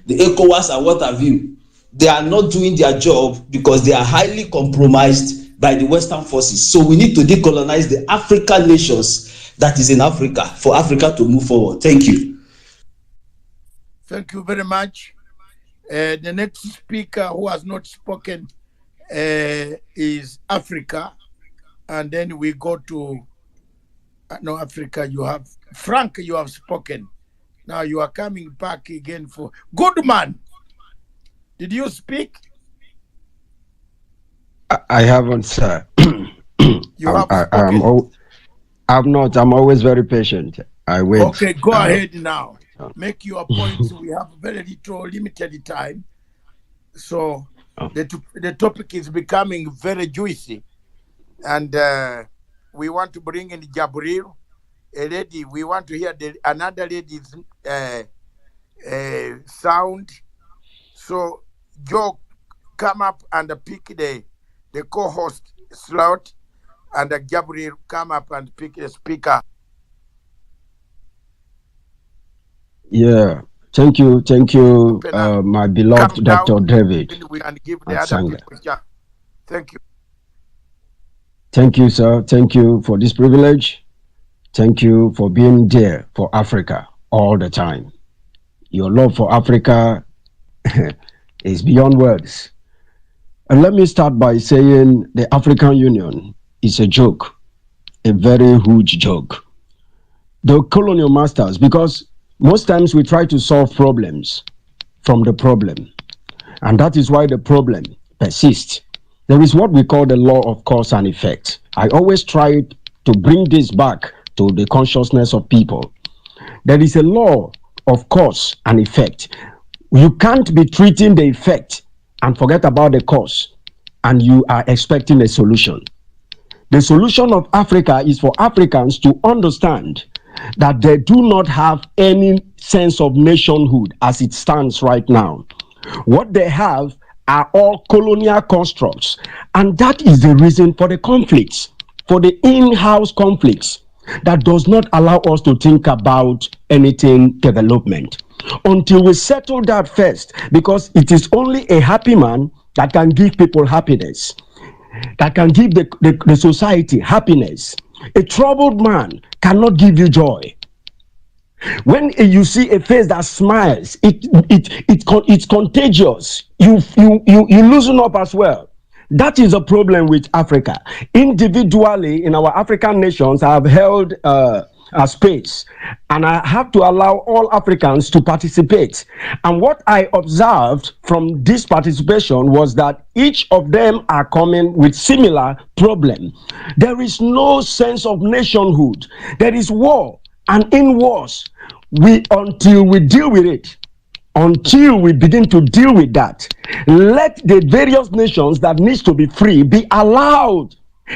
the ECOWAS, and what have you, they are not doing their job because they are highly compromised by the Western forces. So we need to decolonize the African nations that is in Africa for Africa to move forward. Thank you. Thank you very much. The next speaker who has not spoken is Africa. And then we go to, no, Africa, you have, Frank, you have spoken. Now you are coming back again for, good man. Did you speak? I haven't, sir. You have spoken. I'm not. I'm always very patient. I wait. Okay, go ahead now. Make your points. We have very limited time. So the topic is becoming very juicy. And we want to bring in Jabril, a lady. We want to hear another lady's sound. So Joe, come up and pick the co-host slot, and Gabriel come up and pick the speaker. Yeah, thank you, my beloved Dr. David. And give the other people. Thank you. Thank you, sir. Thank you for this privilege. Thank you for being there for Africa all the time. Your love for Africa is beyond words. And let me start by saying the African Union is a joke, a very huge joke. The colonial masters, because most times we try to solve problems from the problem, and that is why the problem persists. There is what we call the law of cause and effect. I always try to bring this back to the consciousness of people. There is a law of cause and effect. You can't be treating the effect and forget about the cause, and you are expecting a solution. The solution of Africa is for Africans to understand that they do not have any sense of nationhood as it stands right now. What they have are all colonial constructs, and that is the reason for the conflicts, for the in-house conflicts that does not allow us to think about anything development until we settle that first, because it is only a happy man that can give people happiness, that can give the society happiness. A troubled man cannot give you joy. When you see a face that smiles, it's contagious. You loosen up as well. That is a problem with Africa. Individually, in our African nations, I have held a space, and I have to allow all Africans to participate. And what I observed from this participation was that each of them are coming with similar problem. There is no sense of nationhood. There is war, and in wars, until we deal with it, until we begin to deal with that, let the various nations that needs to be free be allowed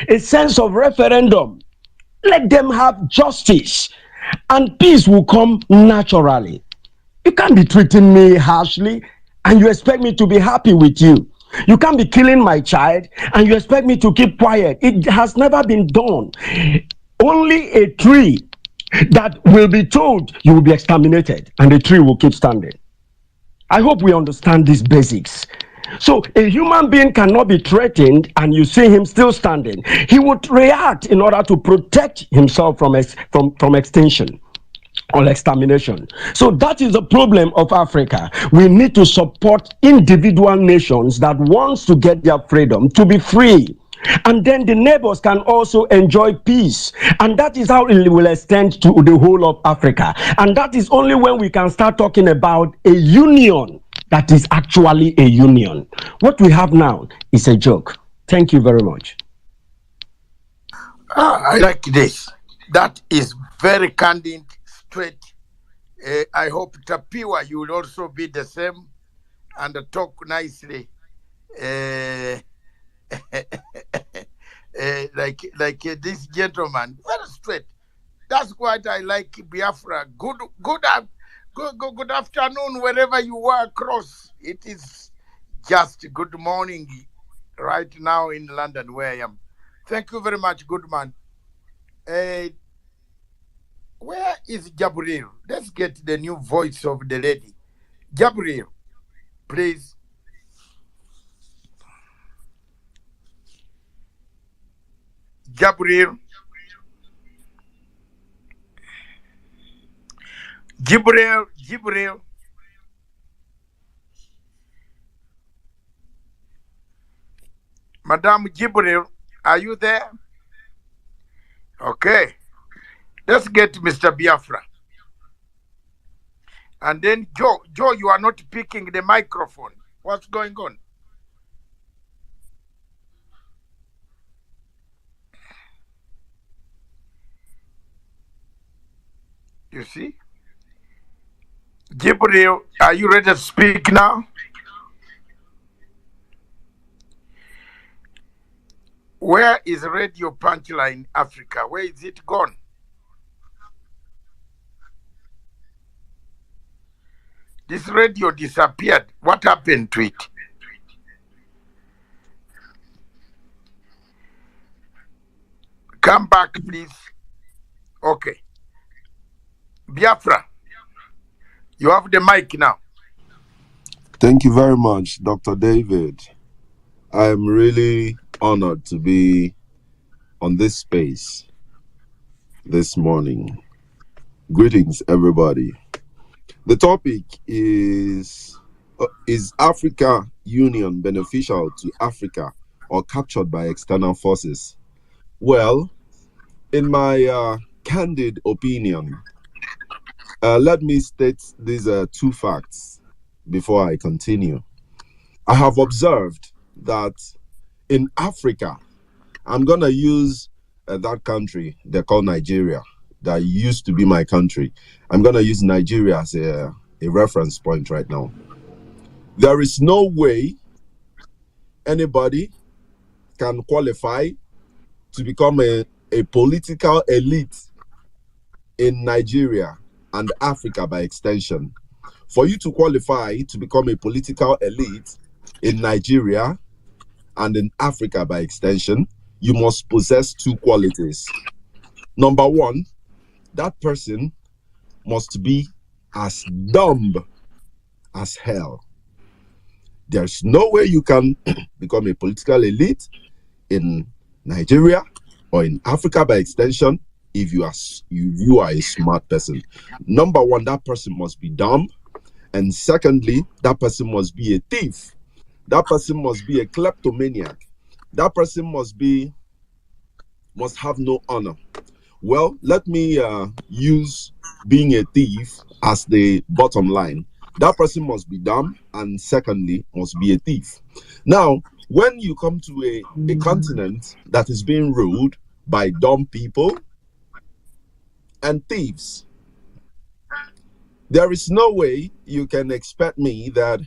a sense of referendum. Let them have justice, and peace will come naturally. You can't be treating me harshly and you expect me to be happy with you. You can't be killing my child and you expect me to keep quiet. It has never been done. Only a tree that will be told you will be exterminated, and the tree will keep standing. I hope we understand these basics. So a human being cannot be threatened and you see him still standing. He would react in order to protect himself from extinction or extermination. So that is the problem of Africa. We need to support individual nations that wants to get their freedom to be free. And then the neighbors can also enjoy peace. And that is how it will extend to the whole of Africa. And that is only when we can start talking about a union that is actually a union. What we have now is a joke. Thank you very much. I like this. That is very candid, straight. I hope Tapiwa, you will also be the same and talk nicely. Like this gentleman, very straight. That's what I like Biafra. Good afternoon, wherever you are across. It is just good morning right now in London, where I am. Thank you very much, good man. Where is Jabril? Let's get the new voice of the lady. Jabril, please. Jabril. Jibril. Madam Jibril, are you there? Okay. Let's get Mr. Biafra. And then Joe, you are not picking the microphone. What's going on? You see? Jibril, are you ready to speak now? Where is Radio Punchline Africa? Where is it gone? This radio disappeared. What happened to it? Come back, please. Okay. Biafra, you have the mic now. Thank you very much, Dr. David. I am really honored to be on this space this morning. Greetings, everybody. The topic is Africa Union beneficial to Africa or captured by external forces? Well, in my candid opinion, let me state these two facts before I continue. I have observed that in Africa, I'm going to use that country they call Nigeria, that used to be my country. I'm going to use Nigeria as a reference point right now. There is no way anybody can qualify to become a political elite in Nigeria and Africa by extension. For you to qualify to become a political elite in Nigeria and in Africa by extension, you must possess two qualities. Number one, that person must be as dumb as hell. There's no way you can become a political elite in Nigeria or in Africa by extension if you are a smart person. Number one, that person must be dumb. And secondly, that person must be a thief. That person must be a kleptomaniac. That person must have no honor. Well, let me use being a thief as the bottom line. That person must be dumb, and secondly, must be a thief. Now, when you come to a continent that is being ruled by dumb people and thieves, there is no way you can expect me that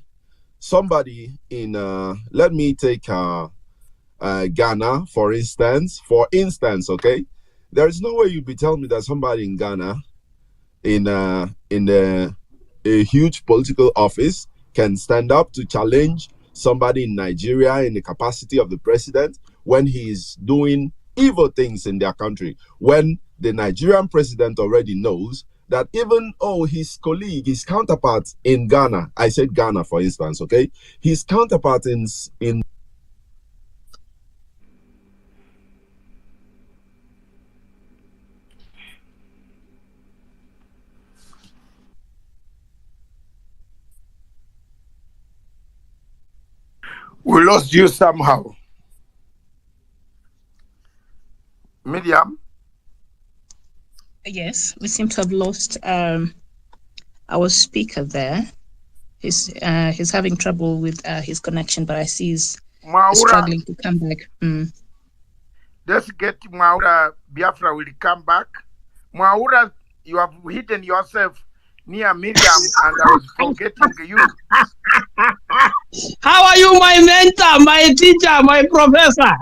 somebody in, let me take Ghana, for instance, okay? There is no way you'd be telling me that somebody in Ghana, in a huge political office, can stand up to challenge somebody in Nigeria in the capacity of the president when he is doing evil things in their country, when the Nigerian president already knows that even his colleague, his counterpart in Ghana, I said Ghana for instance, okay, his counterpart in We lost you somehow. Miriam? Yes, we seem to have lost our speaker there. He's having trouble with his connection, but I see he's struggling to come back. Let's get Mwaura. Biafra will come back. Mwaura, you have hidden yourself near Miriam, and I was forgetting you. How are you, my mentor, my teacher, my professor?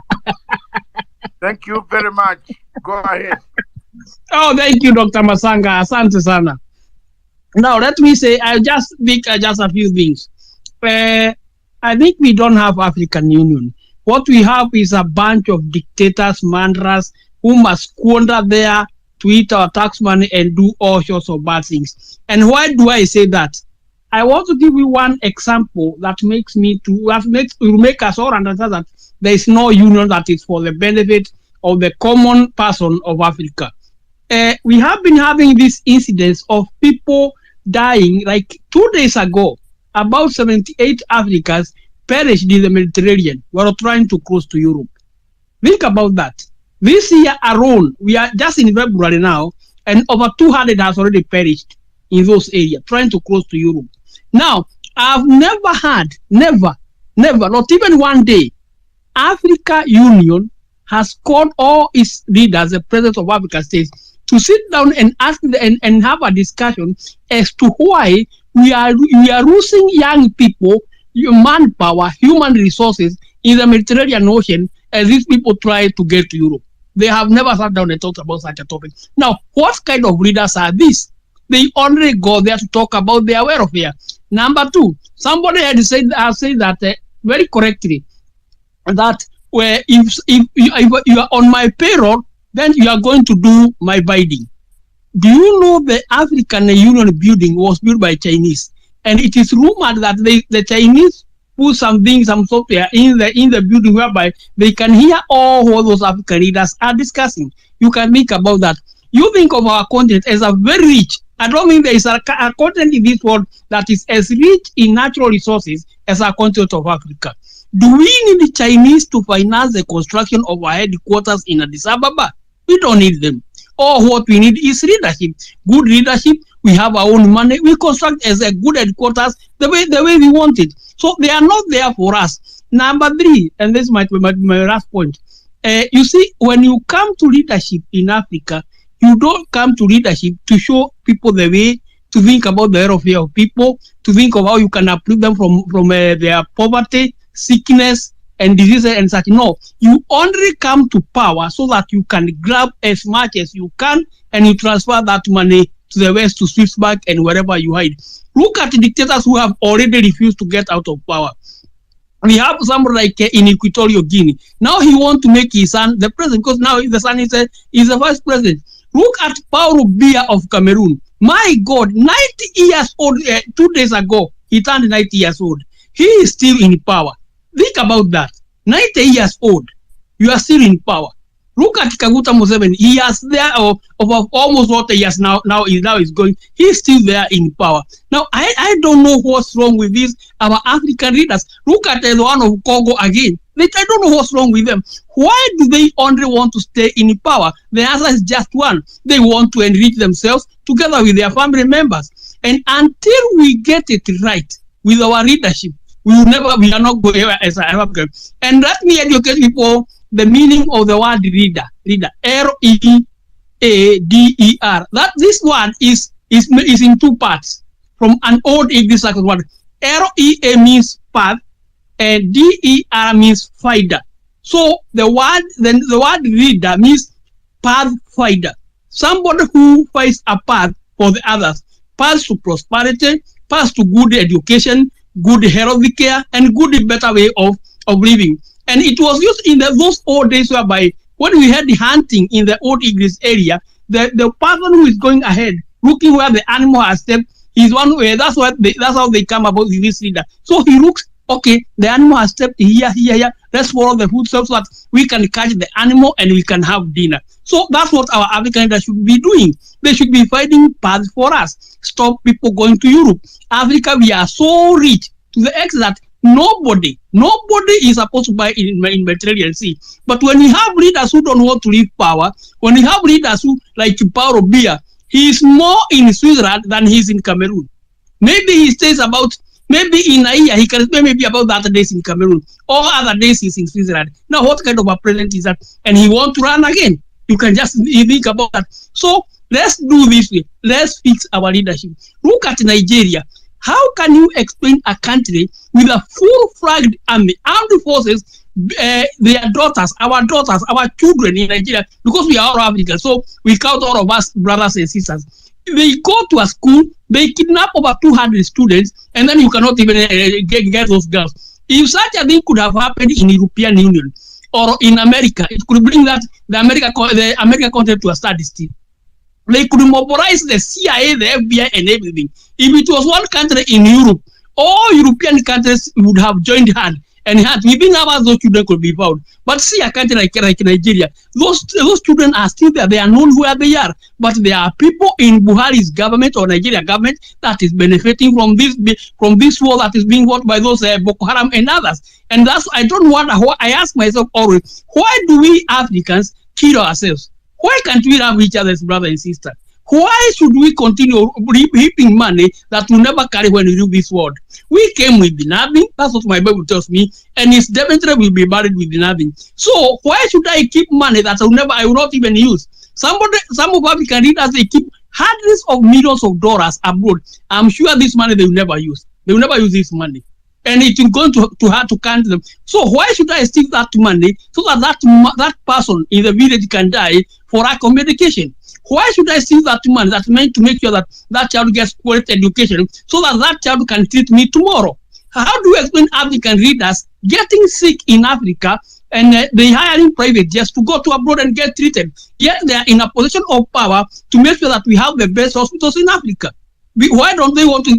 Thank you very much. Go ahead. Oh, thank you, Dr. Masanga. Asante sana. Now, let me say, I'll just speak just a few things. I think we don't have African Union. What we have is a bunch of dictators, mandras, who must squander their to eat our tax money and do all sorts of bad things. And why do I say that? I want to give you one example that will make us all understand that there is no union that is for the benefit of the common person of Africa. We have been having these incidents of people dying. Like 2 days ago, about 78 Africans perished in the Mediterranean while trying to cross to Europe. Think about that. This year alone, we are just in February now, and over 200 has already perished in those areas trying to cross to Europe. Now, I've never had, never, not even one day, Africa Union has called all its leaders, the presidents of African states, to sit down and ask and have a discussion as to why we are losing young people, manpower, human resources in the Mediterranean Ocean as these people try to get to Europe. They have never sat down and talked about such a topic. Now, what kind of leaders are these? They only go there to talk about their welfare. Number two, somebody had said that very correctly, that if you are on my payroll, then you are going to do my bidding. Do you know the African Union building was built by Chinese? And it is rumored that the Chinese put some software in the building whereby they can hear all what those African leaders are discussing. You can think about that. You think of our continent as a very rich I don't think there is a continent in this world that is as rich in natural resources as our continent of Africa. Do we need the Chinese to finance the construction of our headquarters in Addis Ababa? We don't need them. All what we need is leadership. Good leadership. We have our own money. We construct as a good headquarters the way we want it. So they are not there for us. Number 3, and this is my last point. You see, when you come to leadership in Africa, you don't come to leadership to show people the way to think about the welfare of people, to think of how you can uplift them from their poverty, sickness, and diseases and such. No, you only come to power so that you can grab as much as you can and you transfer that money to the West, to Swiss bank and wherever you hide. Look at the dictators who have already refused to get out of power. We have someone like in Equatorial Guinea. Now he wants to make his son the president because now the son is the vice president. Look at Paulo Biya of Cameroon. My God, 90 years old, 2 days ago, he turned 90 years old. He is still in power. Think about that. 90 years old, you are still in power. Look at Kaguta Museveni. He has there of almost 40 years now. Now he's going. He's still there in power. Now I don't know what's wrong with these our African leaders. Look at the one of Congo again. I don't know what's wrong with them. Why do they only want to stay in power? The answer is just one. They want to enrich themselves together with their family members. And until we get it right with our leadership, we are not going as an African. And let me educate people the meaning of the word leader. Leader. Leader. That this word is in 2 parts from an old English word. Rea means path and der means finder. So the word leader means path finder. Somebody who finds a path for the others, paths to prosperity, paths to good education, good health care, and good better way of living. And it was used in those old days whereby when we had the hunting in the old English area, the person who is going ahead, looking where the animal has stepped, is one way. That's how they come about with this leader. So he looks, okay, the animal has stepped here. Let's follow the footsteps so that we can catch the animal and we can have dinner. So that's what our African leaders should be doing. They should be finding paths for us. Stop people going to Europe. Africa, we are so rich to the extent that nobody is supposed to buy in Mediterranean Sea. But when you have leaders who don't want to leave power, when you have leaders who, like Paulo Biya, he is more in Switzerland than he is in Cameroon. Maybe he stays about, maybe in a year, he can spend maybe about the other days in Cameroon, or other days he's in Switzerland. Now, what kind of a president is that? And he wants to run again. You can just think about that. So let's do this way. Let's fix our leadership. Look at Nigeria. How can you explain a country with a full-flagged army, armed forces, their daughters, our children in Nigeria, because we are all Africans, so we count all of us brothers and sisters. They go to a school, they kidnap over 200 students, and then you cannot even get those girls. If such a thing could have happened in the European Union or in America, it could bring that the American continent to a standstill. They could mobilize the CIA, the FBI, and everything. If it was one country in Europe, all European countries would have joined hand and within hours those children could be found. But see a country like Nigeria, those children are still there. They are known where they are. But there are people in Buhari's government or Nigeria government that is benefiting from this war that is being fought by those Boko Haram and others. And that's I ask myself always, why do we Africans kill ourselves? Why can't we love each other as brother and sister? Why should we continue heaping money that will never carry when we leave this world? We came with nothing. That's what my Bible tells me. And it's definitely will be buried with nothing. So why should I keep money that I will not even use? Some of African leaders, they keep hundreds of millions of dollars abroad. I'm sure this money they will never use. They will never use this money. And it's going to hard to count them. So why should I steal that money so that person in the village can die for lack of medication? Why should I steal that money that's meant to make sure that child gets quality education so that child can treat me tomorrow? How do you explain African leaders getting sick in Africa and they hiring private jets to go to abroad and get treated? Yet they are in a position of power to make sure that we have the best hospitals in Africa. Why don't they want to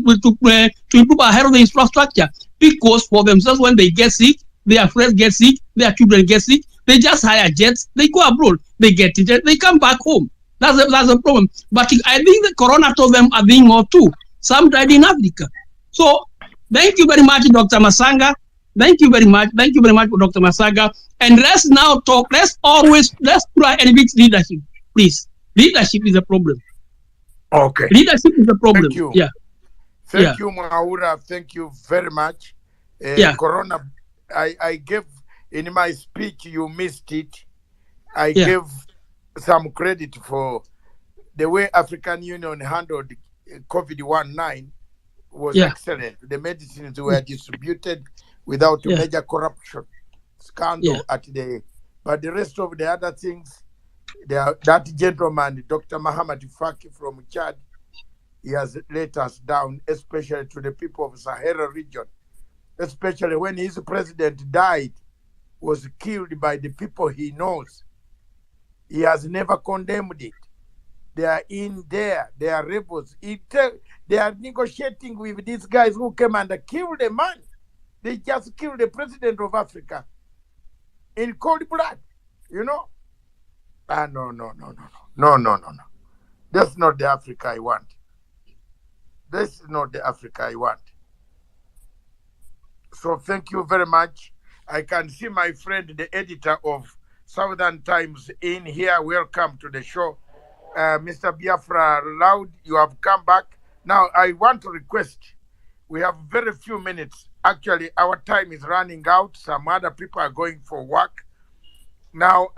improve our health infrastructure? Because for themselves, when they get sick, their friends get sick, their children get sick, they just hire jets, they go abroad, they get treated, they come back home. That's a problem. But I think the corona told them are being more too. Some died in Africa. So thank you very much, Dr. Masanga. Thank you very much. Thank you very much, Dr. Masanga. And let's now talk. Let's try and fix leadership, please. Leadership is a problem. Okay. Leadership is a problem. Thank you. Yeah. Thank you, Mwaura. Thank you very much. Corona, I gave in my speech, you missed it. I gave some credit for the way African Union handled COVID-19 was excellent. The medicines were distributed without major corruption scandal but the rest of the other things, that gentleman, Dr. Muhammad Faki from Chad, he has let us down, especially to the people of Sahara region, especially when his president died, was killed by the people he knows. He has never condemned it. They are in there. They are rebels. They are negotiating with these guys who came and killed a man. They just killed the president of Africa in cold blood, you know? No. That's not the Africa I want. This is not the Africa I want. So thank you very much. I can see my friend, the editor of Southern Times in here. Welcome to the show. Mr. Biafra Loud, you have come back. Now, I want to request, we have very few minutes. Actually, our time is running out. Some other people are going for work. Now,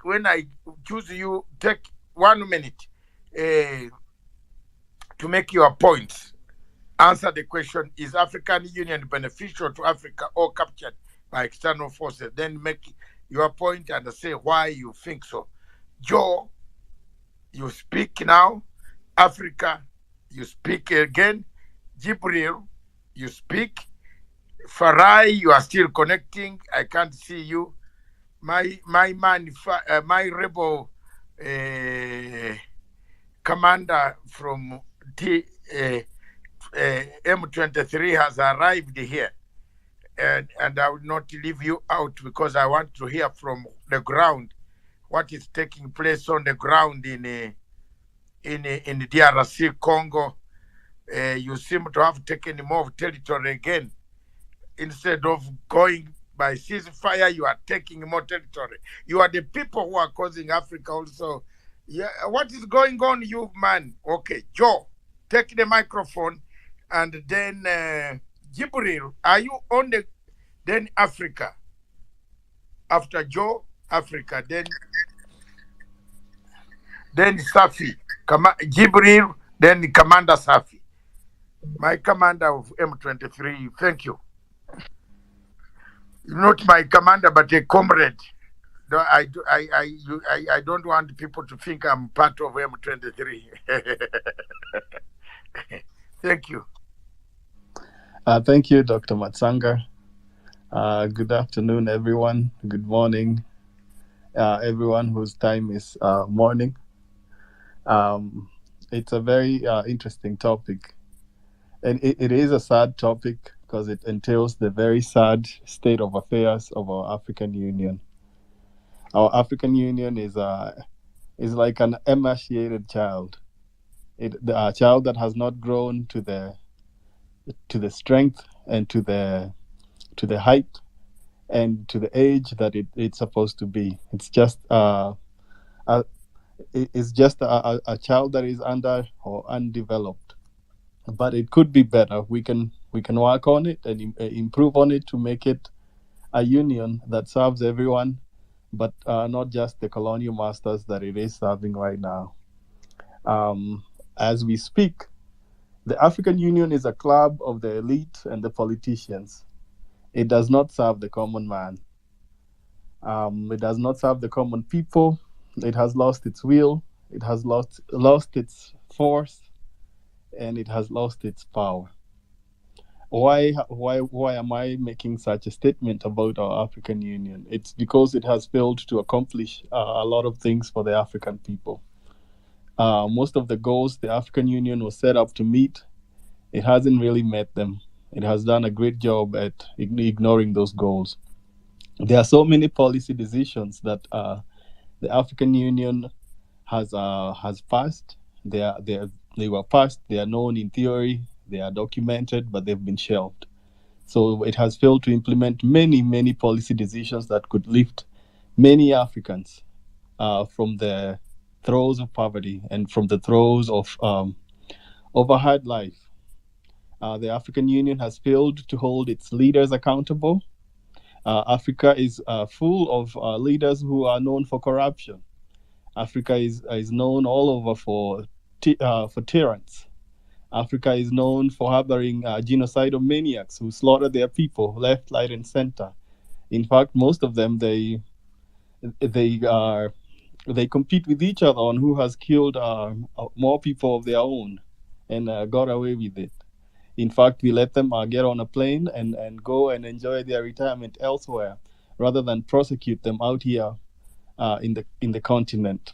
when I choose you, take 1 minute to make your points. Answer the question, is African Union beneficial to Africa or captured by external forces? Then make your point and say why you think so. Joe, you speak now. Africa, you speak again. Jibril, you speak. Farai, you are still connecting. I can't see you. My man, my rebel commander from M23 has arrived here. And I will not leave you out because I want to hear from the ground what is taking place on the ground in DRC Congo. You seem to have taken more territory again. Instead of going by ceasefire, you are taking more territory. You are the people who are causing Africa also. Yeah, what is going on, you man? Okay, Joe, take the microphone, and then Jibril, are you on the then Africa? After Joe, Africa, then Safi, Jibril, then Commander Safi. My commander of M23, thank you. Not my commander, but a comrade. I don't want people to think I'm part of M23. Thank you. Thank you, Dr. Matsanga. Good afternoon, everyone. Good morning, everyone whose time is morning. It's a very interesting topic. And it is a sad topic because it entails the very sad state of affairs of our African Union. Our African Union is like an emaciated child. A child that has not grown to the strength and to the height and to the age that it's supposed to be. It's just a child that is under or undeveloped. But it could be better. We can work on it and improve on it to make it a union that serves everyone, but not just the colonial masters that it is serving right now. As we speak, the African Union is a club of the elite and the politicians. It does not serve the common man. It does not serve the common people. It has lost its will. It has lost its force. And it has lost its power. Why am I making such a statement about our African Union? It's because it has failed to accomplish a lot of things for the African people. Most of the goals the African Union was set up to meet, it hasn't really met them. It has done a great job at ignoring those goals. There are so many policy decisions that the African Union has passed. They were passed. They are known in theory. They are documented, but they've been shelved. So it has failed to implement many policy decisions that could lift many Africans from the throes of poverty and from the throes of a hard life. The African Union has failed to hold its leaders accountable. Africa is full of leaders who are known for corruption. Africa is known all over for tyrants. Africa is known for harboring genocidal maniacs who slaughter their people left, right, and center. In fact, most of them they compete with each other on who has killed more people of their own and got away with it. In fact, we let them get on a plane and go and enjoy their retirement elsewhere rather than prosecute them out here in the continent.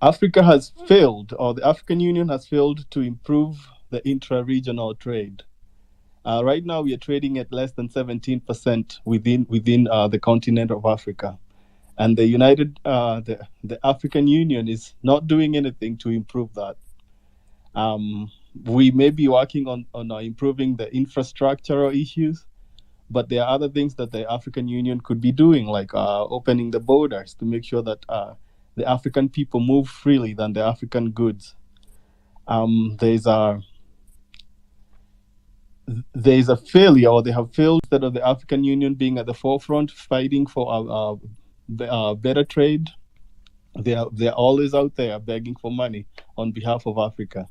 Africa has failed, or the African Union has failed to improve the intra-regional trade. Right now, we are trading at less than 17% within the continent of Africa, and the African Union is not doing anything to improve that. We may be working on improving the infrastructural issues, but there are other things that the African Union could be doing, like opening the borders to make sure that the African people move freely than the African goods. There's a failure, or they have failed, instead of the African Union being at the forefront fighting for better trade. They're always out there begging for money on behalf of Africa.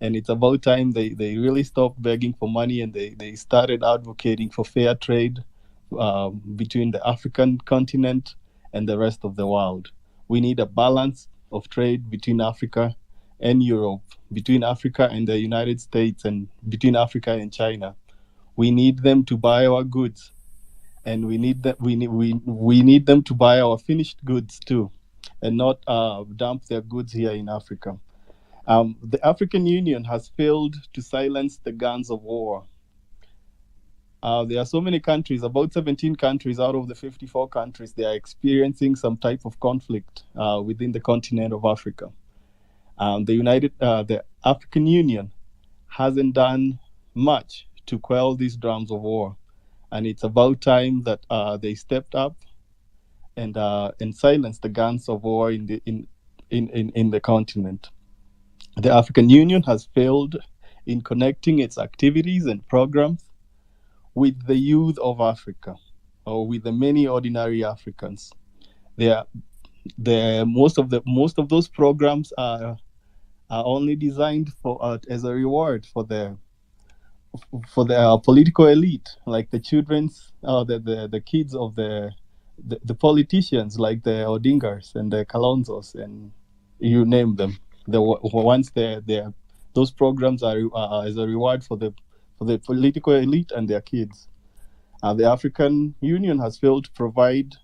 And it's about time they really stopped begging for money and they started advocating for fair trade between the African continent and the rest of the world. We need a balance of trade between Africa and Europe, between Africa and the United States, and between Africa and China. We need them to buy our goods, and we need them to buy our finished goods too, and not dump their goods here in Africa. The African Union has failed to silence the guns of war. There are so many countries, about 17 countries out of the 54 countries, they are experiencing some type of conflict within the continent of Africa. The African Union hasn't done much to quell these drums of war, and it's about time that they stepped up and silenced the guns of war in the continent. The African Union has failed in connecting its activities and programs with the youth of Africa, or with the many ordinary Africans. Most of those programs are only designed for as a reward for the political elite, like the the kids of the politicians, like the Odingas and the Kalonzos, and you name them. Those programs are as a reward for the political elite and their kids. The African Union has failed to provide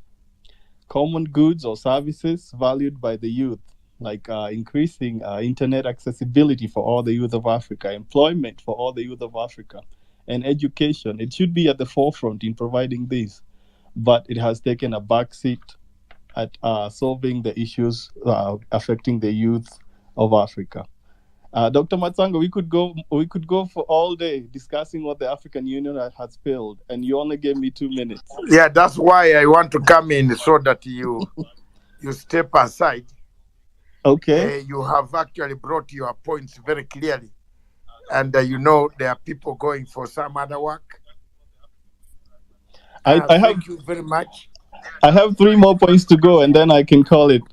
common goods or services valued by the youth, like increasing internet accessibility for all the youth of Africa, employment for all the youth of Africa, and education. It should be at the forefront in providing this, but it has taken a backseat at solving the issues affecting the youth of Africa. Dr. Matsanga, we could go for all day discussing what the African Union has failed, and you only gave me 2 minutes. Yeah, that's why I want to come in, so that you step aside. Okay. You have actually brought your points very clearly, and there are people going for some other work. Thank you very much. I have 3 more points to go, and then I can call it.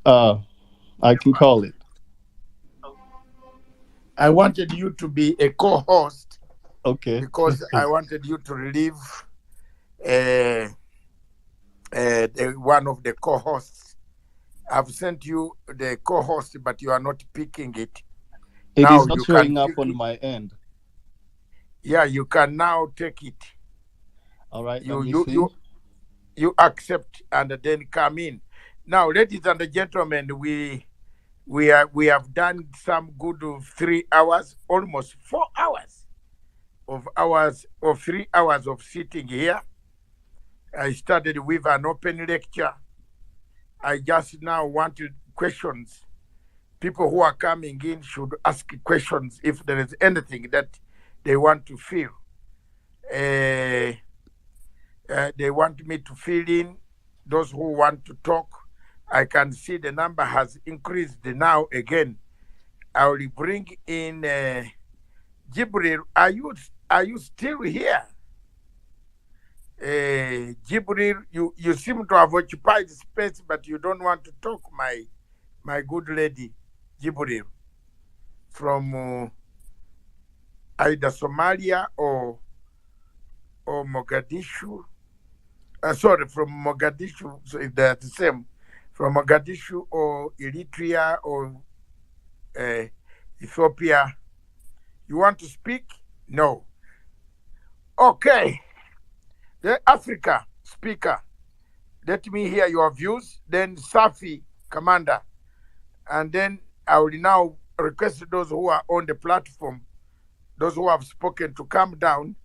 I wanted you to be a co-host. Okay. Because I wanted you to relieve one of the co-hosts. I've sent you the co-host, but you are not picking it. It now is not showing up on my end. Yeah, you can now take it. All right. You accept and then come in. Now, ladies and gentlemen, we have done some good 3 hours, almost 4 hours of 3 hours of sitting here. I started with an open lecture. I just now wanted questions people who are coming in should ask questions if there is anything that they want to fill. They want me to fill in. Those who want to talk, I can see the number has increased now again. I will bring in Jibril. Are you still here? Jibril, you seem to have occupied space, but you don't want to talk, my good lady, Jibril, from either Somalia or Mogadishu. Sorry, from Mogadishu, so they're the same. From Mogadishu or Eritrea or Ethiopia. You want to speak? No. Okay. The Africa speaker, let me hear your views. Then Safi, commander. And then I will now request those who are on the platform, those who have spoken, to come down.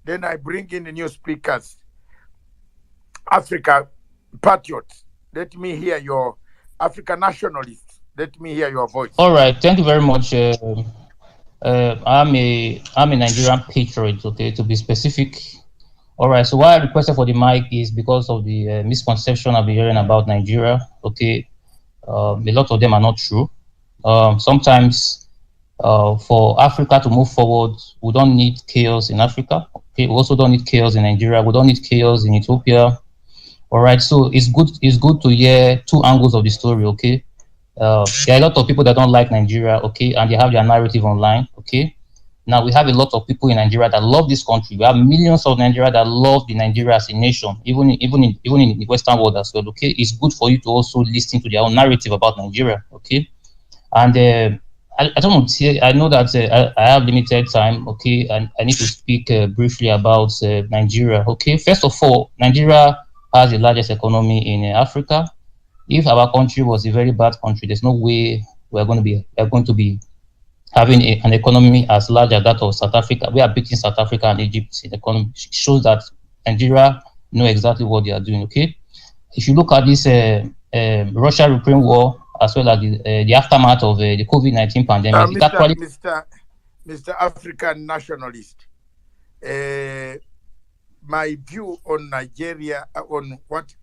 Then I bring in the new speakers. Africa patriots, let me hear your Africa nationalists. Let me hear your voice. All right, thank you very much. I'm a Nigerian patriot, okay, to be specific. All right, so why I requested for the mic is because of the misconception I've been hearing about Nigeria. Okay, a lot of them are not true. Sometimes for Africa to move forward, we don't need chaos in Africa. Okay, we also don't need chaos in Nigeria. We don't need chaos in Ethiopia. All right, so it's good to hear two angles of the story. Okay, there are a lot of people that don't like Nigeria. Okay, and they have their narrative online. Okay. Now we have a lot of people in Nigeria that love this country. We have millions of Nigeria that love the Nigeria as a nation, even in the Western world as well. Okay, it's good for you to also listen to their own narrative about Nigeria. Okay, and I don't want to say, I know that I have limited time. Okay, and I need to speak briefly about Nigeria. Okay, first of all, Nigeria has the largest economy in Africa. If our country was a very bad country, there's no way we're going to be having an economy as large as that of South Africa. We are beating South Africa and Egypt in economy. It shows that Nigeria know exactly what they are doing. Okay, if you look at this Russia-Ukraine war, as well as the aftermath of the COVID-19 pandemic, Mr. African nationalist, my view on Nigeria, on what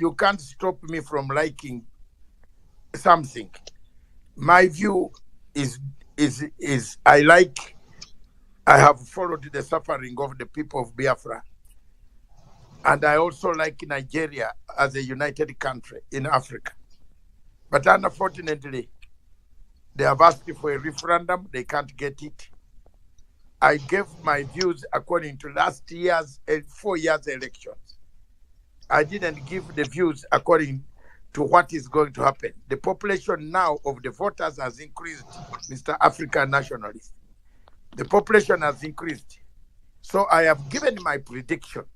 you can't stop me from liking something. My view is I have followed the suffering of the people of Biafra, and I also like Nigeria as a united country in Africa. But unfortunately, they have asked for a referendum. They can't get it. I gave my views according to last year's 4 years elections. I didn't give the views according to what is going to happen. The population now of the voters has increased, Mr. African nationalist. The population has increased. So I have given my prediction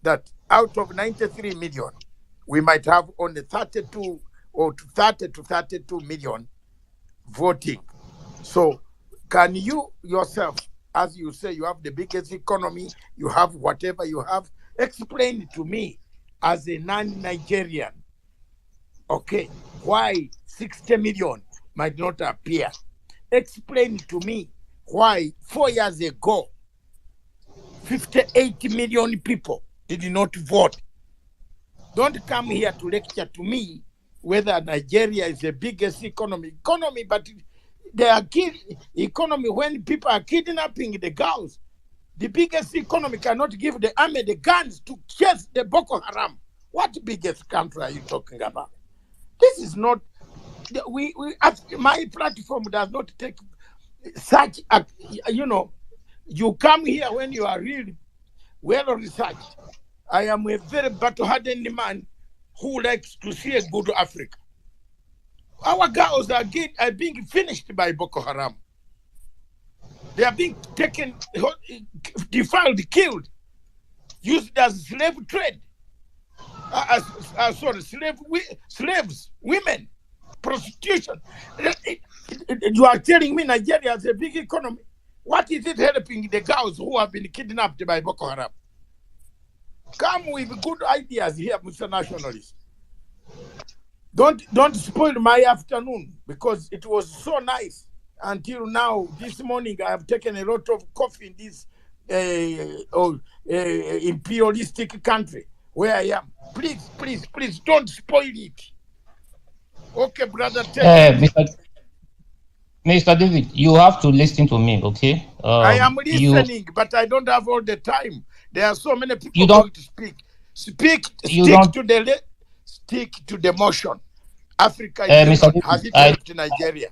that out of 93 million, we might have only 32 or 30 to 32 million voting. So can you yourself, as you say, you have the biggest economy, you have whatever you have, explain to me as a non-Nigerian, okay, why 60 million might not appear? Explain to me why 4 years ago, 58 million people did not vote. Don't come here to lecture to me whether Nigeria is the biggest economy, but they are economy when people are kidnapping the girls. The biggest economy cannot give the army the guns to chase the Boko Haram. What biggest country are you talking about? This is not, my platform does not take such, you come here when you are really well researched. I am a very battle-hardened man who likes to see a good Africa. Our girls are being finished by Boko Haram. They are being taken, defiled, killed, used as slave trade. Slaves, women, prostitution. You are telling me Nigeria has a big economy. What is it helping the girls who have been kidnapped by Boko Haram? Come with good ideas here, Mr. Nationalist. Don't spoil my afternoon because it was so nice until now. This morning I have taken a lot of coffee in this imperialistic country where I am. Please don't spoil it. Okay, brother, take it. Mr. David, you have to listen to me, okay? I am listening, but I don't have all the time. There are so many people going to speak. Stick to the motion. Africa has it helped Nigeria?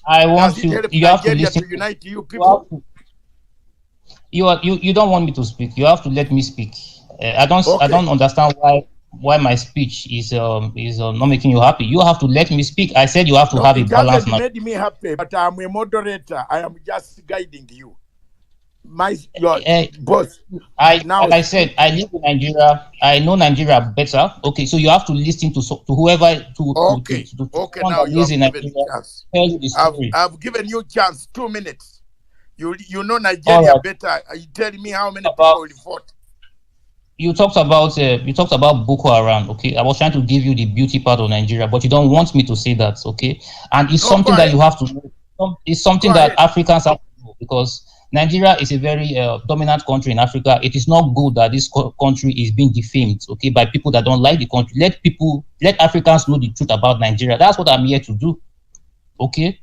I want Does it help you have to Nigeria listen to unite you people? You don't want me to speak. You have to let me speak. I don't understand why my speech is not making you happy. You have to let me speak. I said you have to have a balance. It hasn't made me happy, but I'm a moderator. I am just guiding you. Your boss. I said, I live in Nigeria. I know Nigeria better. Okay, so you have to listen to whoever Okay, now you have given me chance. I've given you chance. 2 minutes. You know Nigeria better. Are you telling me how many people will vote? You talked about Boko Haram. Okay, I was trying to give you the beauty part of Nigeria, but you don't want me to say that. Okay, and it's something that you have to know. It's something that Africans have to know because Nigeria is a very dominant country in Africa. It is not good that this country is being defamed, okay, by people that don't like the country. Let Africans know the truth about Nigeria. That's what I'm here to do. Okay.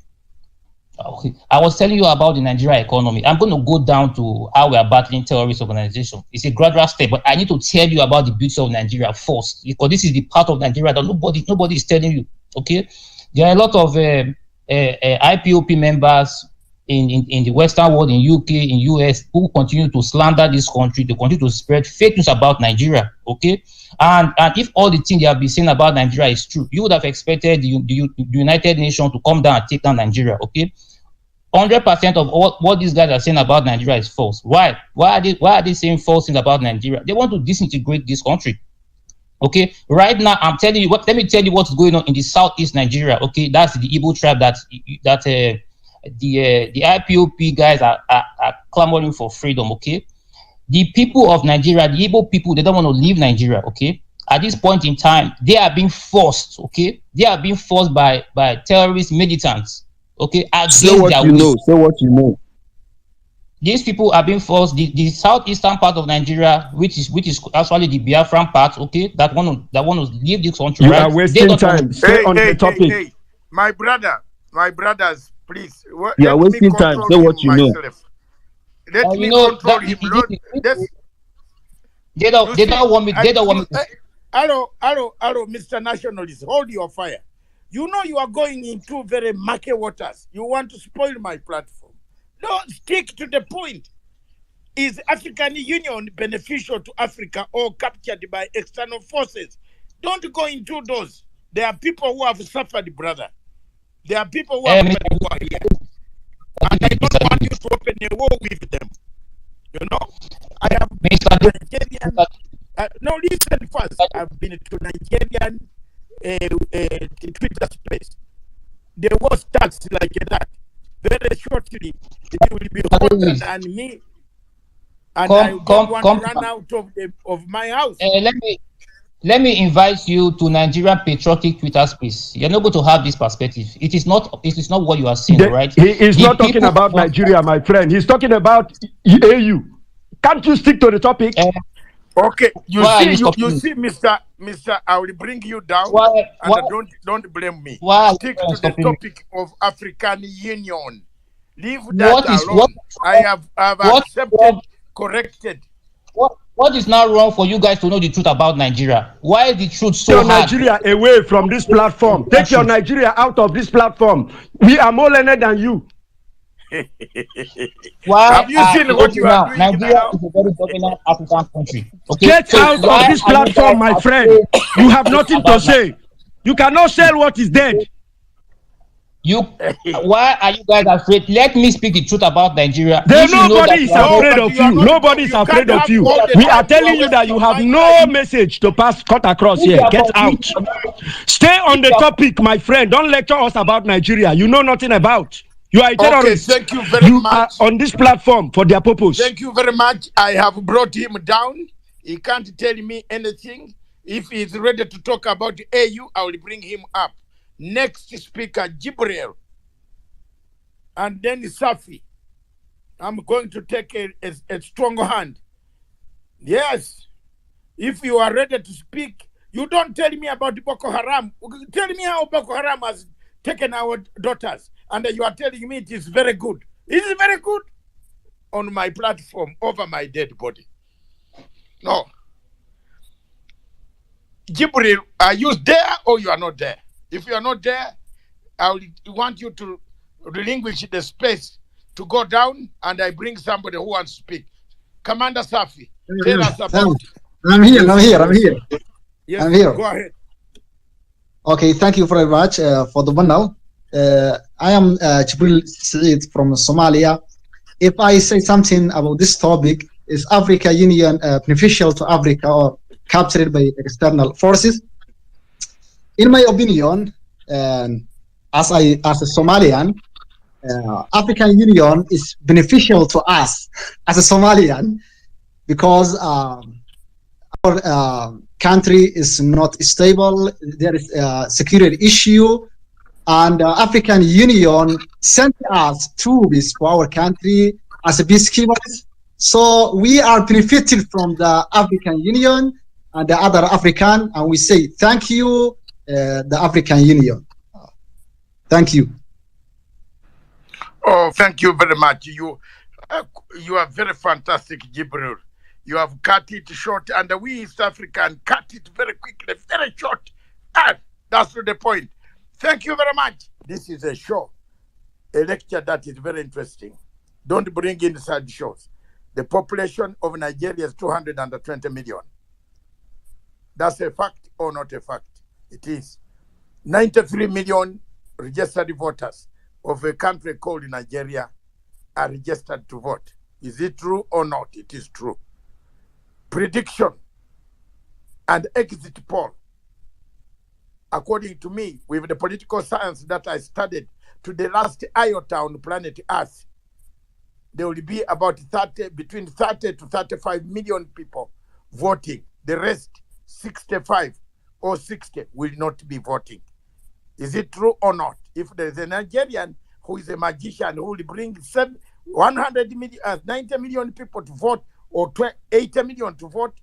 Okay. I was telling you about the Nigeria economy. I'm going to go down to how we are battling terrorist organization. It's a gradual step, but I need to tell you about the beauty of Nigeria first, because this is the part of Nigeria that nobody is telling you. Okay. There are a lot of IPOP members in the Western world, in UK, in US, who continue to slander this country. They continue to spread fake news about Nigeria. Okay, and if all the things they have been saying about Nigeria is true, you would have expected the United Nations to come down and take down Nigeria. Okay, 100% of what these guys are saying about Nigeria is false. Why are they saying false things about Nigeria? They want to disintegrate this country. Okay, right now I'm telling you let me tell you what's going on in the southeast Nigeria. Okay, that's the Igbo tribe the IPOP guys are clamoring for freedom. Okay, the people of Nigeria, the Igbo people, they don't want to leave Nigeria. Okay, at this point in time, they are being forced. Okay, they are being forced by terrorist militants. Okay, say what you know. Say what you know. These people are being forced. The southeastern part of Nigeria, which is actually the Biafran part. Okay, that want to leave this country. You right? are wasting time. Stay on the topic. Hey, my brothers, please. You are wasting time. Say what you know. Let me control him. They don't want me. They don't want me. Hello, Mr. Nationalist, hold your fire. You know you are going into very murky waters. You want to spoil my platform. No, stick to the point. Is African Union beneficial to Africa or captured by external forces? Don't go into those. There are people who have suffered, brother. There are people who are here. And I don't want you to open a war with them. You know? I have been to Nigerian. No, listen first. I've been to Nigerian Twitter space. There was tax like that. Very shortly, it will be hotter than me. And I don't want to run out of my house. Let me invite you to Nigerian patriotic Twitter space. You're not going to have this perspective. It is not what you are saying, right? He is not talking about Nigeria, my friend. He's talking about AU. Can't you stick to the topic? Okay, you see, Mr. I will bring you down, don't blame me. Stick to the topic of African Union. Leave that alone. I have accepted, corrected. What is now wrong for you guys to know the truth about Nigeria? Why is the truth so hard? Take Nigeria away from this platform. Take your Nigeria out of this platform. We are more learned than you. Have you seen what you are doing? Nigeria is a very dominant African country. Okay? Get out of this platform, my friend. You have nothing to say. You cannot sell what is dead. Why are you guys afraid? Let me speak the truth about Nigeria. Nobody is afraid of you. Nobody is afraid of you. We are telling you that you have no message to cut across here. Get out. Stay on the topic, my friend. Don't lecture us about Nigeria. You know nothing about. You are a terrorist. Thank you very much. Are on this platform for their purpose. Thank you very much. I have brought him down. He can't tell me anything. If he's ready to talk about the AU, I will bring him up. Next speaker, Jibril. And then Safi. I'm going to take a strong hand. Yes. If you are ready to speak, you don't tell me about Boko Haram. Tell me how Boko Haram has taken our daughters. And you are telling me it is very good. It is very good on my platform over my dead body. No. Jibril, are you there or you are not there? If you are not there, I want you to relinquish the space to go down, and I bring somebody who wants to speak. Commander Safi, tell us about. I'm here. Yes, I'm here. Go ahead. Okay, thank you very much for the window. I am Jibril Said from Somalia. If I say something about this topic, is Africa Union beneficial to Africa or captured by external forces? In my opinion, as a Somalian, African Union is beneficial to us as a Somalian because our country is not stable. There is a security issue, and African Union sent us troops for our country as a peacekeepers. So we are benefited from the African Union and the other African, and we say thank you, the African Union. Thank you. Oh, thank you very much. You are very fantastic, Jibril. You have cut it short, and we East African cut it very quickly, very short. And that's the point. Thank you very much. This is a show, a lecture that is very interesting. Don't bring in side shows. The population of Nigeria is 220 million. That's a fact or not a fact? It is. 93 million registered voters of a country called Nigeria are registered to vote. Is it true or not? It is true. Prediction and exit poll, according to me, with the political science that I studied, to the last iota on planet Earth, there will be about between 30 to 35 million people voting. The rest, 65 or 60, will not be voting. Is it true or not? If there is a Nigerian who is a magician who will bring 90 million people to vote or 80 million to vote,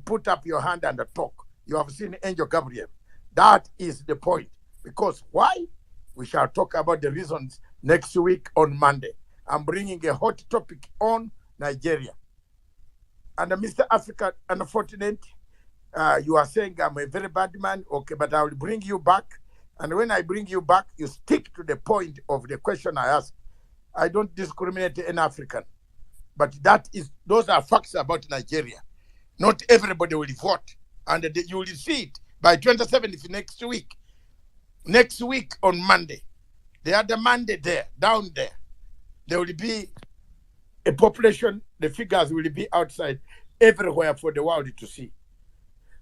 put up your hand and talk. You have seen Angel Gabriel. That is the point. Because why? We shall talk about the reasons next week on Monday. I'm bringing a hot topic on Nigeria. And Mr. Africa, unfortunate, you are saying I'm a very bad man. Okay, but I will bring you back. And when I bring you back, you stick to the point of the question I asked. I don't discriminate in African. But those are facts about Nigeria. Not everybody will vote. And you will see it by 27th next week. Next week on Monday. The other Monday there, down there, there will be a population, the figures will be outside everywhere for the world to see.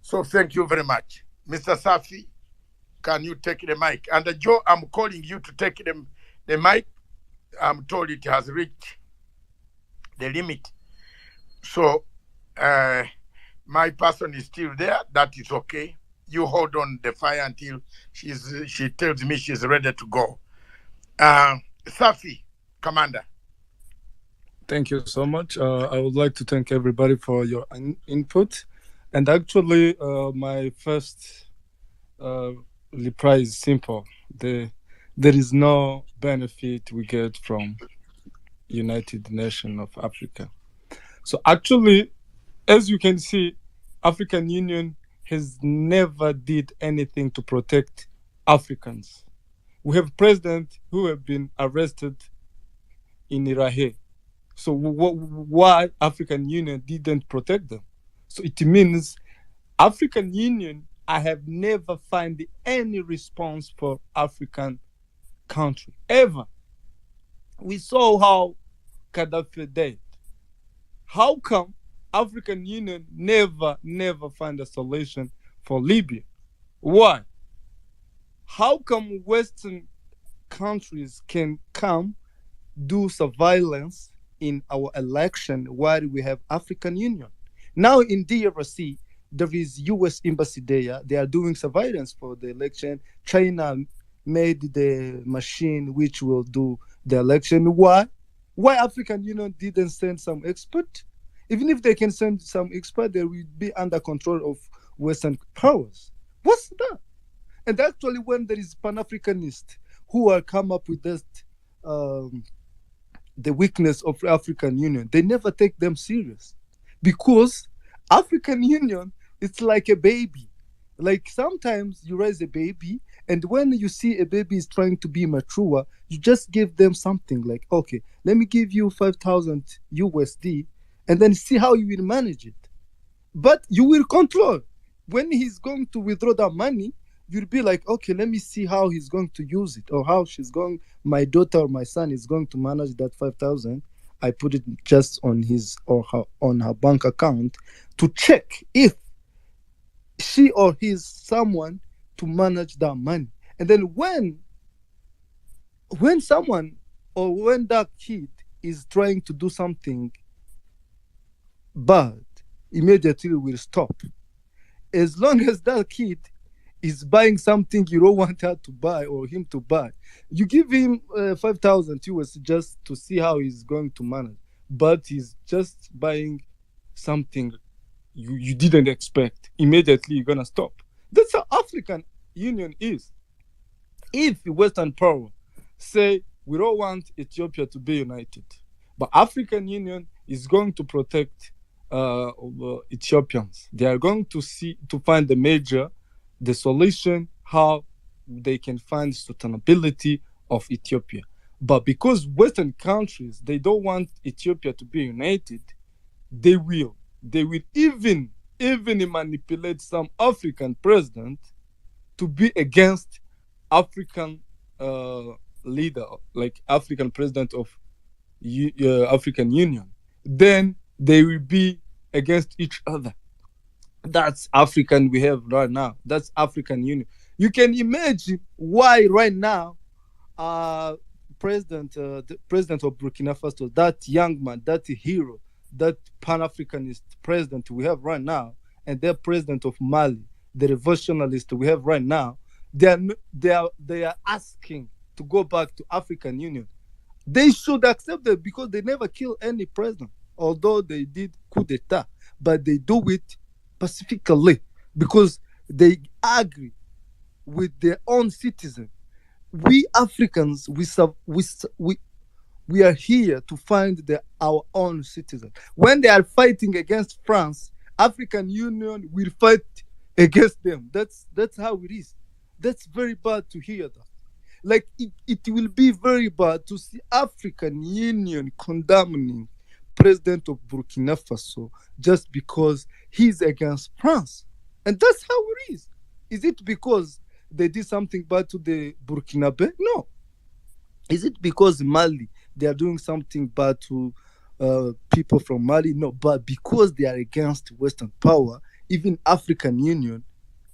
So thank you very much. Mr. Safi, can you take the mic? And Joe, I'm calling you to take the mic. I'm told it has reached the limit. So my person is still there. That is okay. You hold on the fire until she tells me she's ready to go. Safi, Commander. Thank you so much. I would like to thank everybody for your input. And actually, my first reply is simple. There is no benefit we get from United Nations of Africa. So actually, as you can see, African Union has never did anything to protect Africans. We have presidents who have been arrested in Iraq. So why African Union didn't protect them? So it means African Union, I have never found any response for African country, ever. We saw how Gaddafi died. How come African Union never find a solution for Libya? Why? How come Western countries can come do surveillance in our election while we have African Union? Now in DRC, There is U.S. embassy there. They are doing surveillance for the election. China made the machine which will do the election. Why? Why African Union didn't send some expert? Even if they can send some expert, they will be under control of Western powers. What's that? And actually, when there is Pan-Africanists who are come up with this, the weakness of African Union, they never take them serious, because African Union is like a baby. Like sometimes you raise a baby, and when you see a baby is trying to be mature, you just give them something like, okay, let me give you 5,000 USD, and then see how you will manage it. But you will control. When he's going to withdraw that money, you'll be like, okay, let me see how he's going to use it, or how my daughter or my son is going to manage that 5,000. I put it just on his or her on her bank account to check if she or he is someone to manage that money. And then when someone or when that kid is trying to do something bad, immediately will stop. As long as that kid is buying something you don't want her to buy or him to buy, you give him 5,000 US just to see how he's going to manage. But he's just buying something you didn't expect. Immediately you're gonna stop. That's how African Union is. If Western power say we don't want Ethiopia to be united, but African Union is going to protect Ethiopians, they are going to find the solution how they can find sustainability of Ethiopia. But because Western countries, they don't want Ethiopia to be united, they will even manipulate some African president to be against African leader, like African president of African Union. Then they will be against each other. That's African we have right now. That's African Union. You can imagine why right now the president of Burkina Faso, that young man, that hero, that Pan-Africanist president we have right now, and the president of Mali, the revolutionist we have right now, they are asking to go back to African Union. They should accept that, because they never kill any president, although they did coup d'etat, but they do it pacifically because they agree with their own citizens. We Africans, we are here to find our own citizens. When they are fighting against France, African Union will fight against them. That's how it is. That's very bad to hear that. Like it will be very bad to see African Union condemning president of Burkina Faso just because he's against France. And that's how it is. Is it because they did something bad to the Burkinabe? No. Is it because Mali, they are doing something bad to people from Mali? No. But because they are against Western power, even African Union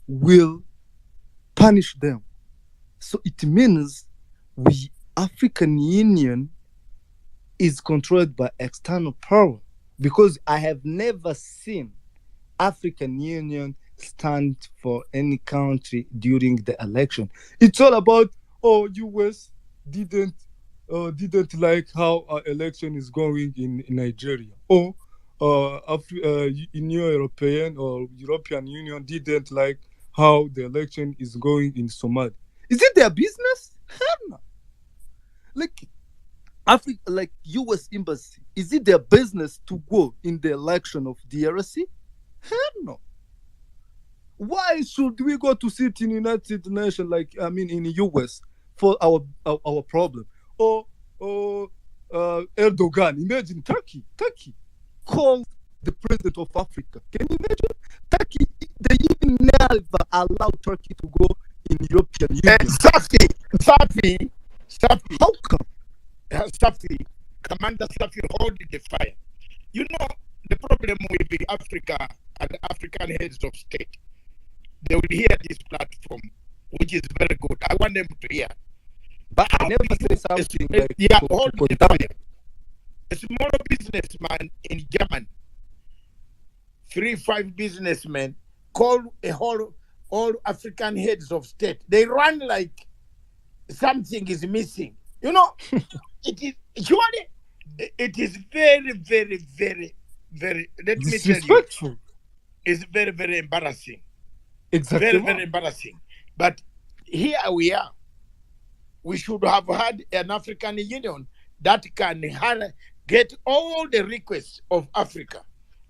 will punish them. So it means African Union is controlled by external power, because I have never seen African Union stand for any country during the election. It's all about, US didn't like how our election is going in Nigeria, or Union European or European Union didn't like how the election is going in Somalia. Is it their business? Hell no. Like US embassy, is it their business to go in the election of DRC? Hell no. Why should we go to sit in United Nations, in the US, for our problem? Or Erdogan, imagine Turkey called the president of Africa. Can you imagine? Turkey, they even never allow Turkey to go in European Union. Safi. How come? Safi, Commander Safi, hold the fire. You know, the problem with the Africa and African heads of state, they will hear this platform, which is very good. I want them to hear. But I never say something like hold the fire. A small businessman in Germany, 3-5 businessmen call all African heads of state. They run like something is missing. You know, it is surely it is very, very, very, very. Let me tell you, disrespectful. it's very, very embarrassing. Exactly. Very, very embarrassing. But here we are. We should have had an African Union that can get all the requests of Africa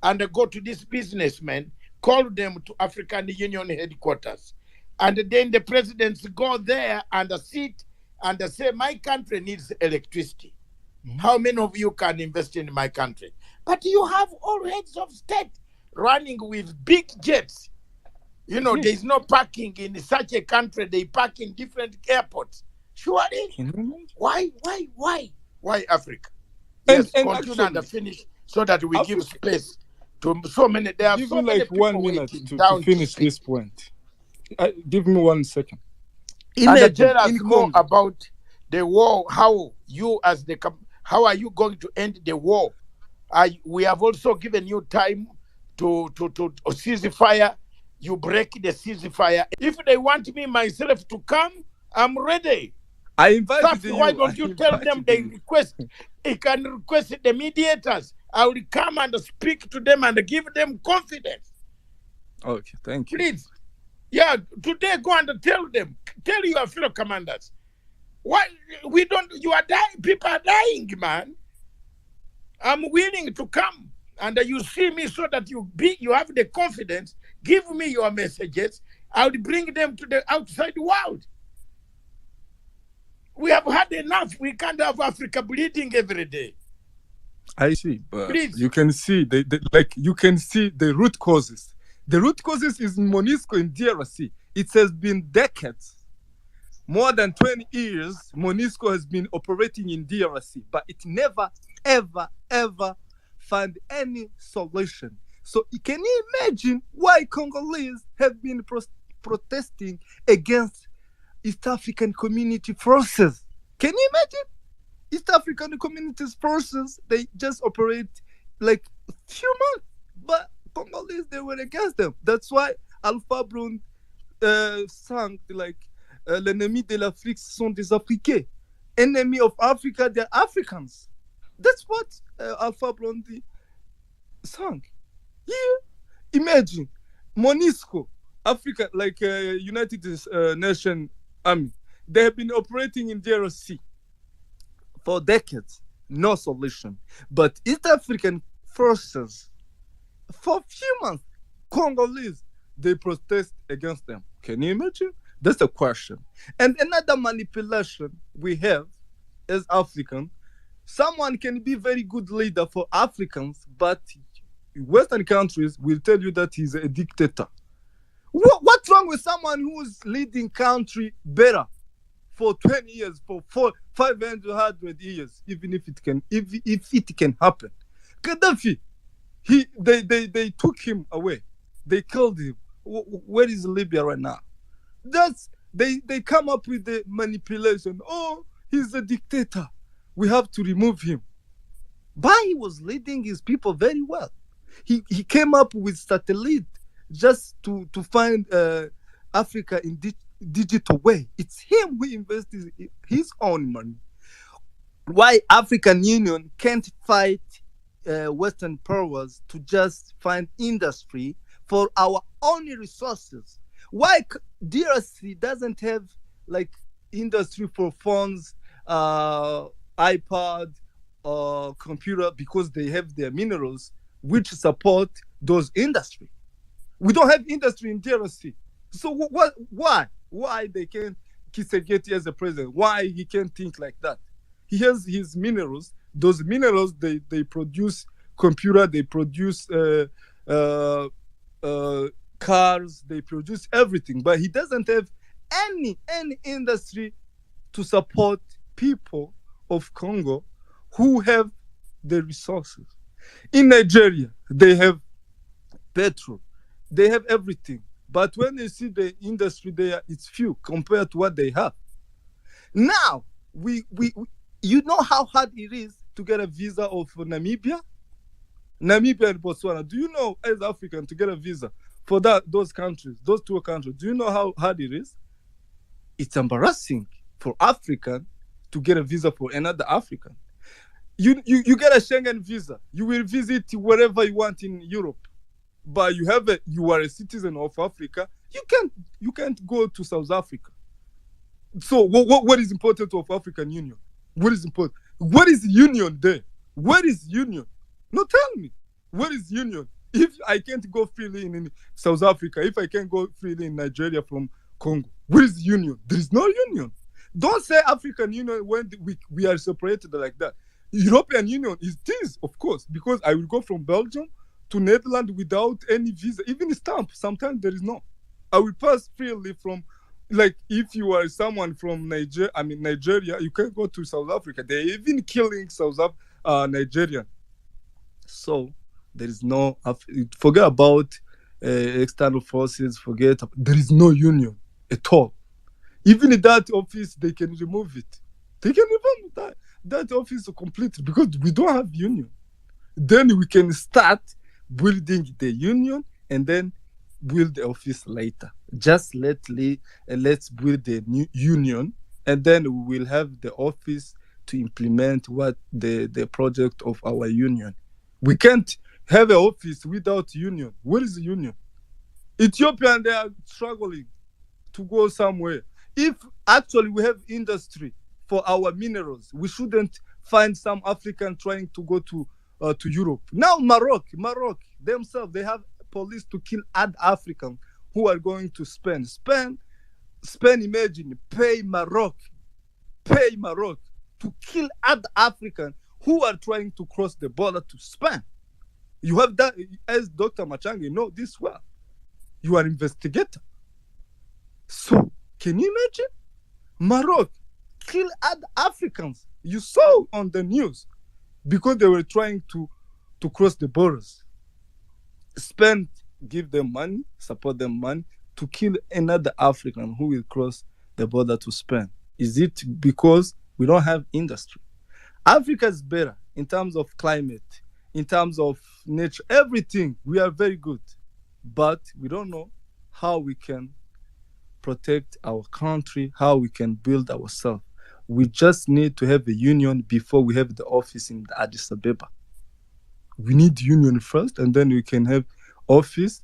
and go to these businessmen, call them to African Union headquarters. And then the presidents go there and sit and say, my country needs electricity. How many of you can invest in my country? But you have all heads of state running with big jets. You know, there's no parking in such a country. They park in different airports. Surely, why Africa? Yes, and continue actually, and finish so that we give space to so many. There are give so me many like people 1 minute waiting to down finish speak. this point. Give me 1 second. And tell us in more Congo, about the war. How you, as the how are you going to end the war? We have also given you time to cease fire. You break the ceasefire. If they want me myself to come, I'm ready. I invited Saf, why you. don't you tell them they request? They can request the mediators. I will come and speak to them and give them confidence. Okay, thank you. Please. Yeah, today go and tell them. Tell your fellow commanders. Why we don't? You are dying. People are dying, man. I'm willing to come, and you see me so that you have the confidence. Give me your messages. I will bring them to the outside world. We have had enough. We can't have Africa bleeding every day. I see, but Please. you can see you can see the root causes. The root causes is MONUSCO in DRC. It has been decades, more than 20 years. MONUSCO has been operating in DRC, but it never, ever, ever found any solution. So can you imagine why Congolese have been protesting against East African Community forces? Can you imagine? East African Community's forces, they just operate like a few months, but Congolese, they were against them. That's why Alpha Blondy sang like l'ennemi de l'Afrique sont des Africains. Enemy of Africa, they're Africans. That's what Alpha Blondy sang. Yeah. Imagine MONUSCO, Africa, like United Nations Army. They have been operating in DRC for decades, no solution. But East African forces, for a few months, Congolese, they protest against them. Can you imagine? That's the question. And another manipulation we have as African, someone can be very good leader for Africans, but Western countries will tell you that he's a dictator. What's wrong with someone who's leading country better for 20 years, for 500 years, even if it can happen? Gaddafi, they took him away. They killed him. Where is Libya right now? They come up with the manipulation. Oh, he's a dictator. We have to remove him. But he was leading his people very well. He came up with satellite just to find Africa in digital way. It's him who invested his own money. Why African Union can't fight Western powers to just find industry for our own resources? Why DRC doesn't have like industry for phones, iPad, computer, because they have their minerals which support those industry. We don't have industry in DRC. So why they can't Kisegeti as a president? Why he can't think like that? He has his minerals. Those minerals, they produce computer, they produce cars, they produce everything, but he doesn't have any industry to support people of Congo who have the resources. In Nigeria, they have petrol, they have everything, but when you see the industry there, it's few compared to what they have. Now, you know how hard it is to get a visa of Namibia and Botswana. Do you know, as African, to get a visa for those countries, those two countries. Do you know how hard it is? It's embarrassing for African to get a visa for another African. You get a Schengen visa. You will visit wherever you want in Europe, but you are a citizen of Africa. You can't go to South Africa. So what is important of African Union? What is important? What is union there? Where is union? No, tell me. What is union? If I can't go freely in South Africa, if I can't go freely in Nigeria from Congo, where is union? There is no union. Don't say African Union when we are separated like that. European Union is this, of course, because I will go from Belgium to Netherlands without any visa, even stamp. Sometimes there is no. I will pass freely from, like, if you are someone from Nigeria, you can go to South Africa. They're even killing Nigerian. So there is no, forget about external forces, there is no union at all. Even in that office, they can remove it. They can remove that office completely because we don't have union. Then we can start building the union and then build the office later. Just let's build the new union and then we will have the office to implement what the project of our union. We can't have an office without union. What is the union? Ethiopia, they are struggling to go somewhere. If actually we have industry for our minerals, we shouldn't find some African trying to go to Europe. Now Morocco themselves, they have police to kill other Africans who are going to Spain. Spain, imagine, pay Morocco to kill other Africans who are trying to cross the border to Spain. You have that, as Dr. Machangi know this well. You are investigator. So, can you imagine? Morocco kill other Africans. You saw on the news because they were trying to cross the borders. Spain give them money, support them money to kill another African who will cross the border to Spain. Is it because we don't have industry? Africa is better in terms of climate, in terms of nature, everything. We are very good, but we don't know how we can protect our country, how we can build ourselves. We just need to have a union before we have the office in the Addis Ababa. We need union first, and then we can have office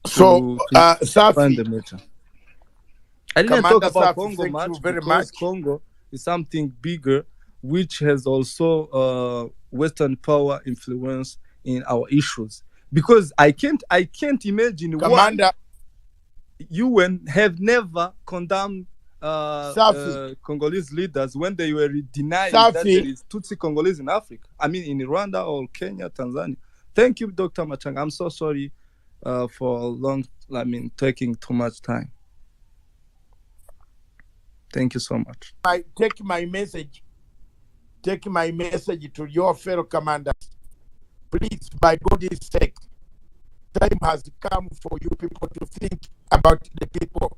to find the matter. I didn't talk about Congo much because Congo is something bigger, which has also Western power influence in our issues. Because I can't imagine Commander, UN have never condemned Congolese leaders when they were denying that there is Tutsi Congolese in Africa. I mean, in Rwanda or Kenya, Tanzania. Thank you, Dr. Machang. I'm so sorry for taking too much time. Thank you so much. I take my message to your fellow commanders. Please, by God's sake, time has come for you people to think about the people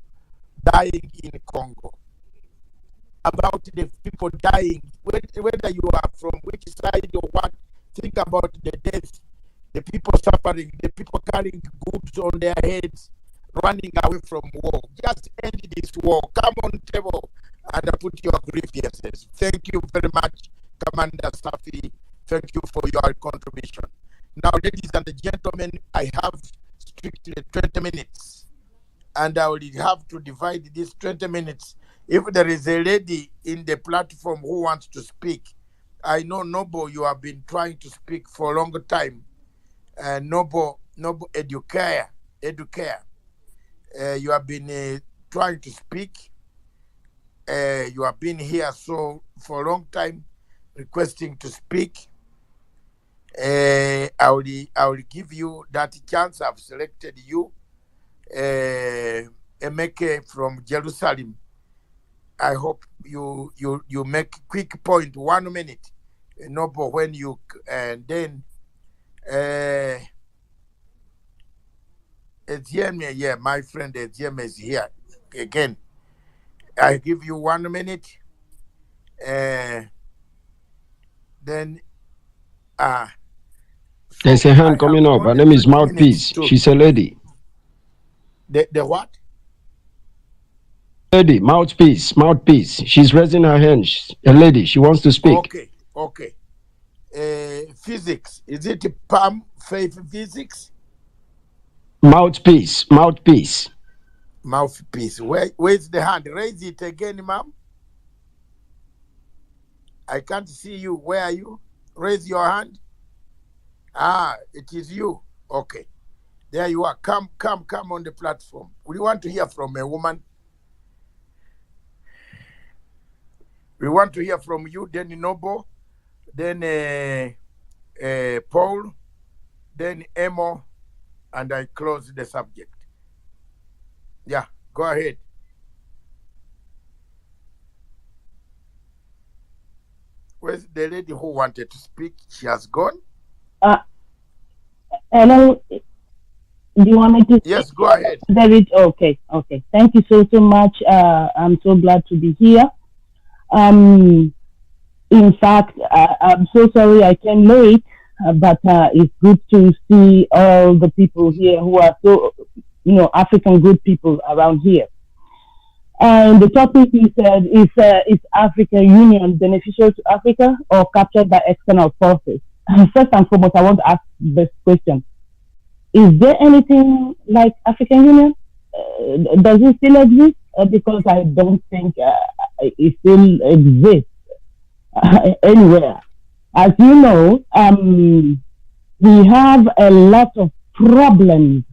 dying in Congo, about the people dying, whether you are from which side or what. Think about the death, the people suffering, the people carrying goods on their heads, running away from war. Just end this war. Come on table and put your grievances. Thank you very much, Commander Safi. Thank you for your contribution. Now, ladies and gentlemen, I have strictly 20 minutes. And I will have to divide these 20 minutes. If there is a lady in the platform who wants to speak, I know Noble, you have been trying to speak for a long time. Noble Educare, you have been trying to speak. You have been here for a long time requesting to speak. I will give you that chance. I've selected you. Emeke from Jerusalem. I hope you make quick point, 1 minute. Noble, when you and then Etienne, yeah, my friend Etienne is here again. I give you 1 minute. Then there's a hand coming up. Her name is Mouthpiece. She's a lady. The what? Lady, mouthpiece, mouthpiece. She's raising her hand. A lady, she wants to speak. Okay, okay. Physics. Is it Pam Faith Physics? Mouthpiece, mouthpiece. Mouthpiece. Where's the hand? Raise it again, ma'am. I can't see you. Where are you? Raise your hand. Ah, it is you. Okay. There you are. Come on the platform. We want to hear from a woman. We want to hear from you, then Nobo, then Paul, then Emo, and I close the subject. Yeah, go ahead. Where's the lady who wanted to speak? She has gone. Hello. Do you want me to? Yes, go ahead. David, okay. Thank you so much. I'm so glad to be here. In fact, I'm so sorry I came late, but it's good to see all the people here who are so, African good people around here. And the topic you said is African Union beneficial to Africa or captured by external forces? First and foremost, I want to ask this question. Is there anything like African Union? Does it still exist? Because I don't think it still exists anywhere. As you know, we have a lot of problems.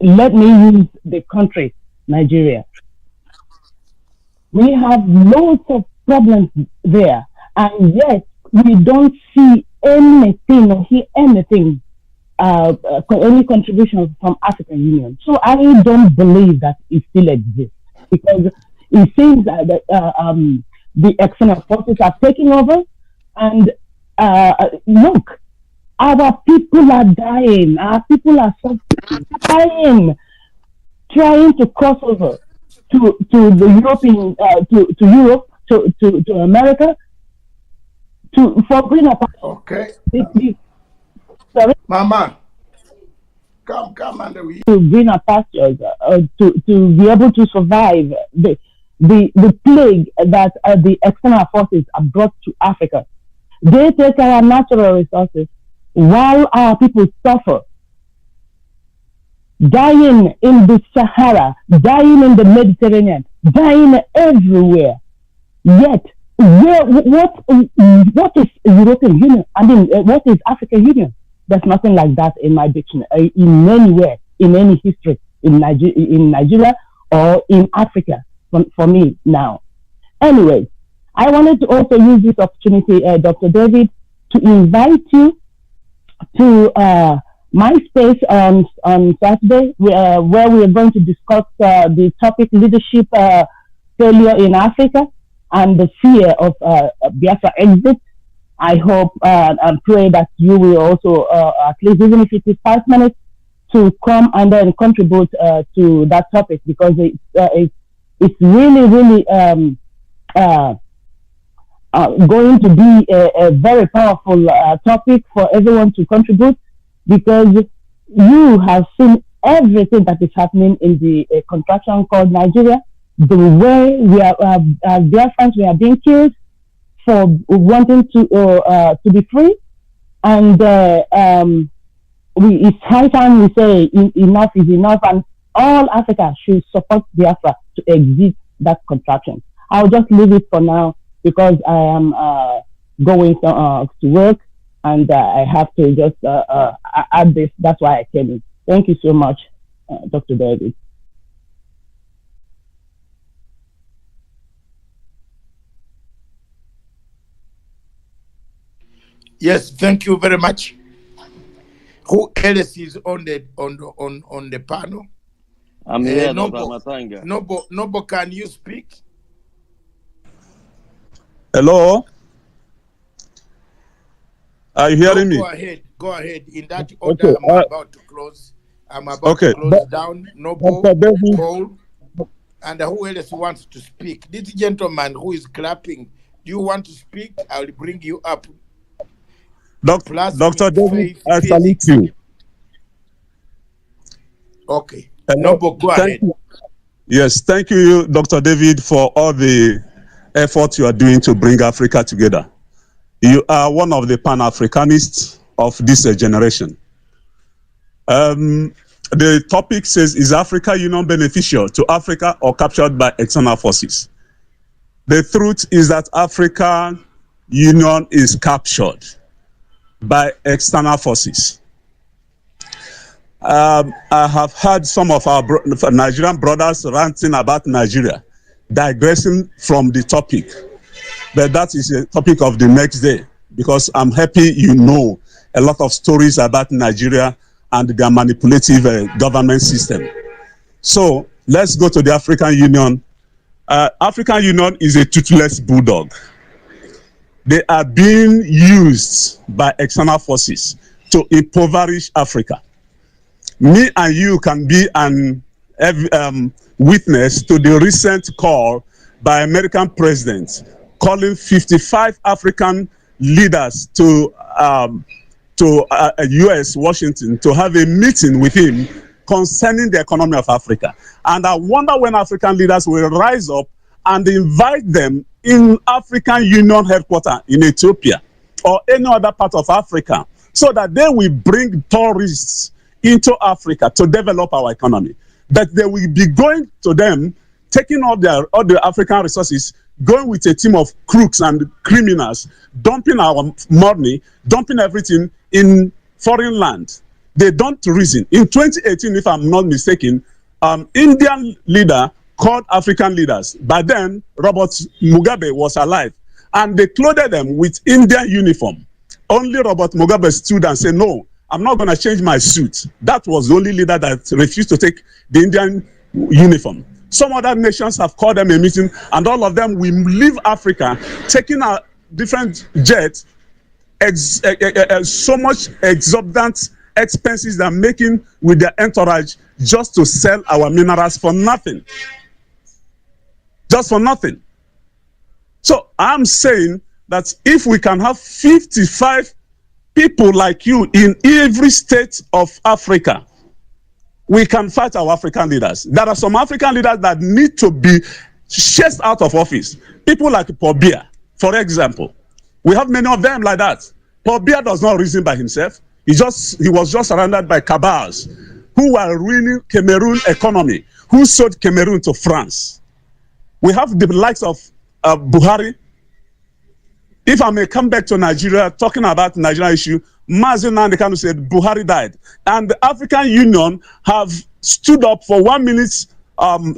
Let me use the country, Nigeria. We have loads of problems there, and yet we don't see anything or hear anything, any contributions from African Union. So I don't believe that it still exists, because it seems that the external forces are taking over. And look, our people are dying. Our people are suffering, trying to cross over to the European, to Europe, to America, for greener pastures. Okay. Sorry? Mama, come under we. To greener pastures, to be able to survive the plague that the external forces are brought to Africa. They take our natural resources while our people suffer, dying in the Sahara, dying in the Mediterranean, dying everywhere. Yet, what is European Union? I mean, what is African Union? There's nothing like that in my dictionary, in anywhere, in any history, in Nigeria or in Africa, for me now. Anyway, I wanted to also use this opportunity, Dr. David, to invite you to my space on Saturday, where we are going to discuss the topic leadership failure in Africa and the fear of Biafra exit. I hope and pray that you will also, at least even if it is 5 minutes, to come and then contribute to that topic, because it's really going to be a very powerful topic for everyone to contribute, because you have seen everything that is happening in the contraction called Nigeria, the way we are, Biafrans, we are being killed for wanting to be free, and it's high time we say enough is enough, and all Africa should support Biafra to exit that contraction. I'll just leave it for now, because I am going to work, and I have to just add this. That's why I came in. Thank you so much, Dr. David. Yes, thank you very much. Who else is on the panel? I'm here, Nobo, Dr. Masanga. Nobo, can you speak? Hello? Are you hearing me? Go ahead. In that order, Okay, I'm about to close. I'm about to close down. Nobo, Paul, and who else wants to speak? This gentleman who is clapping, do you want to speak? I will bring you up. Dr. David, I salute you. Okay. Hello. Go Thank ahead. you. Yes, thank you, Dr. David, for all the effort you are doing to bring Africa together. You are one of the Pan-Africanists of this generation. The topic says, is Africa Union beneficial to Africa or captured by external forces? The truth is that Africa Union is captured by external forces. I have heard some of our Nigerian brothers ranting about Nigeria, digressing from the topic. But that is a topic of the next day, because I'm happy you know a lot of stories about Nigeria and their manipulative government system. So let's go to the African Union. African Union is a toothless bulldog. They are being used by external forces to impoverish Africa. Me and you can be an witness to the recent call by American president calling 55 African leaders to US, Washington, to have a meeting with him concerning the economy of Africa. And I wonder when African leaders will rise up and invite them in African Union headquarters in Ethiopia or any other part of Africa, so that they will bring tourists into Africa to develop our economy. But they will be going to them, taking all the African resources, going with a team of crooks and criminals, dumping our money, dumping everything in foreign land. They don't reason. In 2018, if I'm not mistaken, Indian leader called African leaders. By then, Robert Mugabe was alive, and they clothed them with Indian uniform. Only Robert Mugabe stood and said, no, I'm not going to change my suit. That was the only leader that refused to take the Indian uniform. Some other nations have called them a meeting, and all of them will leave Africa, taking a different jet, so much exorbitant expenses they're making with their entourage just to sell our minerals for nothing. Just for nothing. So I'm saying that if we can have 55 people like you in every state of Africa, we can fight our African leaders. There are some African leaders that need to be chased out of office. People like Paul Biya, for example. We have many of them like that. Paul Biya does not reason by himself. He was just surrounded by cabals who were ruining Cameroon economy, who sold Cameroon to France. We have the likes of Buhari. If I may come back to Nigeria, talking about the Nigerian issue, Mazi Nnamdi Kanu said Buhari died. And the African Union have stood up for 1 minute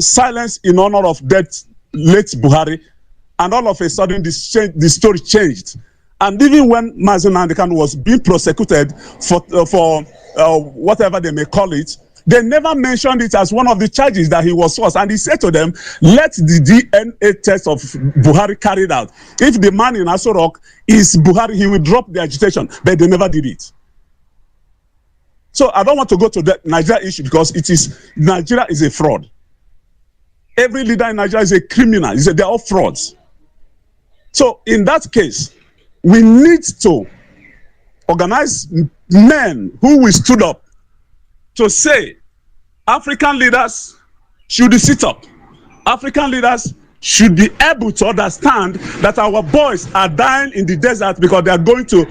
silence in honor of that late Buhari. And all of a sudden, the story changed. And even when Mazi Nnamdi Kanu was being prosecuted for whatever they may call it, they never mentioned it as one of the charges that he was forced. And he said to them, let the DNA test of Buhari carried out. If the man in Aso Rock is Buhari, he will drop the agitation. But they never did it. So I don't want to go to the Nigeria issue, because Nigeria is a fraud. Every leader in Nigeria is a criminal. They're all frauds. So in that case, we need to organize men who will stood up to say African leaders should sit up. African leaders should be able to understand that our boys are dying in the desert because they are going to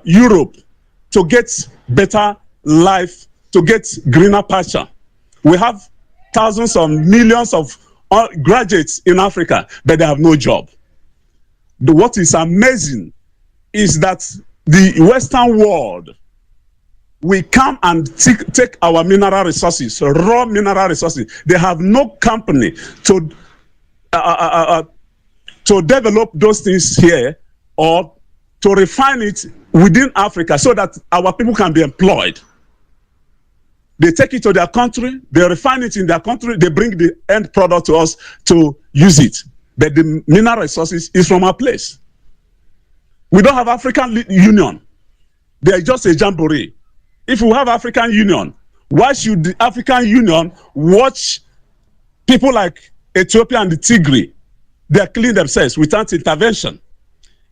Europe to get better life, to get greener pasture. We have thousands of millions of graduates in Africa, but they have no job. What is amazing is that the Western world, we come and take our mineral resources, raw mineral resources. They have no company to develop those things here or to refine it within Africa so that our people can be employed. They take it to their country, they refine it in their country, they bring the end product to us to use it. But the mineral resources is from our place. We don't have African Union. They are just a jamboree. If we have African Union, why should the African Union watch people like Ethiopia and the Tigray? They are killing themselves without intervention.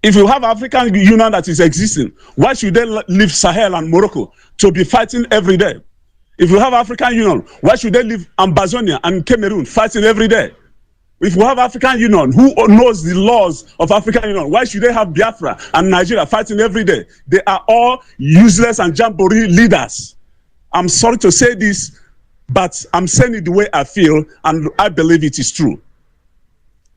If you have African Union that is existing, why should they leave Sahel and Morocco to be fighting every day? If you have African Union, why should they leave Amazonia and Cameroon fighting every day? If we have African Union, who knows the laws of African Union, why should they have Biafra and Nigeria fighting every day? They are all useless and jamboree leaders. I'm sorry to say this, but I'm saying it the way I feel, and I believe it is true.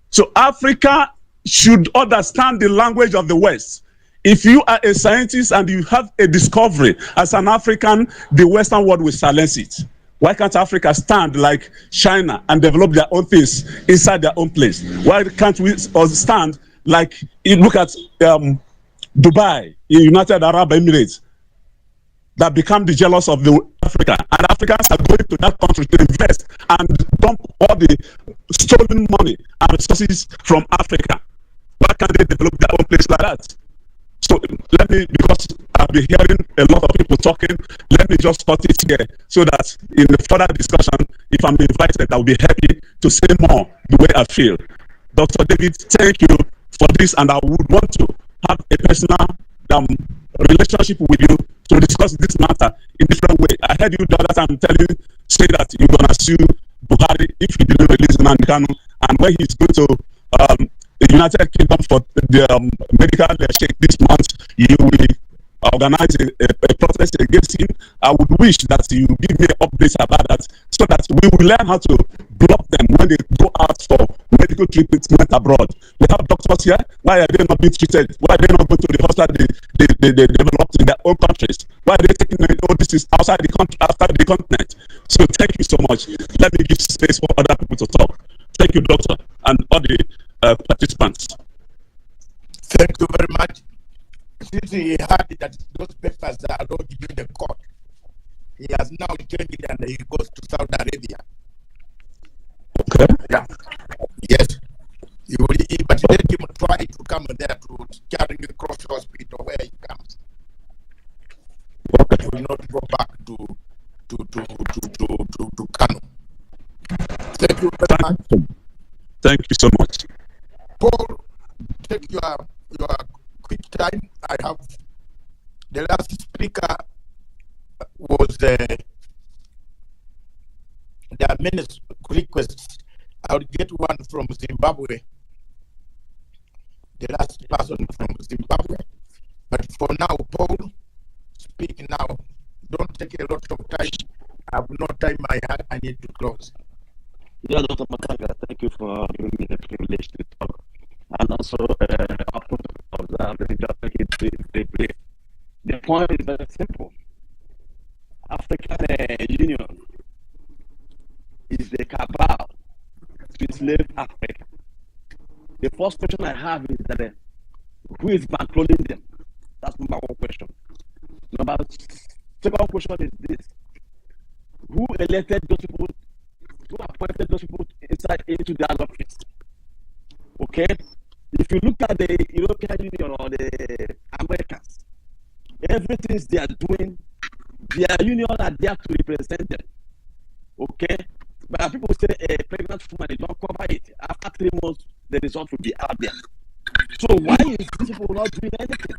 So Africa should understand the language of the West. If you are a scientist and you have a discovery as an African, the Western world will silence it. Why can't Africa stand like China and develop their own things inside their own place? Why can't we stand like, you look at Dubai, in United Arab Emirates, that become the jealous of the Africa, and Africans are going to that country to invest and dump all the stolen money and resources from Africa. Why can't they develop their own place like that? So let me, because I've been hearing a lot of people talking, let me just cut it here so that in the further discussion, if I'm invited, I'll be happy to say more the way I feel. Dr. David, thank you for this, and I would want to have a personal relationship with you to discuss this matter in different way. I heard you the other time say that you're gonna sue Buhari if he didn't release Mandikano, and when he's going to the United Kingdom for the medical check this month, you will organize a protest against him. I would wish that you give me updates about that so that we will learn how to block them when they go out for medical treatment abroad. We have doctors here. Why are they not being treated? Why are they not going to the hospital they developed in their own countries? Why are they taking all this is outside the country, outside the continent? So thank you so much. Let me give space for other people to talk. Thank you, doctor, and all the participants. Thank you very much. Since he heard that those papers are lodged in the court, he has now changed it and he goes to Saudi Arabia. Okay. Yeah. Yes. But let him try to come there to carry the cross hospital where he comes. He will not go back to Kano. Thank you very much. Thank you so much. Paul, take your quick time. I have the last speaker was there are many requests. I'll get one from Zimbabwe. The last person from Zimbabwe. But for now, Paul, speak now. Don't take a lot of time. I have no time. I need to close. Yeah, Dr. Matanga, thank you for giving me the privilege to talk. And also, let me just make it very brief. The point is very simple. African Union is the cabal to enslave Africa. The first question I have is that who is bankrolling them? That's number one question. Second question is this: who elected those people? Who appointed those people into their office? Okay, if you look at the European Union or the Americans, everything they are doing, their union are there to represent them. Okay, but people say a pregnant woman, they don't cover it. After 3 months, the result will be out there. So why is these people not doing anything?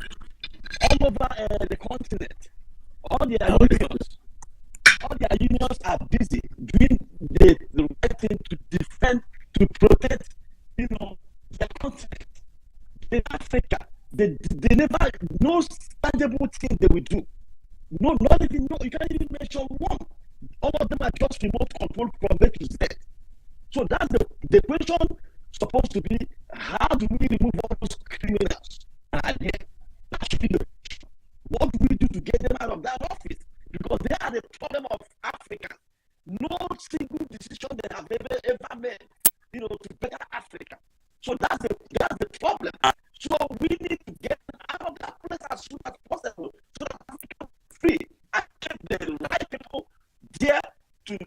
All over the continent, all their unions are busy doing the right thing to defend, to protect, their continent. In Africa, they never, no tangible thing they will do. No, not even, no, you can't even mention one. All of them are just remote control from A to Z. So that's the question supposed to be, how do we remove all those criminals? And that should be the question. What do we do to get them out of that office? Because they are the problem of Africa. No single decision they have ever made, to better Africa. So that's the problem. So we need to get out of that place as soon as possible so that Africa is free and keep the right people there to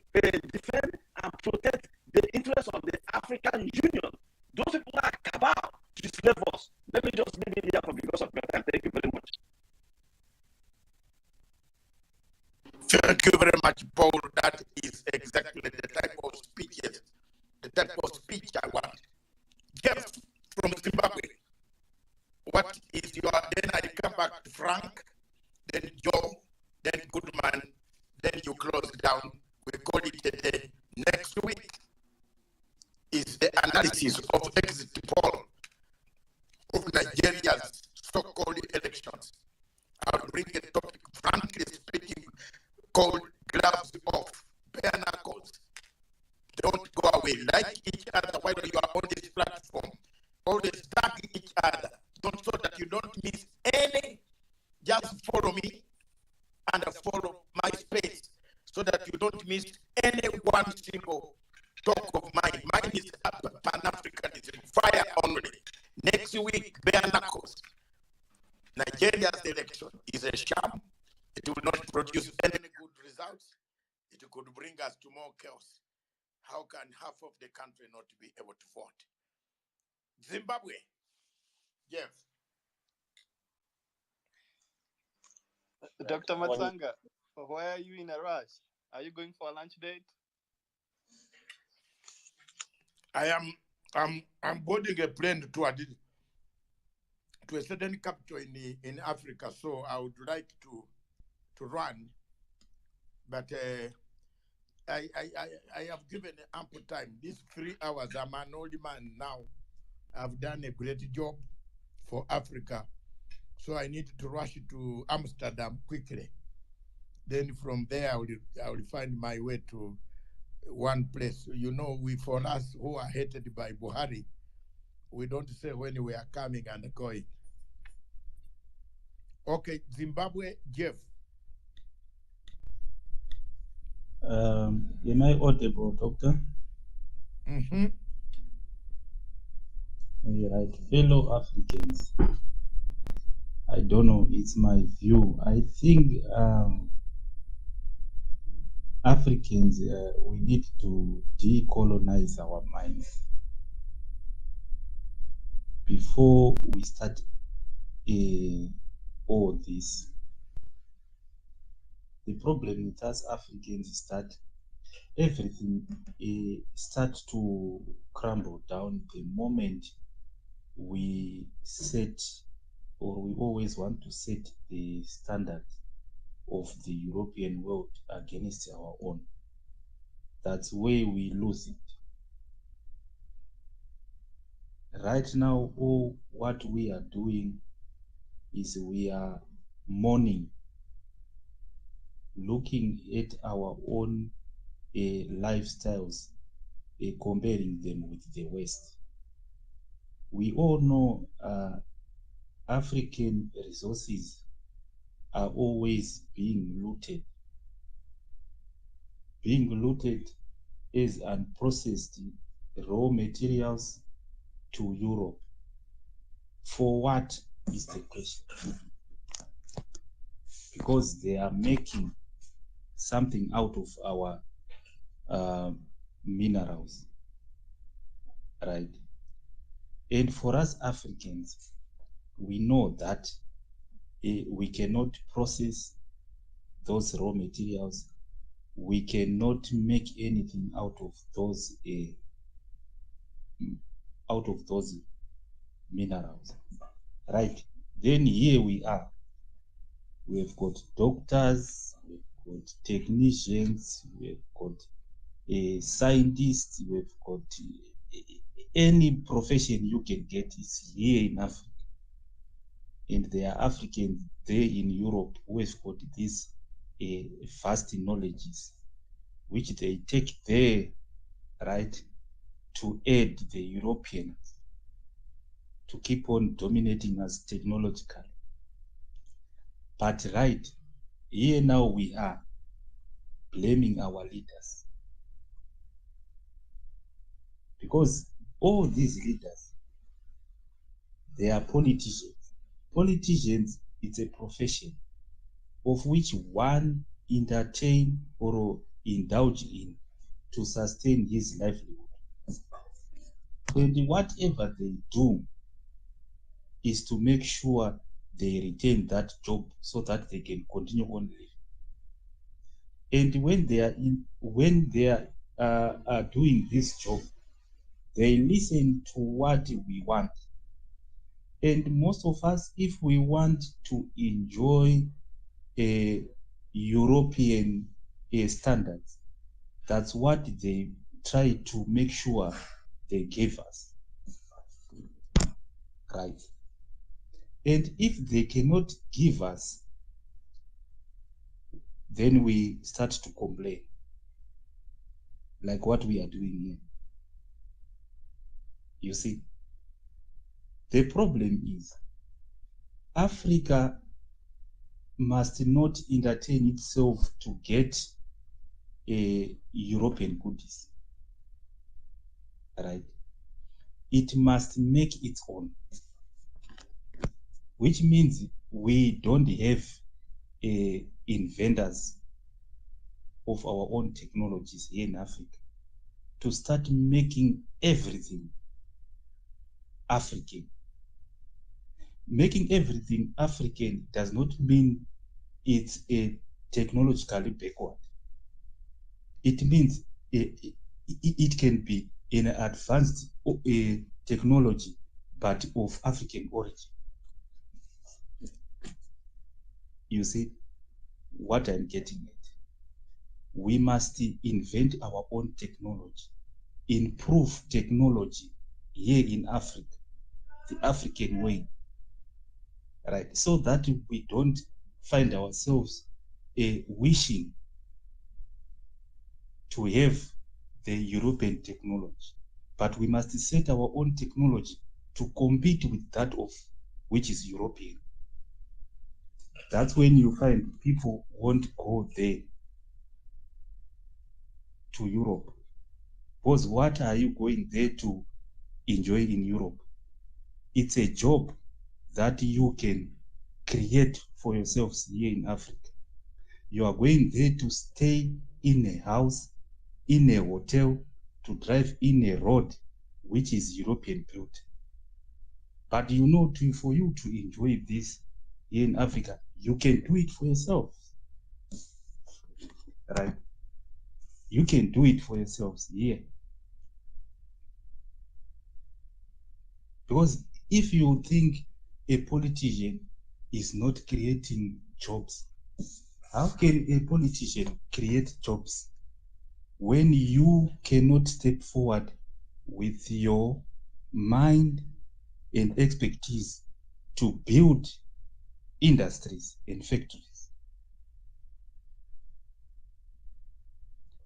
defend and protect the interests of the African Union. Those people are cabal to enslave us. Let me just leave it here because of my time. Thank you very much. Thank you very much, Paul. That is exactly the type of speeches, the type of speech I want. Jeff from Zimbabwe, what is your, then I come back to Frank, then Joe, then Goodman, then you close down, we call it a day. Next week is the analysis of exit poll of Nigeria's so-called elections. I'll bring a topic, frankly speaking, called gloves off, bare knuckles. Don't go away. Like each other while you are on this platform. Always tag each other. Don't, so that you don't miss any. Just follow me and follow my space so that you don't miss any one single talk of mine. Mine is Pan-Africanism, fire only. Next week, bare knuckles. Nigeria's election is a sham. It will not produce any good results. It could bring us to more chaos. How can half of the country not be able to vote? Zimbabwe. Jeff. Dr. Matsanga, why are you in a rush? Are you going for a lunch date? I'm boarding a plane to a certain capital in Africa, so I would like to run, but I have given ample time. These 3 hours, I'm an old man now. I've done a great job for Africa, so I need to rush to Amsterdam quickly. Then from there, I will find my way to one place. You know, for us who are hated by Buhari, we don't say when we are coming and going. Okay, Zimbabwe, Jeff. Am I audible, Doctor? Mm-hmm. Right, fellow Africans. I don't know, it's my view. I think Africans, we need to decolonize our minds before we start all this. The problem with us Africans is that everything starts to crumble down the moment we set, or we always want to set the standard of the European world against our own. That's where we lose it. Right now, all what we are doing is we are mourning, looking at our own lifestyles, comparing them with the West. We all know African resources are always being looted as unprocessed raw materials to Europe. For what is the question? Because they are making something out of our minerals, right? And for us Africans, we know that we cannot process those raw materials. We cannot make anything out of those minerals, right? Then here we are. We've got doctors, we've got technicians, we've got scientists, we've got any profession you can get is here in Africa. And there are Africans there in Europe who have got these vast knowledges, which they take there, right, to aid the Europeans to keep on dominating us technologically. But right, here now we are blaming our leaders. Because all these leaders, they are politicians. Politicians, it's a profession of which one entertain or indulge in to sustain his livelihood. And whatever they do is to make sure they retain that job so that they can continue on living. And when they are doing this job, they listen to what we want. And most of us, if we want to enjoy a European standards. That's what they try to make sure they gave us. Right. And if they cannot give us, then we start to complain, like what we are doing here. You see, the problem is Africa must not entertain itself to get a European goodies. Right? It must make its own, which means we don't have inventors of our own technologies here in Africa to start making everything African. Making everything African does not mean it's a technologically backward. It means it can be an advanced technology, but of African origin. You see what I'm getting at? We must invent our own technology, improve technology here in Africa, the African way, right? So that we don't find ourselves wishing to have the European technology, but we must set our own technology to compete with that of which is European. That's when you find people won't go there to Europe. Because what are you going there to enjoy in Europe? It's a job that you can create for yourselves here in Africa. You are going there to stay in a house, in a hotel, to drive in a road which is European built. But you know, for you to enjoy this here in Africa, you can do it for yourself. Right? You can do it for yourselves here. Because if you think a politician is not creating jobs, how can a politician create jobs when you cannot step forward with your mind and expertise to build industries and factories?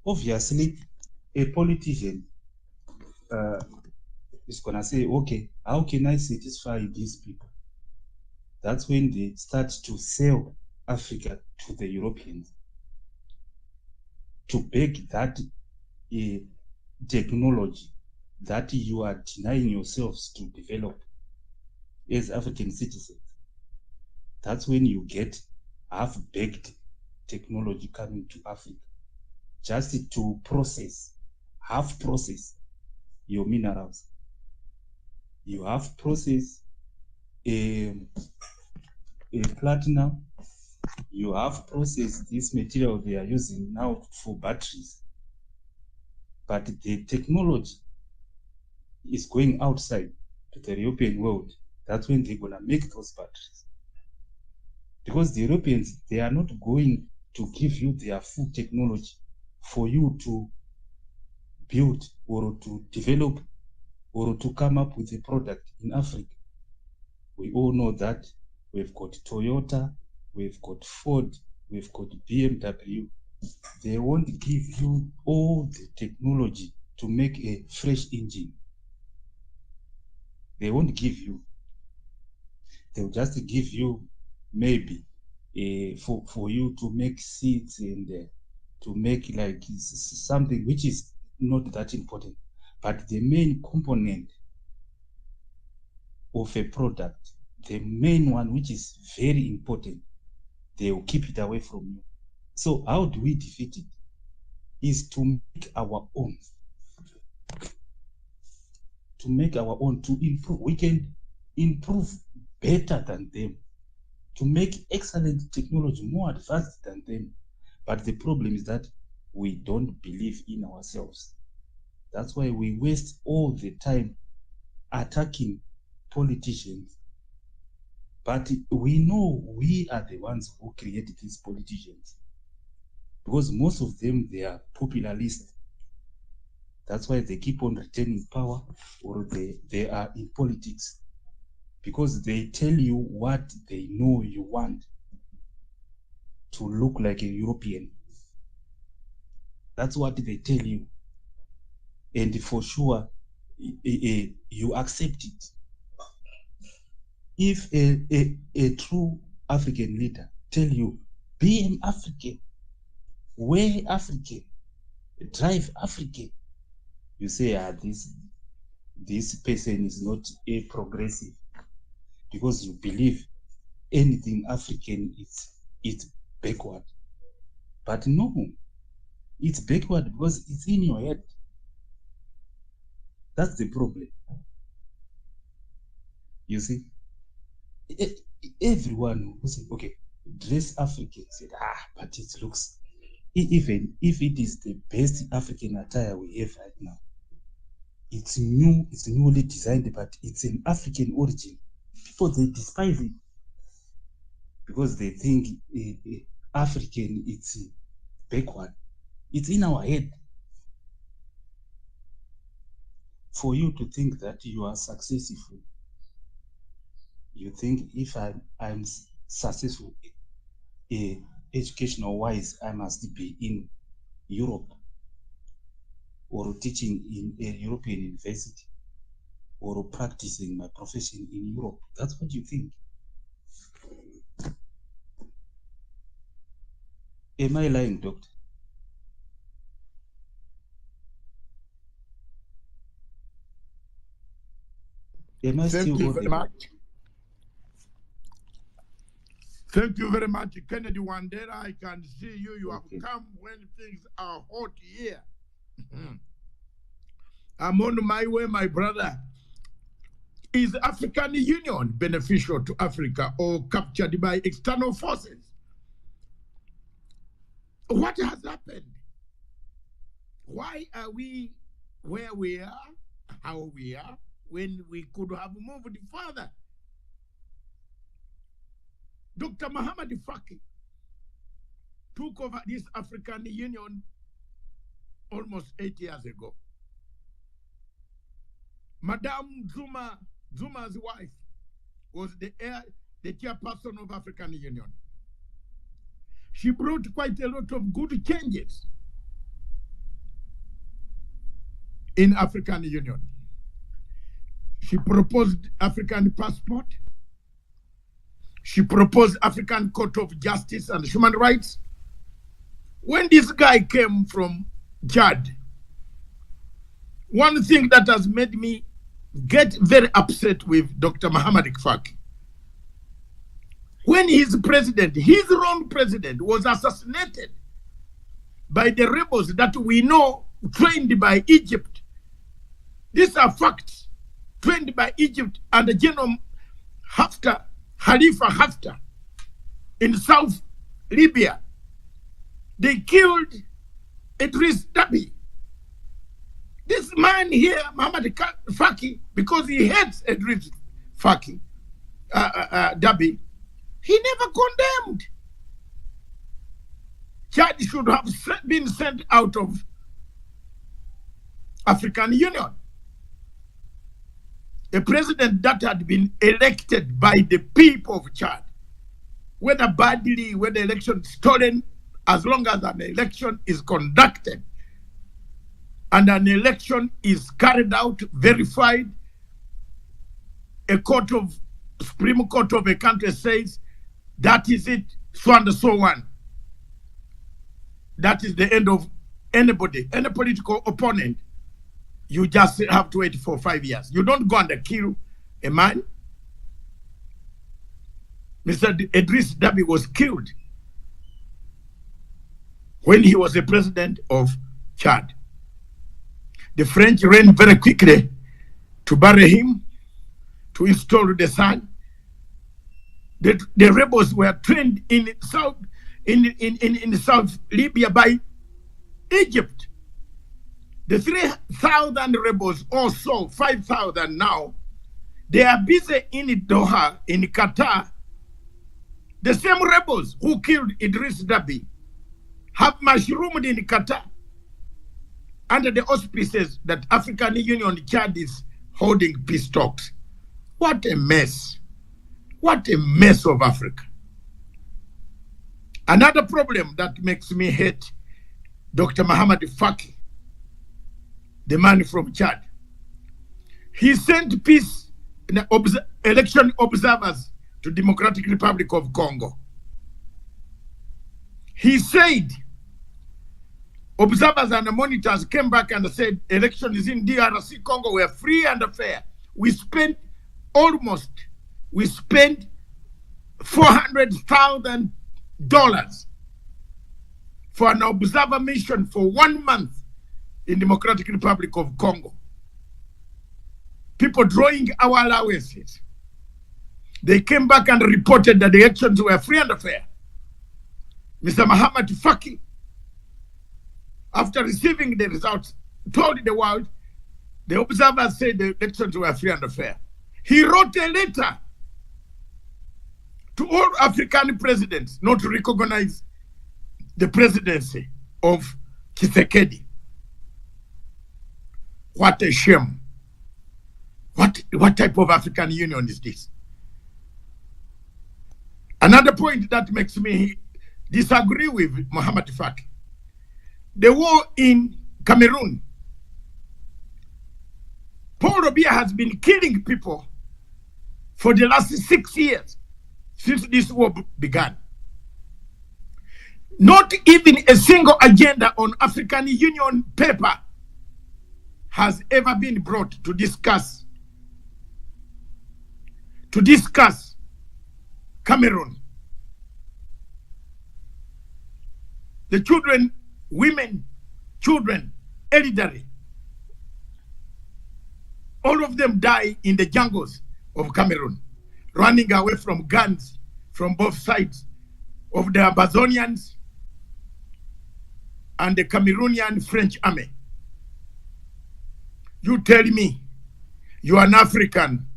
Obviously, a politician is going to say, okay, how can I satisfy these people? That's when they start to sell Africa to the Europeans to beg that technology that you are denying yourselves to develop as African citizens. That's when you get half-baked technology coming to Africa, just to half-process your minerals. You half-process a platinum, you half-process this material they are using now for batteries. But the technology is going outside to the European world. That's when they're going to make those batteries. Because the Europeans, they are not going to give you their full technology for you to build or to develop or to come up with a product in Africa. We all know that we've got Toyota, we've got Ford, we've got BMW. They won't give you all the technology to make a fresh engine. They won't give you. They'll just give you maybe for you to make seats and to make like something which is not that important. But the main component of a product, the main one which is very important, they will keep it away from you. So how do we defeat it? Is to make our own. To make our own, to improve. We can improve better than them, to make excellent technology more advanced than them. But the problem is that we don't believe in ourselves. That's why we waste all the time attacking politicians. But we know we are the ones who created these politicians. because most of them, they are popularist. That's why they keep on retaining power, or they are in politics, because they tell you what they know you want to look like a European. That's what they tell you. And for sure, you accept it. If a true African leader tell you, be an African, wear African, drive African, you say, this person is not a progressive, because you believe anything African it's backward. But no, it's backward because it's in your head. That's the problem. You see, everyone who say, okay, dress African, said, but it looks, even if it is the best African attire we have right now, it's newly designed, but it's an African origin. People, they despise it because they think African, it's backward. It's in our head. For you to think that you are successful, you think if I'm successful educational wise, I must be in Europe or teaching in a European university or practicing my profession in Europe. That's what you think. Am I lying, doctor? Am I Thank still you very audible? much. Thank you very much, Kennedy Wandera. I can see you. You have come when things are hot here. I'm on my way, my brother. Is African Union beneficial to Africa or captured by external forces? What has happened? Why are we where we are, how we are, when we could have moved further? Dr. Muhammad Faki took over this African Union almost 8 years ago. Madame Zuma's wife was the chairperson of African Union. She brought quite a lot of good changes in African Union. She proposed African passport. She proposed African Court of Justice and Human Rights. When this guy came from Chad, one thing that has made me get very upset with Dr. Muhammad Faki, when his own president was assassinated by the rebels that we know trained by Egypt. These are facts, trained by Egypt and General Khalifa Haftar in South Libya. They killed Idris Deby. This man here, Muhammad Faki, because he hates Idris Deby, he never condemned. Chad should have been sent out of African Union. A president that had been elected by the people of Chad, whether badly, whether election stolen, as long as an election is conducted and an election is carried out, verified, Supreme Court of a country says, that is it, so and so on. That is the end of anybody, any political opponent. You just have to wait for 5 years. You don't go and kill a man. Mr. Idris Deby was killed when he was the president of Chad. The French ran very quickly to bury him, to install the son. The rebels were trained in South Libya by Egypt. The 3,000 rebels, also 5,000 now, they are busy in Doha, in Qatar. The same rebels who killed Idris Deby, have mushroomed in Qatar under the auspices that African Union Chad is holding peace talks. What a mess. What a mess of Africa. Another problem that makes me hate Dr. Muhammad Faki, the man from Chad. He sent peace election observers to Democratic Republic of Congo. He said observers and monitors came back and said elections in DRC Congo were free and fair. We spent $400,000 for an observer mission for 1 month in Democratic Republic of Congo. People drawing our allowances. They came back and reported that the elections were free and fair. Mr. Muhammad Faki, after receiving the results, told the world the observers said the elections were free and fair. He wrote a letter to all African presidents not to recognize the presidency of Tshisekedi. What a shame. What type of African Union is this? Another point that makes me disagree with Muhammad Faki. The war in Cameroon. Paul Biya has been killing people for the last 6 years since this war began. Not even a single agenda on African Union paper has ever been brought to discuss Cameroon. The children, women, children, elderly, all of them die in the jungles of Cameroon, running away from guns from both sides of the Amazonians and the Cameroonian French army. You tell me, you are an African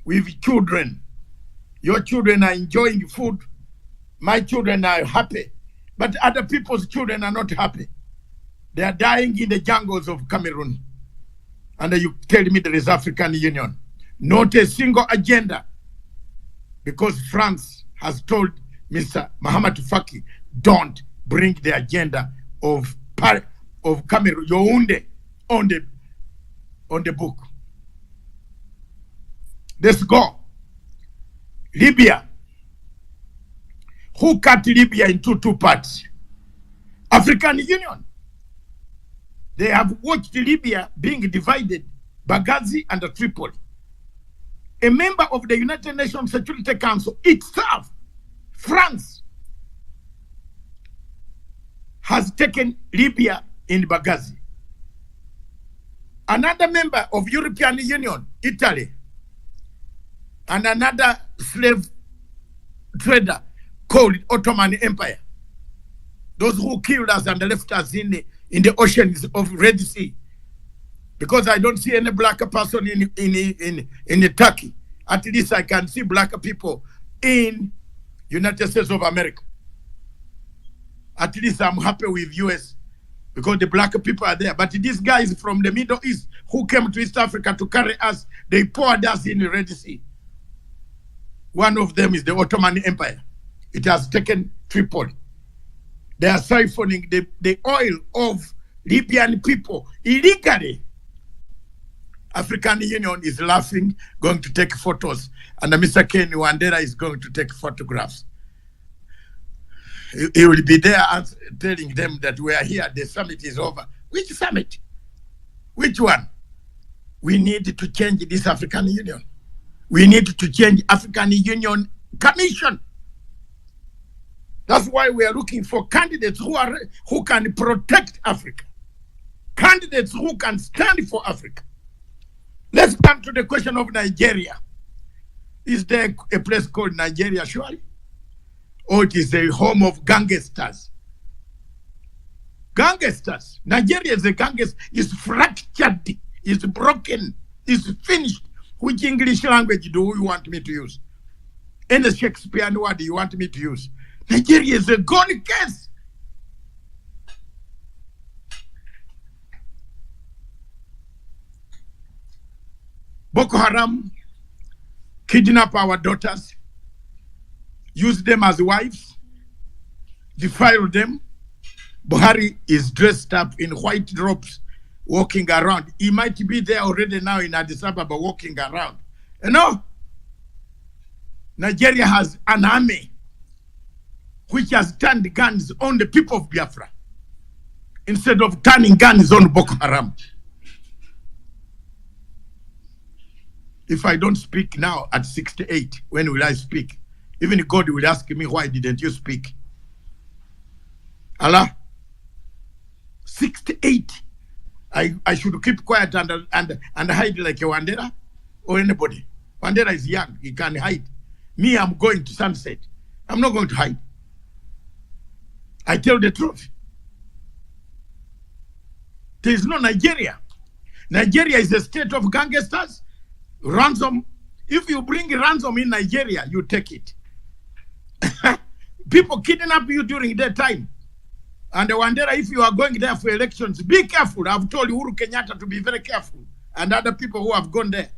with children. Your children are enjoying food. My children are happy. But other people's children are not happy. They are dying in the jungles of Cameroon. And you tell me there is African Union. Not a single agenda. Because France has told Mr. Muhammad Faki, don't bring the agenda of Cameroon, Yaoundé, on the book. Let's go. Libya. Who cut Libya into two parts? African Union. They have watched Libya being divided, Benghazi and Tripoli. A member of the United Nations Security Council itself, France, has taken Libya in Benghazi. Another member of European Union, Italy, and another slave trader called Ottoman Empire. Those who killed us and left us in the oceans of Red Sea. Because I don't see any black person in Turkey. At least I can see black people in United States of America. At least I'm happy with US because the black people are there. But these guys from the Middle East who came to East Africa to carry us, they poured us in the Red Sea. One of them is the Ottoman Empire. It has taken Tripoli. They are siphoning the oil of Libyan people illegally. African Union is laughing, going to take photos, and Mr. Kenny Wandera is going to take photographs. He will be there telling them that we are here, the summit is over. Which summit? Which one? We need to change this African Union. We need to change African Union Commission. That's why we are looking for candidates who can protect Africa. Candidates who can stand for Africa. Let's come to the question of Nigeria. Is there a place called Nigeria, surely? Or it is the home of gangsters? Gangsters. Nigeria is a gangster. It's fractured. It's broken. It's finished. Which English language do you want me to use? Any Shakespearean word you want me to use? Nigeria is a gone case. Boko Haram kidnap our daughters, use them as wives, defile them. Buhari is dressed up in white robes, walking around. He might be there already now in Addis Ababa walking around. You know, Nigeria has an army which has turned guns on the people of Biafra instead of turning guns on Boko Haram. If I don't speak now at 68, when will I speak? Even God will ask me, why didn't you speak? Allah, 68. I should keep quiet and hide like a Wandera or anybody. Wandera is young, he can hide. Me, I'm going to sunset. I'm not going to hide. I tell the truth. There is no Nigeria. Nigeria is a state of gangsters. Ransom. If you bring ransom in Nigeria, you take it. People kidnap you during that time. And Wandera, if you are going there for elections, be careful. I've told Uhuru Kenyatta to be very careful. And other people who have gone there.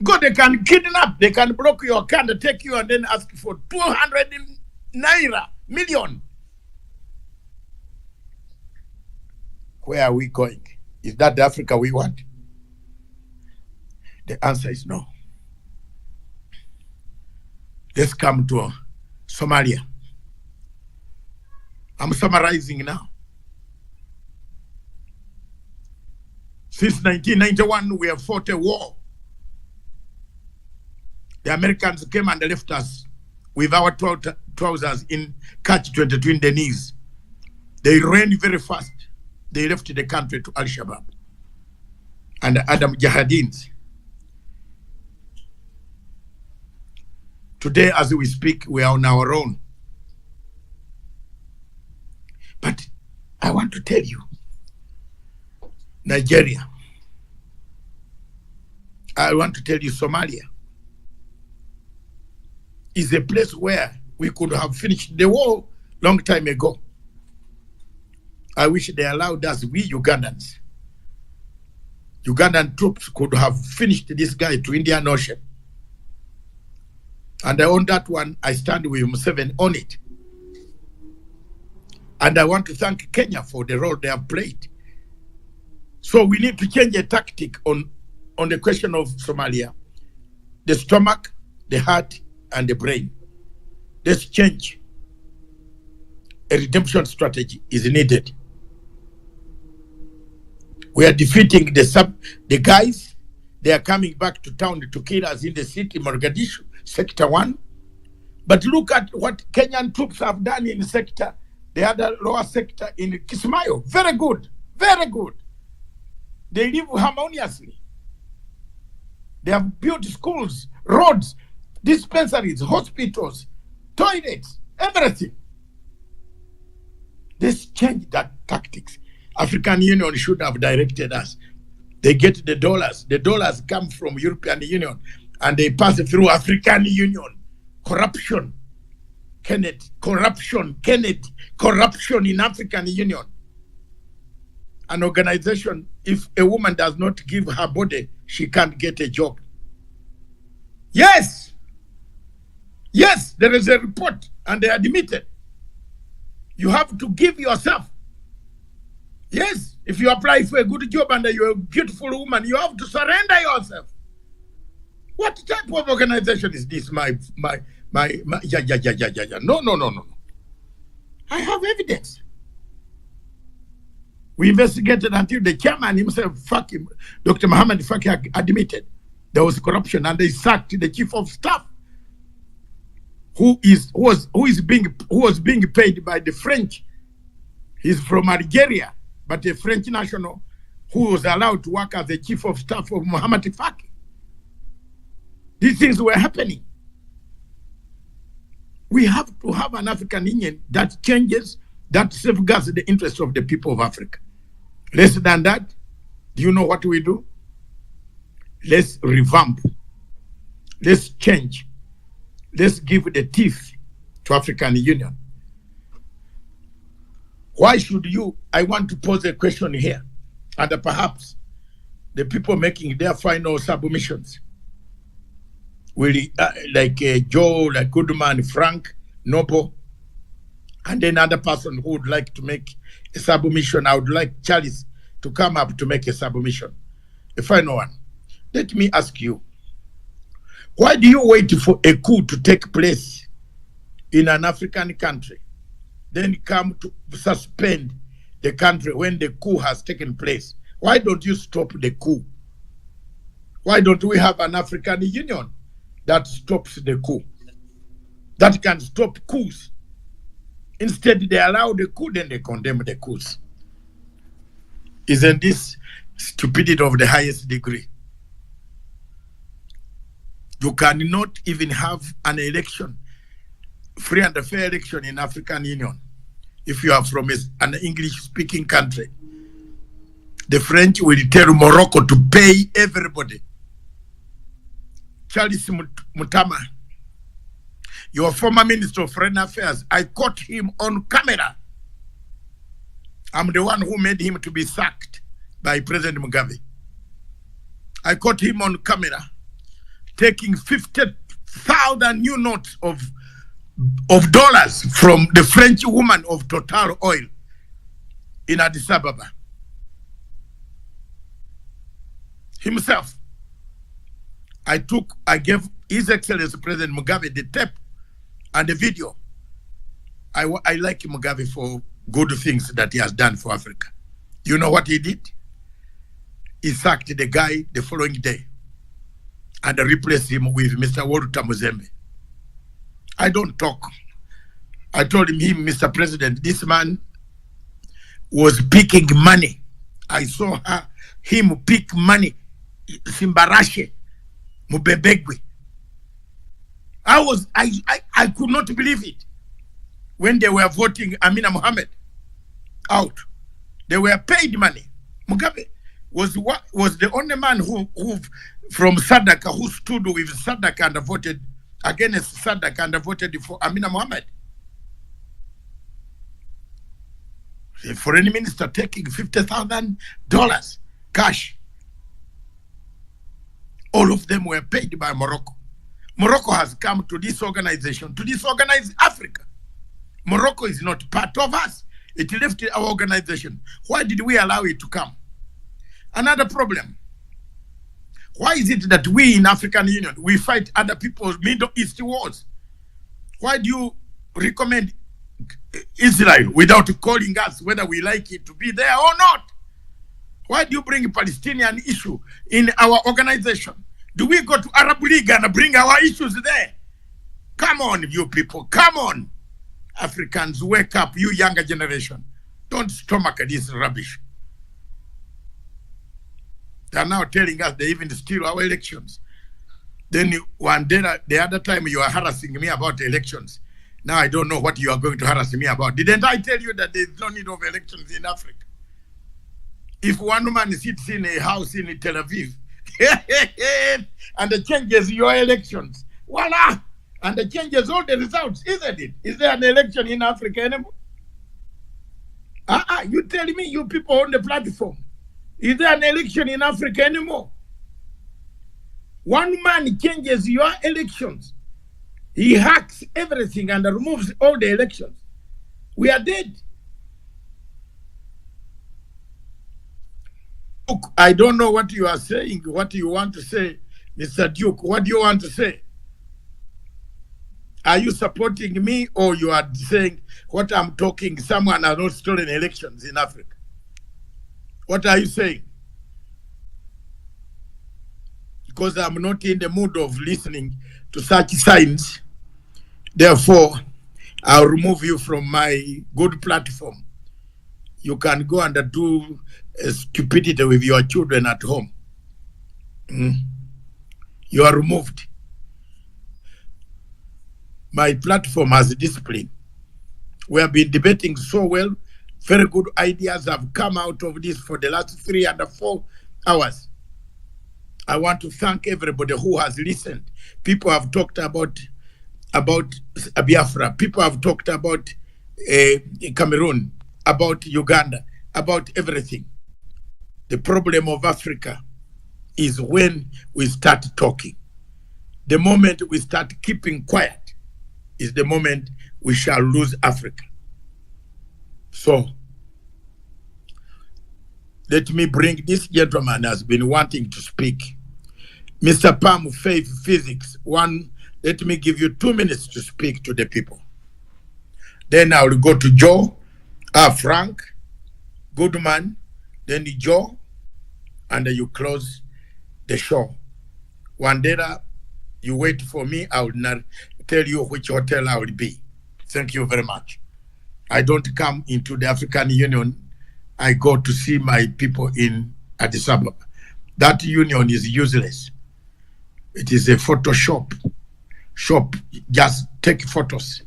God, they can kidnap, they can block your account, take you and then ask for 200 naira million. Where are we going? Is that the Africa we want? The answer is no. Let's come to Somalia. I'm summarizing now. Since 1991, we have fought a war. The Americans came and left us with our trousers in catch-22 in the knees. They ran very fast. They left the country to Al-Shabaab and Adam Jihadins. Today, as we speak, we are on our own. But I want to tell you, Nigeria, I want to tell you, Somalia is a place where we could have finished the war long time ago. I wish they allowed us, we Ugandans. Ugandan troops could have finished this guy to Indian Ocean. And on that one, I stand with Museveni on it. And I want to thank Kenya for the role they have played. So we need to change a tactic on the question of Somalia. The stomach, the heart, and the brain. Let's change. A redemption strategy is needed. We are defeating the guys. They are coming back to town to kill us in the city, Mogadishu, Sector 1. But look at what Kenyan troops have done in the other lower sector in Kismayo. Very good, very good. They live harmoniously. They have built schools, roads, dispensaries, hospitals, toilets, everything. Let's change that tactics. African Union should have directed us. They get the dollars. The dollars come from European Union and they pass it through African Union. Corruption. Kenneth, corruption. Kenneth, corruption in African Union. An organization, if a woman does not give her body, she can't get a job. Yes. Yes, there is a report and they admitted. You have to give yourself. Yes, if you apply for a good job and you're a beautiful woman, you have to surrender yourself. What type of organization is this? No. I have evidence. We investigated until the chairman himself, Dr. Muhammad Faki, admitted there was corruption and they sacked the chief of staff who was being paid by the French. He's from Algeria, but a French national who was allowed to work as the chief of staff of Muhammad Faki. These things were happening. We have to have an African Union that changes, that safeguards the interests of the people of Africa. Less than that, do you know what we do? Let's revamp. Let's change. Let's give the teeth to African Union. Why should you? I want to pose a question here, and perhaps the people making their final submissions will like Joe, like Goodman, Frank, Noble, and then another person who would like to make a submission. I would like Charles to come up to make a submission, a final one. Let me ask you, why do you wait for a coup to take place in an African country, then come to suspend the country when the coup has taken place? Why don't you stop the coup? Why don't we have an African Union that stops the coup, that can stop coups? Instead, they allow the coup, then they condemn the coups. Isn't this stupidity of the highest degree? You cannot even have an election, free and fair election in African Union, if you are from an English-speaking country. The French will tell Morocco to pay everybody. Charles Mutama, your former Minister of Foreign Affairs, I caught him on camera. I'm the one who made him to be sacked by President Mugabe. I caught him on camera taking 50,000 new notes of dollars from the French woman of Total Oil in Addis Ababa. Himself. I gave His Excellency President Mugabe the tape and the video. I like Mugabe for good things that he has done for Africa. You know what he did? He sacked the guy the following day and replaced him with Mr. Walter Muzembe. I don't talk. I told him, Mr. President, this man was picking money. I saw him pick money. Simbarashe, Mubebegwe. I could not believe it. When they were voting Amina Mohammed out, they were paid money. Mugabe was the only man who from Sadaka who stood with Sadaka and voted against Sadaka and voted for Amina Mohammed. The foreign minister taking $50,000 cash. All of them were paid by Morocco. Morocco has come to this organization to disorganize Africa. Morocco is not part of us. It left our organization. Why did we allow it to come? Another problem. Why is it that we in African Union, we fight other people's Middle East wars? Why do you recommend Israel without calling us whether we like it to be there or not? Why do you bring a Palestinian issue in our organization? Do we go to Arab League and bring our issues there? Come on, you people, come on. Africans, wake up, you younger generation. Don't stomach this rubbish. They are now telling us they even steal our elections. Then one day, the other time you are harassing me about elections. Now I don't know what you are going to harass me about. Didn't I tell you that there is no need of elections in Africa? If one man sits in a house in Tel Aviv and it changes your elections, voila, and it changes all the results, isn't it? Is there an election in Africa anymore? You tell me, you people on the platform, is there an election in Africa anymore? One man changes your elections. He hacks everything and removes all the elections. We are dead. Look, I don't know what you are saying, what you want to say, Mr. Duke. What do you want to say? Are you supporting me or you are saying what I'm talking, someone has not stolen elections in Africa? What are you saying? Because I'm not in the mood of listening to such signs. Therefore, I'll remove you from my good platform. You can go and do stupidity with your children at home. You are removed. My platform has discipline. We have been debating so well. Very good ideas have come out of this for the last 3 and 4 hours. I want to thank everybody who has listened. People have talked about Biafra. People have talked about Cameroon, about Uganda, about everything. The problem of Africa is when we start talking. The moment we start keeping quiet is the moment we shall lose Africa. So let me bring this gentleman has been wanting to speak. Mr. Pam, Faith Physics, let me give you 2 minutes to speak to the people. Then I will go to Joe, Frank, Goodman, then Joe, and then you close the show. Wandera, you wait for me. I will not tell you which hotel I will be. Thank you very much. I don't come into the African Union. I go to see my people in Addis Ababa. That union is useless. It is a Photoshop shop. Just take photos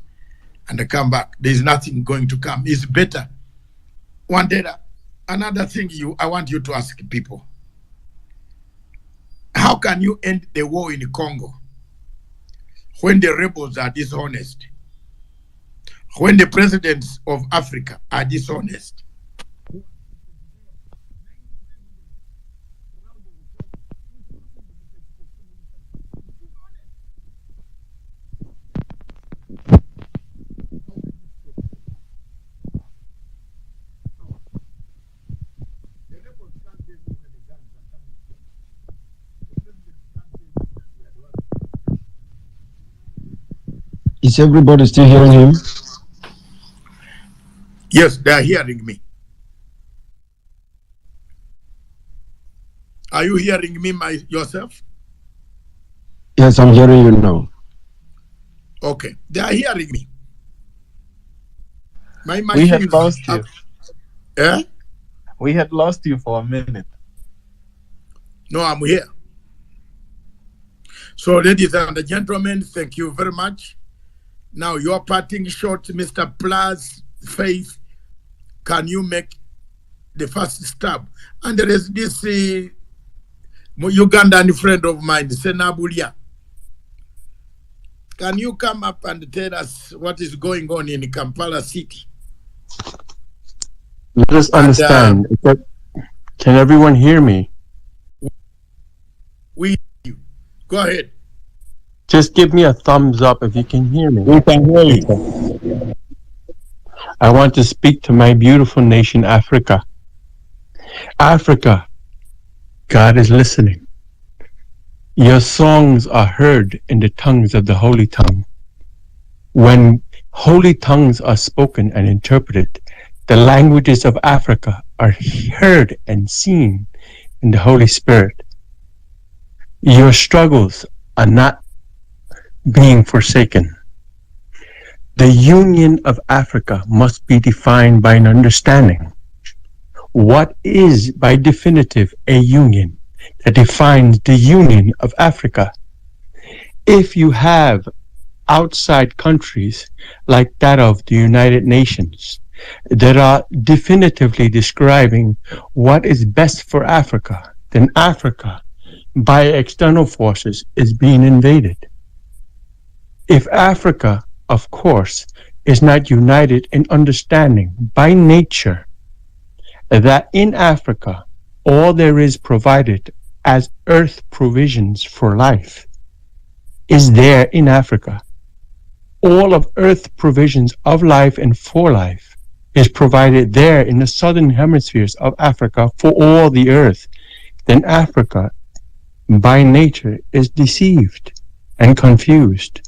and come back. There is nothing going to come. It's better. Wandera, another thing I want you to ask people. How can you end the war in Congo when the rebels are dishonest? When the presidents of Africa are dishonest? Is everybody still hearing him? Yes, they are hearing me. Are you hearing me yourself? Yes, I'm hearing you now. Okay, they are hearing me. My We had lost you. Eh? We had lost you for a minute. No, I'm here. So, ladies and gentlemen, thank you very much. Now, your parting shot, Mr. Plus, Faith, can you make the first stab? And there is this Ugandan friend of mine, Senabulia. Can you come up and tell us what is going on in Kampala City? Let us understand. Can everyone hear me? We hear you. Go ahead. Just give me a thumbs up if you can hear me. We can hear you. I want to speak to my beautiful nation, Africa. Africa, God is listening. Your songs are heard in the tongues of the Holy Tongue. When holy tongues are spoken and interpreted, the languages of Africa are heard and seen in the Holy Spirit. Your struggles are not being forsaken. The union of Africa must be defined by an understanding. What is, by definitive, a union that defines the union of Africa? If you have outside countries like that of the United Nations that are definitively describing what is best for Africa, then Africa, by external forces, is being invaded. If Africa, of course, is not united in understanding by nature that in Africa all there is provided as earth provisions for life is there in Africa. All of earth provisions of life and for life is provided there in the southern hemispheres of Africa for all the earth. Then Africa, by nature, is deceived and confused.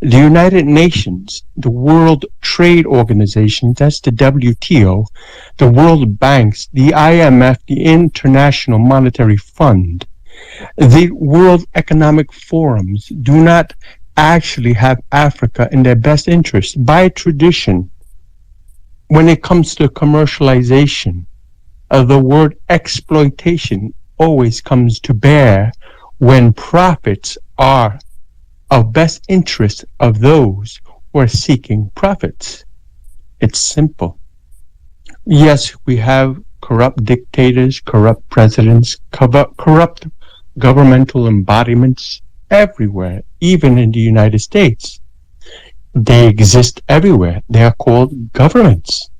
The United Nations, the World Trade Organization, that's the WTO, the World Banks, the IMF, the International Monetary Fund, the World Economic Forums do not actually have Africa in their best interest. By tradition, when it comes to commercialization, the word exploitation always comes to bear when profits are of best interest of those who are seeking profits. It's simple. Yes, we have corrupt dictators, corrupt presidents, corrupt governmental embodiments everywhere, even in the United States. They exist everywhere. They are called governments.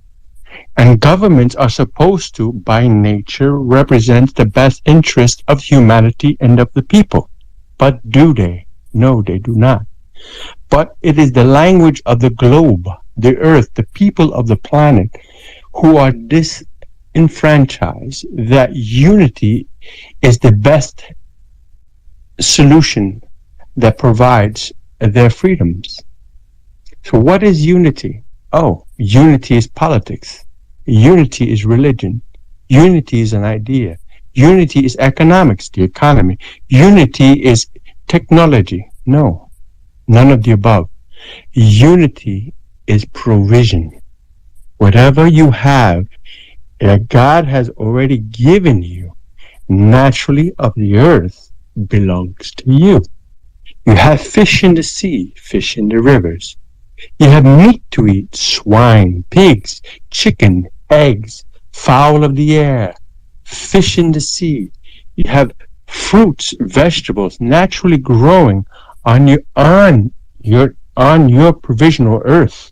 And governments are supposed to, by nature, represent the best interest of humanity and of the people. But do they? No, they do not. But it is the language of the globe, the earth, the people of the planet who are disenfranchised that unity is the best solution that provides their freedoms. So what is unity? Oh, unity is politics. Unity is religion. Unity is an idea. Unity is economics, the economy. Unity is technology. No, none of the above. Unity is provision. Whatever you have that God has already given you naturally of the earth belongs to you. You have fish in the sea, fish in the rivers. You have meat to eat, swine, pigs, chicken, eggs, fowl of the air, fish in the sea. You have fruits, vegetables naturally growing on your provisional earth.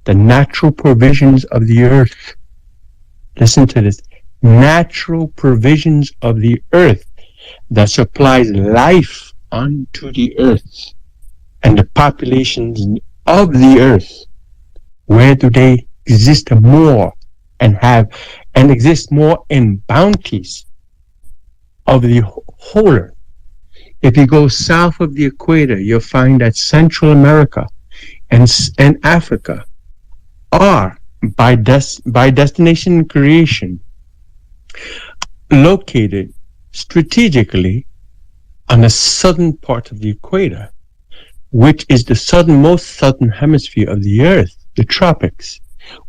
The natural provisions of the earth. Listen to this. Natural provisions of the earth that supplies life unto the earth. And the populations of the earth, where do they exist more and exist more in bounties of the whole earth? If you go south of the equator, you'll find that Central America and Africa are, by destination and creation, located strategically on the southern part of the equator, which is the southernmost southern hemisphere of the earth, the tropics,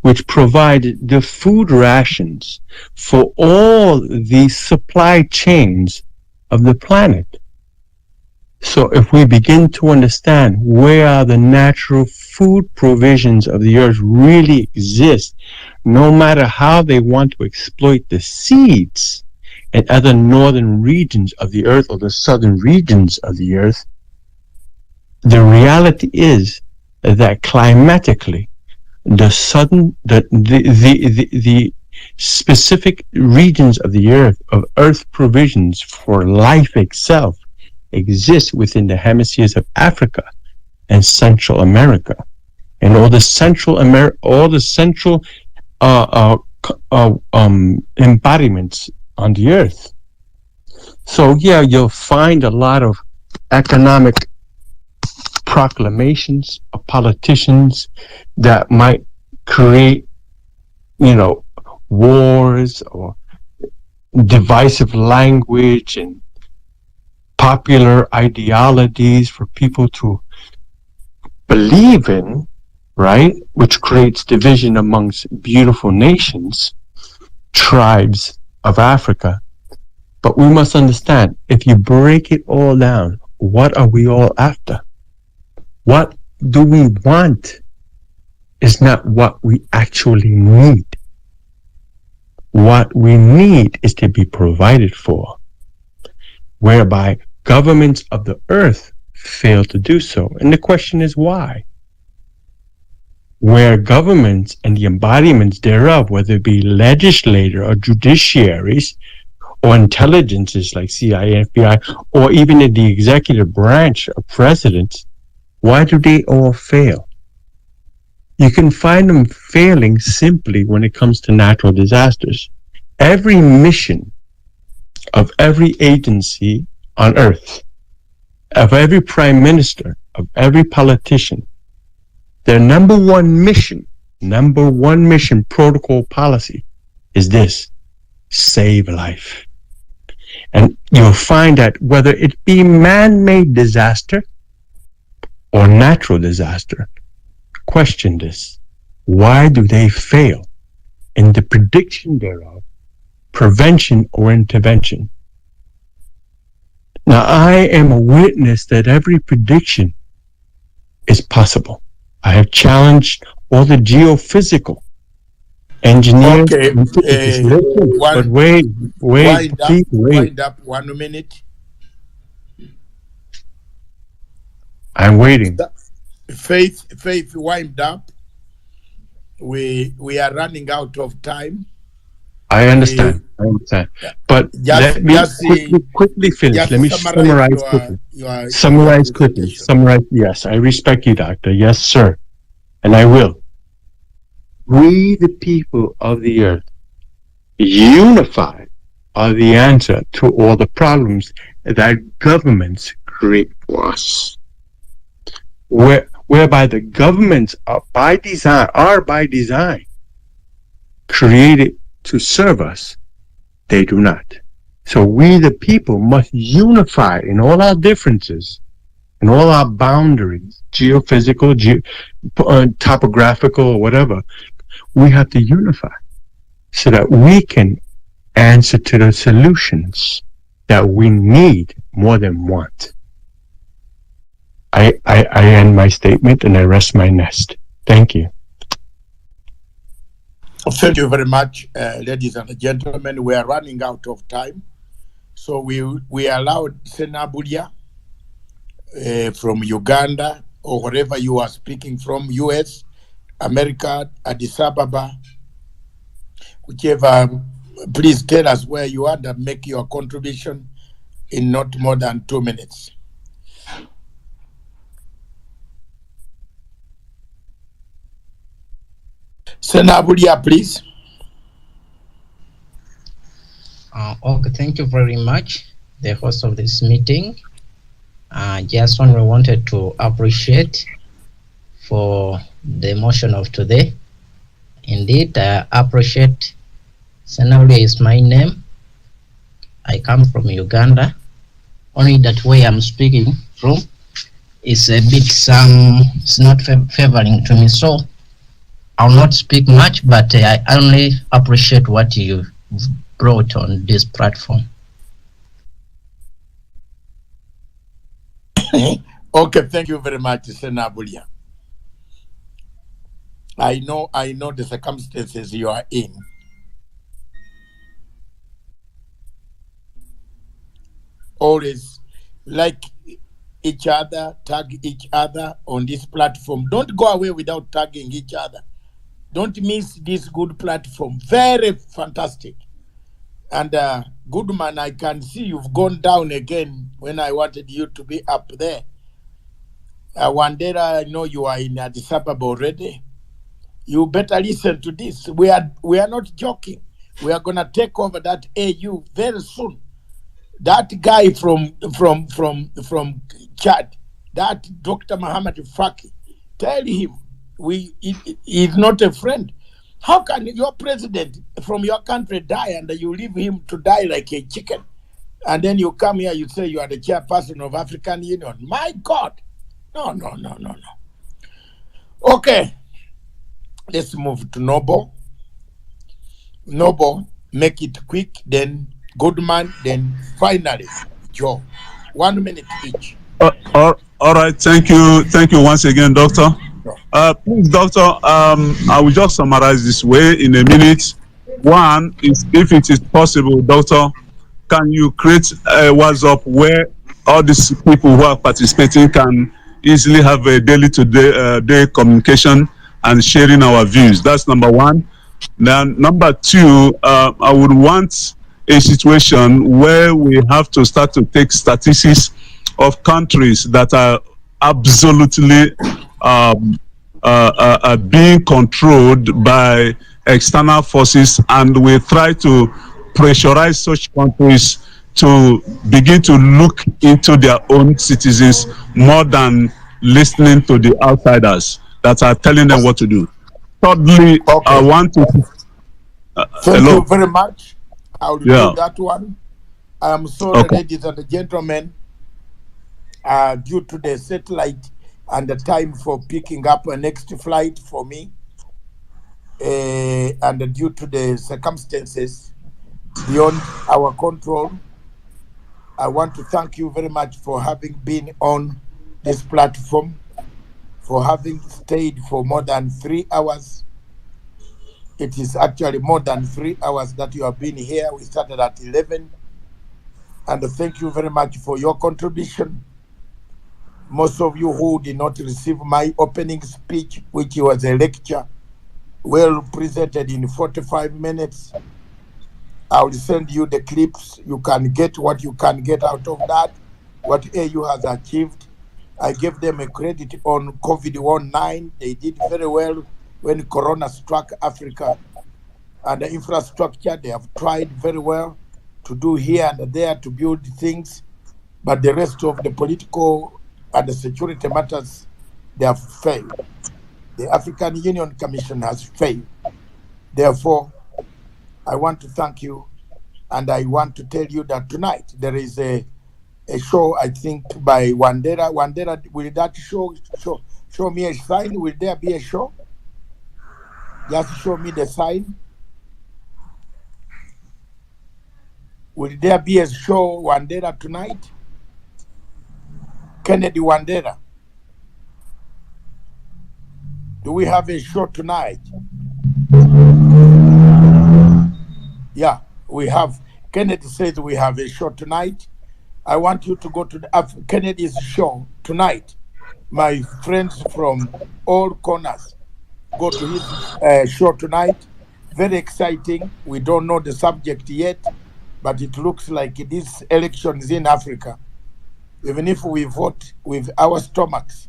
which provide the food rations for all the supply chains of the planet. So if we begin to understand where the natural food provisions of the earth really exist, no matter how they want to exploit the seeds in other northern regions of the earth or the southern regions of the earth, the reality is that climatically, the specific regions of the earth, of earth provisions for life itself, exist within the hemispheres of Africa and Central America, and all the central embodiments on the earth. So yeah, you'll find a lot of economic proclamations of politicians that might create, wars or divisive language and popular ideologies for people to believe in, right? Which creates division amongst beautiful nations, tribes of Africa. But we must understand, if you break it all down, what are we all after? What do we want is not what we actually need. What we need is to be provided for, whereby governments of the earth fail to do so. And the question is why? Where governments and the embodiments thereof, whether it be legislator or judiciaries or intelligences like CIA, FBI, or even in the executive branch of presidents, why do they all fail? You can find them failing simply when it comes to natural disasters. Every mission of every agency on earth, of every prime minister, of every politician, their number one mission, protocol policy is this: save life. And you'll find that whether it be man-made disaster or natural disaster, question this: why do they fail in the prediction thereof, prevention or intervention? Now, I am a witness that every prediction is possible. I have challenged all the geophysical engineers. Okay, But wait, wind up 1 minute. I'm waiting. Faith, wind up. we are running out of time. I understand. But Just, let me quickly finish. just Let me summarize quickly. Summarize quickly. Summarize. Yes, I respect you, Doctor. Yes, sir. And I will. We, the people of the earth, unified, are the answer to all the problems that governments create for us. Whereby the governments are by design created to serve us, they do not. So we, the people, must unify in all our differences, in all our boundaries, geophysical, topographical, or whatever. We have to unify so that we can answer to the solutions that we need more than want. I end my statement and I rest my nest. Thank you. Thank you very much, ladies and gentlemen. We are running out of time. So we allowed Senabulia from Uganda or wherever you are speaking from, US, America, Addis Ababa, whichever, please tell us where you are and make your contribution in not more than 2 minutes. Senabulia, please. Okay, thank you very much, the host of this meeting. Just wanted to appreciate for the motion of today. Indeed, I appreciate. Senabulia is my name. I come from Uganda. Only that way I'm speaking from is a bit it's not favoring to me. So I'll not speak much, but I only appreciate what you brought on this platform. Okay, thank you very much, Senabulia. I know the circumstances you are in. Always like each other, tag each other on this platform. Don't go away without tagging each other. Don't miss this good platform. Very fantastic. And Goodman, I can see you've gone down again when I wanted you to be up there. Wandera, I know you are in Addis Ababa already. You better listen to this. We are not joking. We are gonna take over that AU very soon. That guy from Chad, that Dr. Muhammad Faki, tell him he's not a friend. How can your president from your country die and you leave him to die like a chicken? And then you come here, you say you are the chairperson of African Union. My God. No. Okay. Let's move to Noble. Noble, make it quick, then Goodman, then finally Joe. 1 minute each. All right, thank you once again, Doctor. Please, Doctor, I will just summarize this way in a minute. One is, if it is possible, Doctor, can you create a WhatsApp where all these people who are participating can easily have a day communication and sharing our views? That's number one. Then number two, I would want a situation where we have to start to take statistics of countries that are absolutely being controlled by external forces, and we try to pressurize such countries to begin to look into their own citizens more than listening to the outsiders that are telling them what to do. Thirdly, I want to... Thank you very much. I will do that one. I am sorry, ladies and gentlemen, due to the satellite and the time for picking up a next flight for me, and due to the circumstances beyond our control, I want to thank you very much for having been on this platform, for having stayed for more than 3 hours. It is actually more than 3 hours that you have been here. We started at 11. And thank you very much for your contribution. Most of you who did not receive my opening speech, which was a lecture, well presented in 45 minutes. I will send you the clips. You can get what you can get out of that, what AU has achieved. I gave them a credit on COVID-19. They did very well when Corona struck Africa. And the infrastructure, they have tried very well to do here and there to build things. But the rest of the political and the security matters, they have failed. The African Union Commission has failed. Therefore, I want to thank you, and I want to tell you that tonight there is a show, I think, by Wandera. Wandera, will that show me a sign? Will there be a show? Just show me the sign. Will there be a show, Wandera, tonight? Kennedy Wandera. Do we have a show tonight? Yeah, we have. Kennedy says we have a show tonight. I want you to go to Kennedy's show tonight. My friends from all corners, go to his show tonight. Very exciting. We don't know the subject yet, but it looks like these elections in Africa, even if we vote with our stomachs.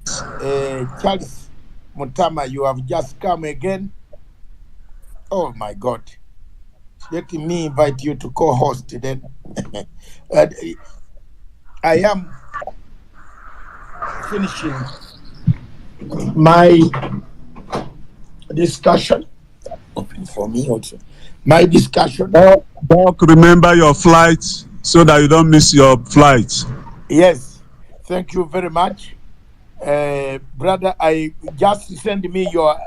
Charles Mutama, you have just come again. Oh my God. Let me invite you to co-host then. I am finishing my discussion. Open for me also. My discussion. Doc, remember your flight so that you don't miss your flight. Yes. Thank you very much. Brother, I just send me your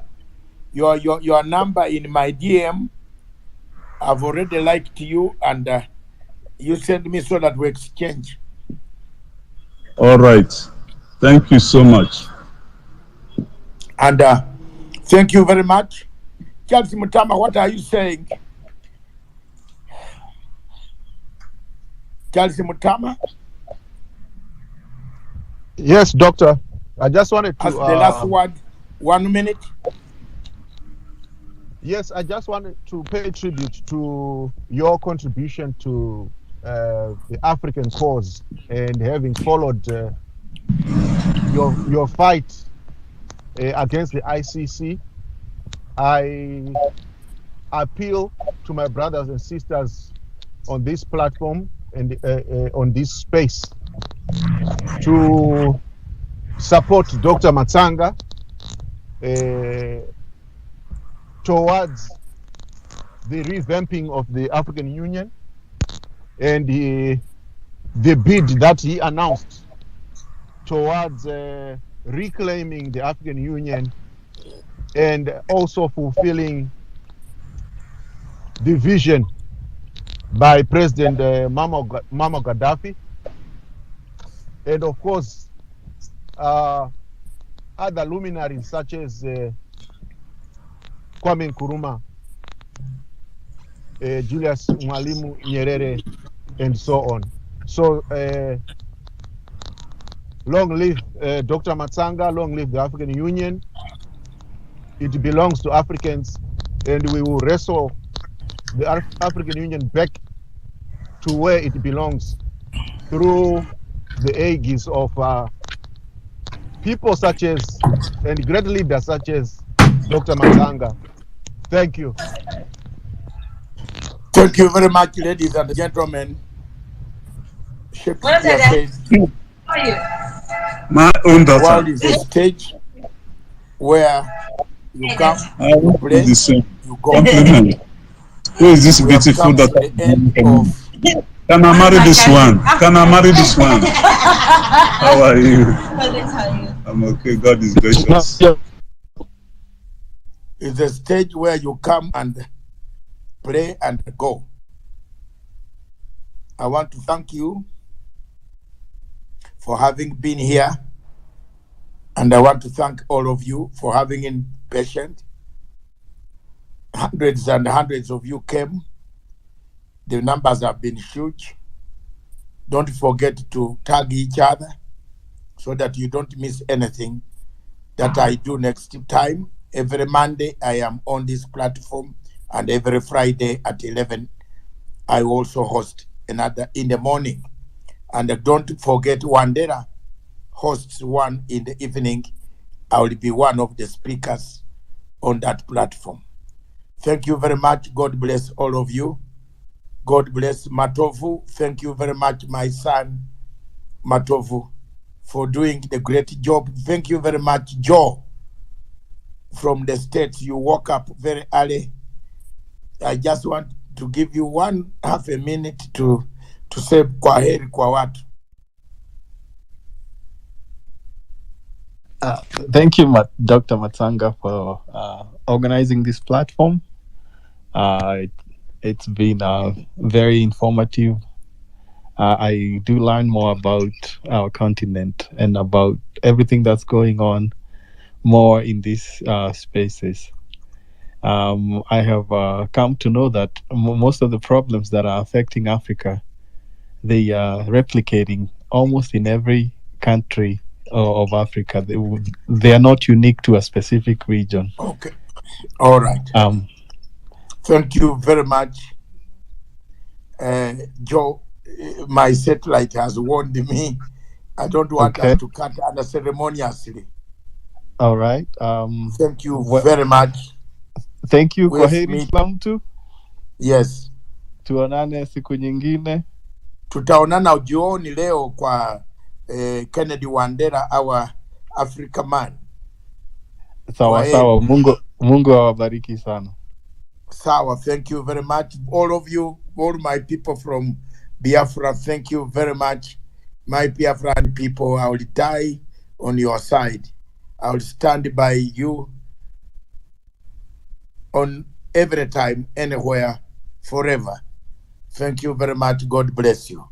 number in my DM. I've already liked you, and you send me so that we exchange. All right. Thank you so much. And thank you very much. Charles Mutama, what are you saying? Charles Mutama? Yes, Doctor. I just wanted to... As the last word, 1 minute. Yes, I just wanted to pay tribute to your contribution to the African cause and having followed your fight against the ICC. I appeal to my brothers and sisters on this platform and on this space to support Dr. Matsanga towards the revamping of the African Union and the bid that he announced towards reclaiming the African Union and also fulfilling the vision by President Muammar Gaddafi, and of course other luminaries such as Kwame Nkrumah, Julius Mwalimu Nyerere, and so on. So long live Dr. Matsanga, long live the African Union. It belongs to Africans, and we will wrestle the African Union back to where it belongs through the aegis of people such as, and great leaders such as Dr. Matsanga. Thank you. Thank you very much, ladies and gentlemen. Shakespeare says, my own daughter. The world is a stage where you come, you play, you go. Who is this beautiful daughter? Can I marry this one? Can I marry this one? How are you? I'm okay. God is gracious. It's a stage where you come and play and go. I want to thank you for having been here, and I want to thank all of you for having been patient. Hundreds and hundreds of you came. The numbers have been huge. Don't forget to tag each other so that you don't miss anything that I do next time. Every Monday, I am on this platform, and every Friday at 11, I also host another in the morning. And don't forget, Wandera hosts one in the evening. I will be one of the speakers on that platform. Thank you very much. God bless all of you. God bless Matovu. Thank you very much, my son, Matovu, for doing the great job. Thank you very much, Joe, from the States. You woke up very early. I just want to give you half a minute to say kwaheri kwa watu. Thank you, Dr. Matsanga, for organizing this platform. It's been very informative. I do learn more about our continent and about everything that's going on more in these spaces. I have come to know that most of the problems that are affecting Africa, they are replicating almost in every country of Africa. They are not unique to a specific region. Okay. All right. Thank you very much. Joe, my satellite has warned me. I don't want us to cut unceremoniously. All right. Thank you very much. Thank you. Kwaheri kila mtu. Yes. Tuonane siku nyingine. Tutaonana jioni leo kwa Kennedy Wandera, our Africa man. Sawa sawa. Mungu awabariki sana. Sawa, thank you very much. All of you, all my people from Biafra, thank you very much. My Biafran people, I will die on your side. I will stand by you on every time, anywhere, forever. Thank you very much. God bless you.